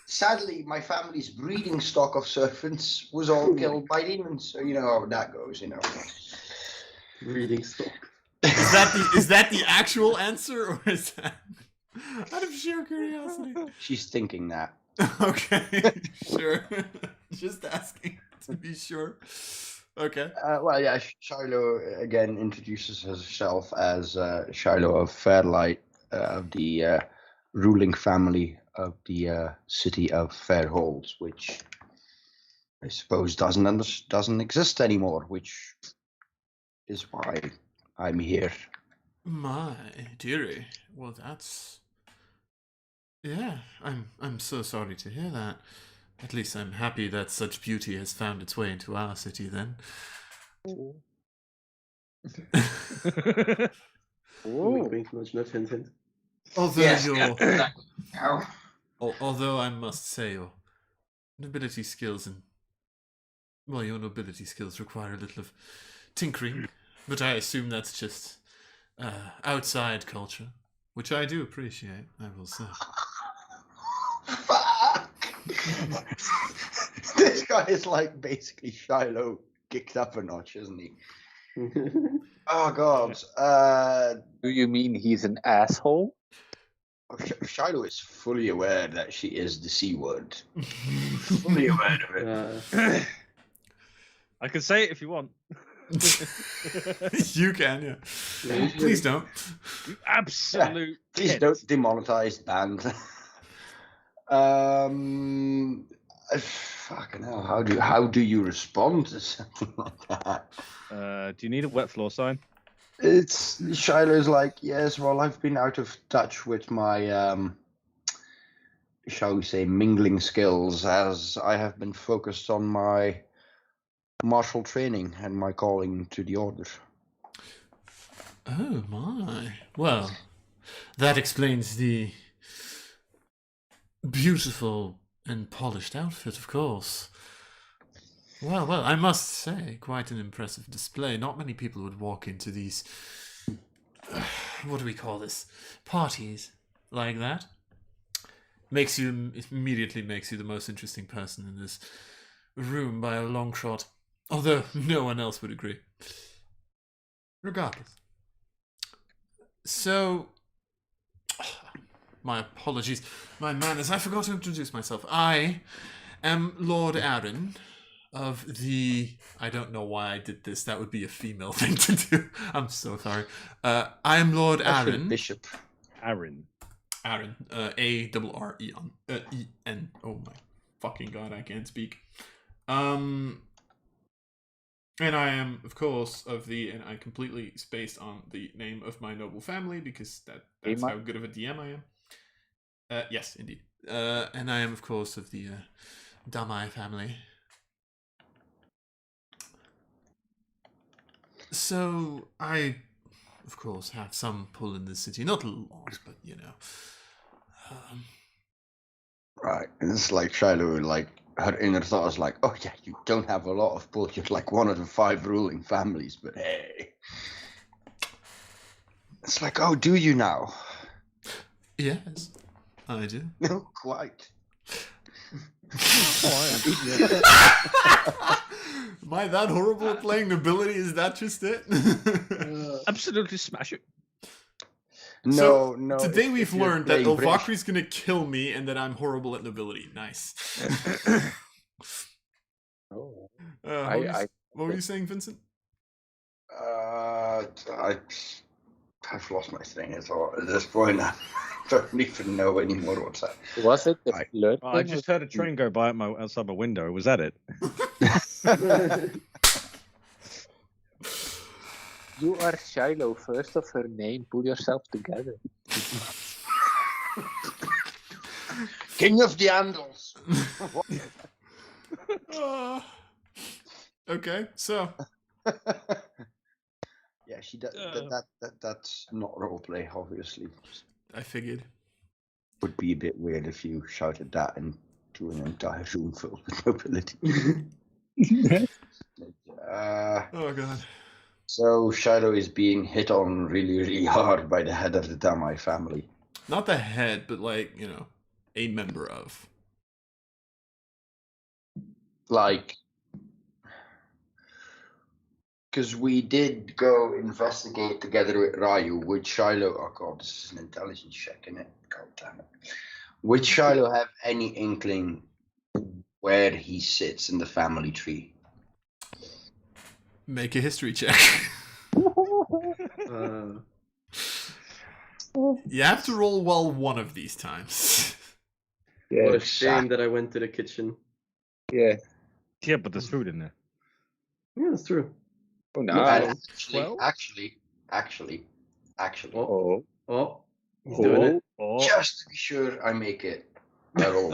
sadly, my family's breeding stock of servants was all killed by demons. So you know how that goes, Breeding stock. Is that the actual answer, or is that out of sheer curiosity? She's thinking that. Okay, sure. Just asking to be sure. Okay. Well, yeah, Shiloh again introduces herself as Shiloh of Fairlight, of the ruling family of the city of Fairholds, which I suppose doesn't exist anymore, which is why I'm here. My dearie. Well, that's. Yeah, I'm so sorry to hear that. At least I'm happy that such beauty has found its way into our city then. Wink, wink, nudge, nudge, hint, hint. Although I must say your nobility skills require a little of tinkering, but I assume that's just outside culture, which I do appreciate, I will say. Fuck! This guy is like basically Shiloh kicked up a notch, isn't he? Oh god. do you mean he's an asshole? Shiloh is fully aware that she is the C word. Fully aware of it. I can say it if you want. You can, yeah. Please don't. You absolute. Please don't demonetize band. Fucking hell! How do you respond to something like that? Do you need a wet floor sign? It's Shiloh's like, yes. Well, I've been out of touch with my, shall we say, mingling skills, as I have been focused on my martial training and my calling to the order. Oh my. Well, that explains the beautiful and polished outfit, of course. Well, I must say, quite an impressive display. Not many people would walk into these, what do we call this, parties like that. Immediately makes you the most interesting person in this room by a long shot. Although no one else would agree. Regardless. So, my apologies. My manners. I forgot to introduce myself. I am Lord Aaron of the... I don't know why I did this. That would be a female thing to do. I'm so sorry. I am Lord Aaron. Bishop. Aaron. Aaron. A-R-R-E-N. E-N. Oh my fucking god, I can't speak. And I am, of course, and I completely spaced on the name of my noble family because that's how good of a DM I am. Yes, indeed. And I am, of course, of the Damai family. So I, of course, have some pull in this city. Not a lot, but you know. Right. And it's like Shiloh, like her inner thought is like, oh yeah, you don't have a lot of pull. You're like one of the 5 ruling families, but hey. It's like, oh, do you now? Yes, I do. No, quite. Am I that horrible at playing nobility? Is that just it? Absolutely smash it. No, Today we've learned that playing British- Ilvakri's gonna kill me and that I'm horrible at nobility. Nice. Oh. What were you saying, Vincent? I've lost my train of thought at this point. I don't even know anymore what's that. Was it the I- flirt? Oh, I just heard a train go by outside my window. Was that it? You are Shiloh, first of her name. Pull yourself together. King of the Andals. Okay, so Yeah, she does. That's not roleplay, obviously. Just I figured. would be a bit weird if you shouted that into an entire room filled with nobility. Oh god. So Shiloh is being hit on really, really hard by the head of the Damai family. Not the head, but like, you know, a member of. Like, because we did go investigate together with Ryu. Would Shiloh? Oh god, this is an intelligence check, isn't it? God damn it. Would Shiloh have any inkling where he sits in the family tree? Make a history check. You have to roll well one of these times. Yeah, What a shame that I went to the kitchen. yeah. Yeah, but there's food in there. Yeah, that's true. Oh no. No. Actually. Oh. Oh, he's doing it. Oh. Just to be sure I make it. I roll.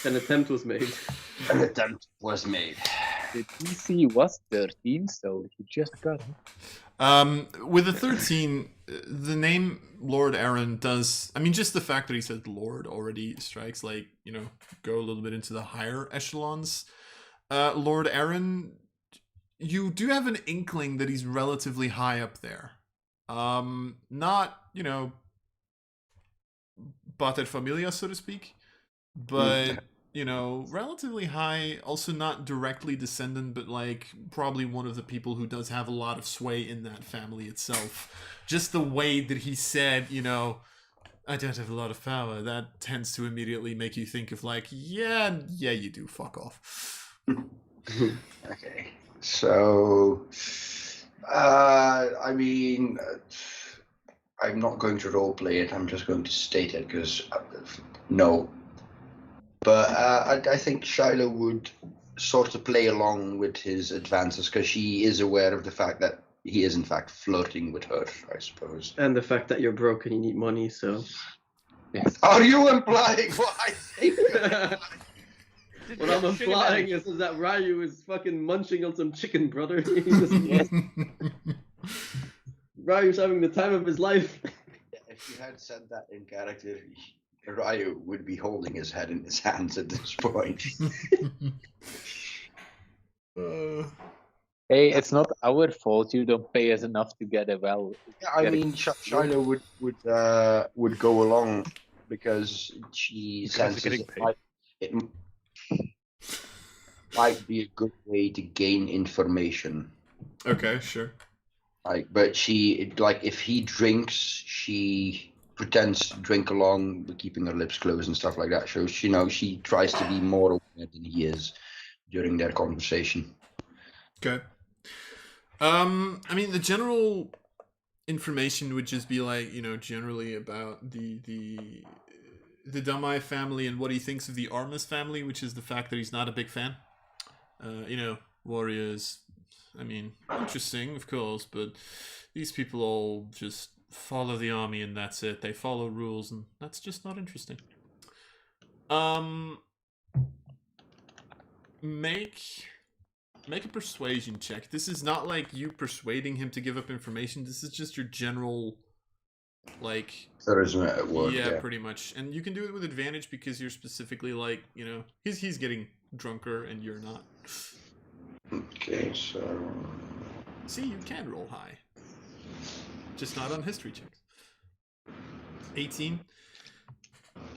An attempt was made. An attempt was made. The DC was 13, so you just got it. With a 13, the name Lord Aaron does. I mean, just the fact that he said Lord already strikes, like, you know, go a little bit into the higher echelons. Lord Aaron, you do have an inkling that he's relatively high up there. Not, you know, pater familia, so to speak, but you know, relatively high, also not directly descendant, but like probably one of the people who does have a lot of sway in that family itself. Just the way that he said, you know, I don't have a lot of power, that tends to immediately make you think of like, yeah, you do, fuck off. Okay. So, I mean, I'm not going to roleplay it, I'm just going to state it, because, no. But I think Shiloh would sort of play along with his advances, because she is aware of the fact that he is, in fact, flirting with her, I suppose. And the fact that you're broke and you need money, so... Yes. Are you implying what I think? What I'm implying is that Ryu is fucking munching on some chicken, brother. Ryu's having the time of his life. If you had said that in character, Ryu would be holding his head in his hands at this point. Hey, it's not our fault you don't pay us enough to get a well. Yeah, I mean, Shiloh would go along because she senses it might be a good way to gain information. Okay, sure. Like, but if he drinks, she pretends to drink along, but keeping her lips closed and stuff like that. So she tries to be more aware than he is during their conversation. Okay. I mean, the general information would just be like, you know, generally about the the Damai family and what he thinks of the Armas family, which is the fact that he's not a big fan. Warriors. I mean, interesting, of course, but these people all just follow the army and that's it. They follow rules, and that's just not interesting. Make a persuasion check. This is not like you persuading him to give up information. This is just your general, like... Charisma at work, yeah, pretty much. And you can do it with advantage because you're specifically like, he's getting drunker and you're not. Okay, so... See, you can roll high. Just not on history checks. 18.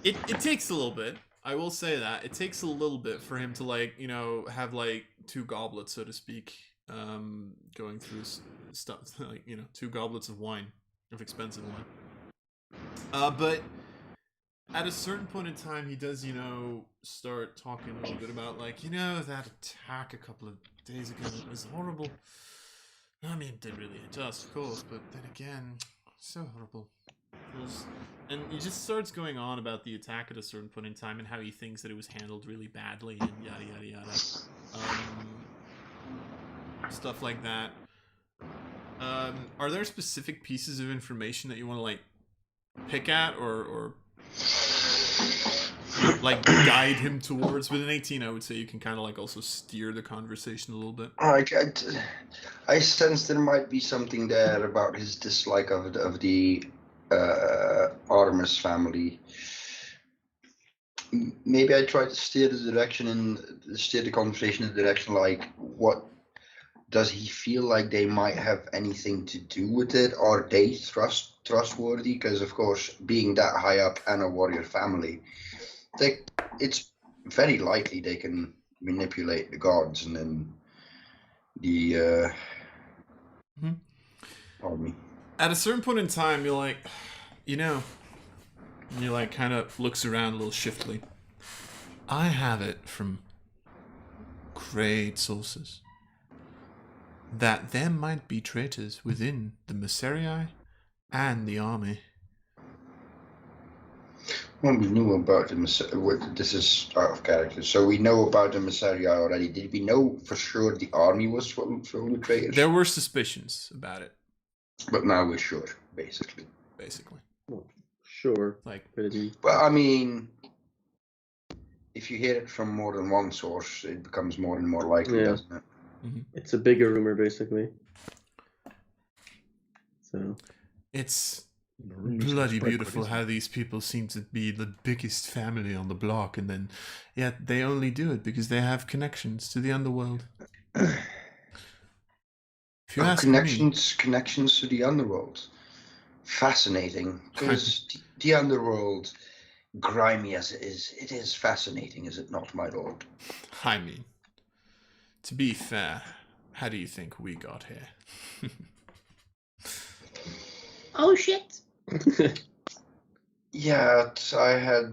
It takes a little bit. I will say that. It takes a little bit for him to, have, 2 goblets, so to speak, going through stuff. 2 goblets of wine, of expensive wine. But at a certain point in time, he does, start talking a little bit about, that attack a couple of days ago was horrible. I mean, it didn't really hit us, of course, but then again, so horrible. And he just starts going on about the attack at a certain point in time and how he thinks that it was handled really badly and yada yada yada. Stuff like that. Are there specific pieces of information that you want to pick at or guide him towards? With an 18, I would say you can kind of also steer the conversation a little bit. I sense there might be something there about his dislike of the Artemis family. Maybe I try to steer the conversation in the direction what does he feel like they might have anything to do with it? Are they trustworthy? Because of course, being that high up and a warrior family, it's very likely they can manipulate the gods and then the army. At a certain point in time, you're like, and you're kind of looks around a little shiftily. I have it from great sources that there might be traitors within the Messerii and the army. Well, we knew about the Messerii. This is out of character. So we know about the Messerii already. Did we know for sure the army was full of traitors? There were suspicions about it. But now we're sure, basically. Well, sure. Well, I mean, if you hear it from more than one source, it becomes more and more likely, doesn't it? Mm-hmm. It's a bigger rumor, basically. So it's bloody beautiful how these people seem to be the biggest family on the block, and then yet they only do it because they have connections to the underworld. If you ask connections to the underworld. Fascinating, because the underworld, grimy as it is fascinating, is it not, my lord? I mean, to be fair, how do you think we got here? Oh shit! Yeah,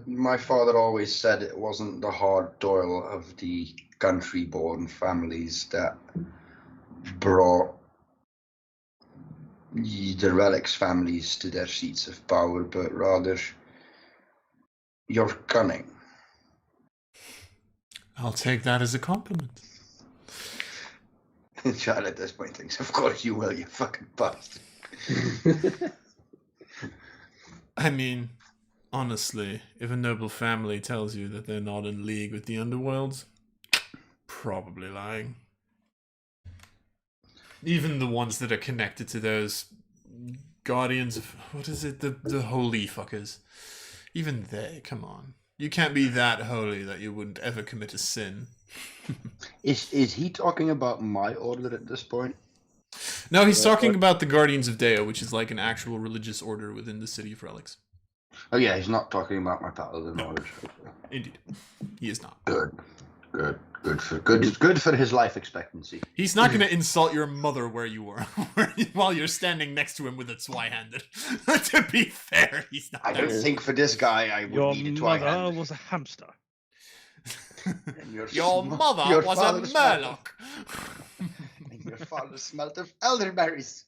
my father always said it wasn't the hard toil of the country-born families that brought the relics families to their seats of power, but rather your cunning. I'll take that as a compliment. Child at this point thinks, of course you will, you fucking bastard. I mean, honestly, if a noble family tells you that they're not in league with the underworld, probably lying. Even the ones that are connected to those guardians of, what is it, the holy fuckers. Even they, come on. You can't be that holy that you wouldn't ever commit a sin. Is he talking about my order at this point? No, he's talking about the Guardians of Deo, which is like an actual religious order within the City of Relics. Oh yeah, he's not talking about my paladin orders. Indeed. He is not. Good for his life expectancy. He's not going to insult your mother where you were while you're standing next to him with it Zwei-handed. To be fair, he's not. I don't think for this guy I would need it Zwei-handed. Your mother was a hamster. Your mother was a murloc. And your father smelt of elderberries.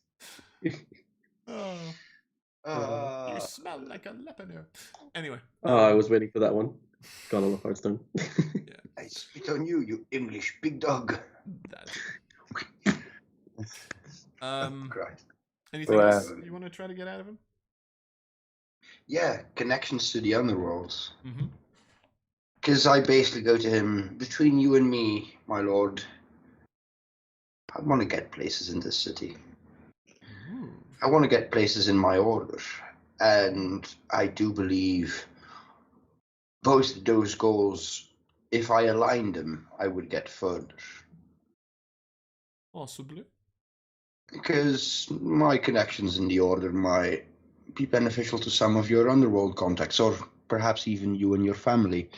Oh. You smell like a lepener. Anyway. I was waiting for that one. Gone on the Hearthstone. I spit on you, you English big dog. That. Christ. Anything Well, else you want to try to get out of him? Yeah, connections to the underworlds. Mm-hmm. Because I basically go to him, between you and me, my lord, I want to get places in this city. I want to get places in my order. And I do believe both of those goals, if I aligned them, I would get further. Possibly. Because my connections in the order might be beneficial to some of your underworld contacts, or perhaps even you and your family,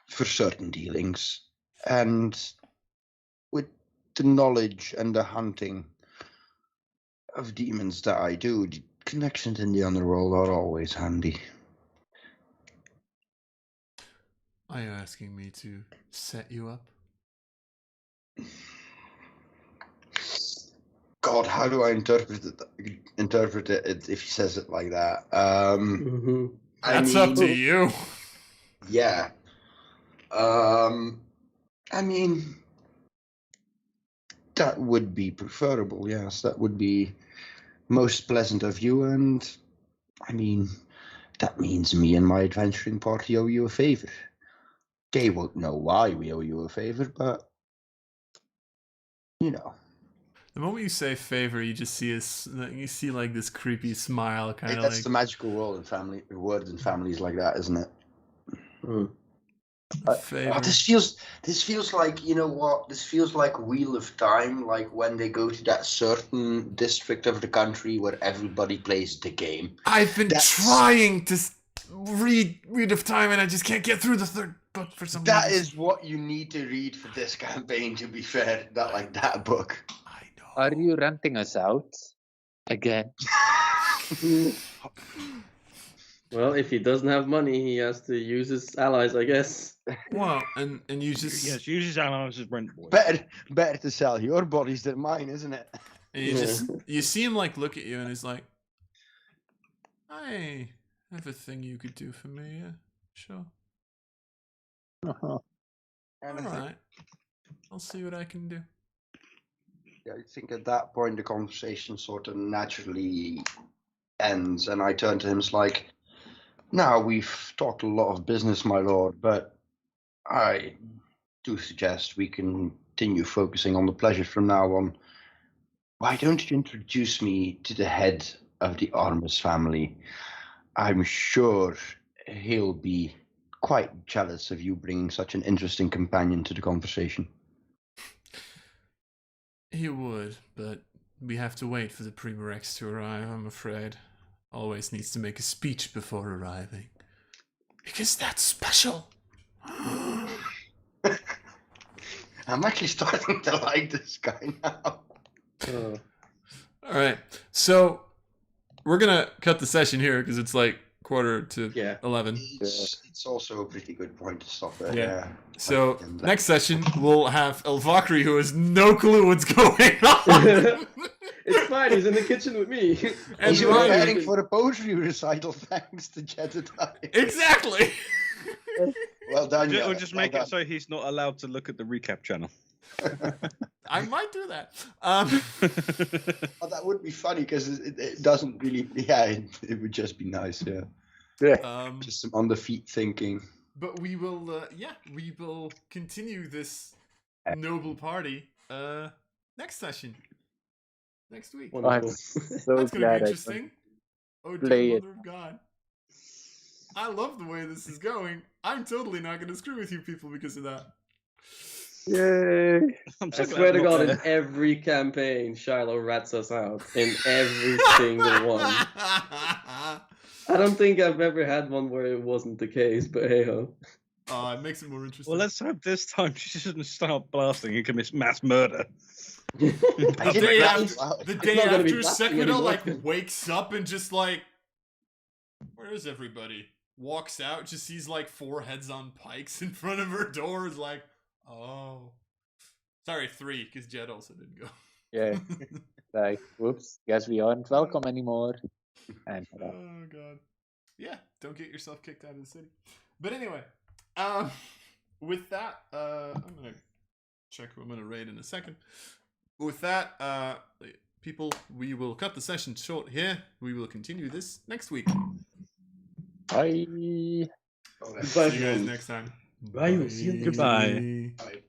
for certain dealings. And with the knowledge and the hunting of demons that I do, the connections in the underworld are always handy. Are you asking me to set you up? God, how do I interpret it if he says it like that? That's up to you. Yeah. I mean, that would be preferable, yes. That would be most pleasant of you, and I mean, that means me and my adventuring party owe you a favor. They won't know why we owe you a favor, but, you know. The moment you say favor, you just see like this creepy smile, kind of That's like the magical word in families like that, isn't it? favor. Oh, this feels like, you know what? This feels like Wheel of Time, like when they go to that certain district of the country where everybody plays the game. I've been trying to read Wheel of Time, and I just can't get through the third book for some reason. That is what you need to read for this campaign, to be fair. Not like that book. I know. Are you renting us out again? Well, if he doesn't have money, he has to use his allies, I guess. Well, and you just Yes, use his allies as rent boys. Better to sell your bodies than mine, isn't it? and you see him like look at you, and he's like, I have a thing you could do for me. Yeah, sure. All right. I'll see what I can do. Yeah, I think at that point the conversation sort of naturally ends, and I turn to him. It's like, now we've talked a lot of business, my lord, but I do suggest we continue focusing on the pleasure from now on. Why don't you introduce me to the head of the Armus family? I'm sure he'll be quite jealous of you bringing such an interesting companion to the conversation. He would, but we have to wait for the Primarex to arrive, I'm afraid. Always needs to make a speech before arriving. Because that's special. I'm actually starting to like this guy now. Alright, so we're gonna cut the session here because it's like 11:15. It's also a pretty good point to stop there. Yeah. Yeah. So next session we'll have Elvakri, who has no clue what's going on. It's fine, he's in the kitchen with me. And He's Ryan- preparing for a poetry recital thanks to Jedediah. Exactly. Well done, We'll Yella. just Well make done. it so he's not allowed to look at the recap channel. I might do that. Well, that would be funny because it doesn't really. Yeah, it would just be nice. Yeah. Just some on the feet thinking. But we will, we will continue this noble party next session, next week. I'm Wonderful. so That's gonna be glad I interesting. Oh play dear it. mother of God! I love the way this is going. I'm totally not gonna screw with you people because of that. Yay! I'm I so swear glad to I'm not God, in there. every campaign, Shiloh rats us out. In every single one. I don't think I've ever had one where it wasn't the case, but hey ho. It makes it more interesting. Well, let's hope this time she doesn't start blasting and commits mass murder. The didn't day grab after, you out. the It's day not gonna be after blasting Sequita anymore. like wakes up and just like, where is everybody? Walks out, just sees like 4 heads on pikes in front of her door. Is like, oh, sorry, 3 because Jed also didn't go. Yeah, like, whoops, guess we aren't welcome anymore. And Oh god. Yeah, don't get yourself kicked out of the city. But anyway, with that, I'm gonna check who I'm gonna raid in a second. With that, people, we will cut the session short here. We will continue this next week. Bye. Goodbye, See you guys everyone. next time. Bye, we'll see you next Goodbye. Bye.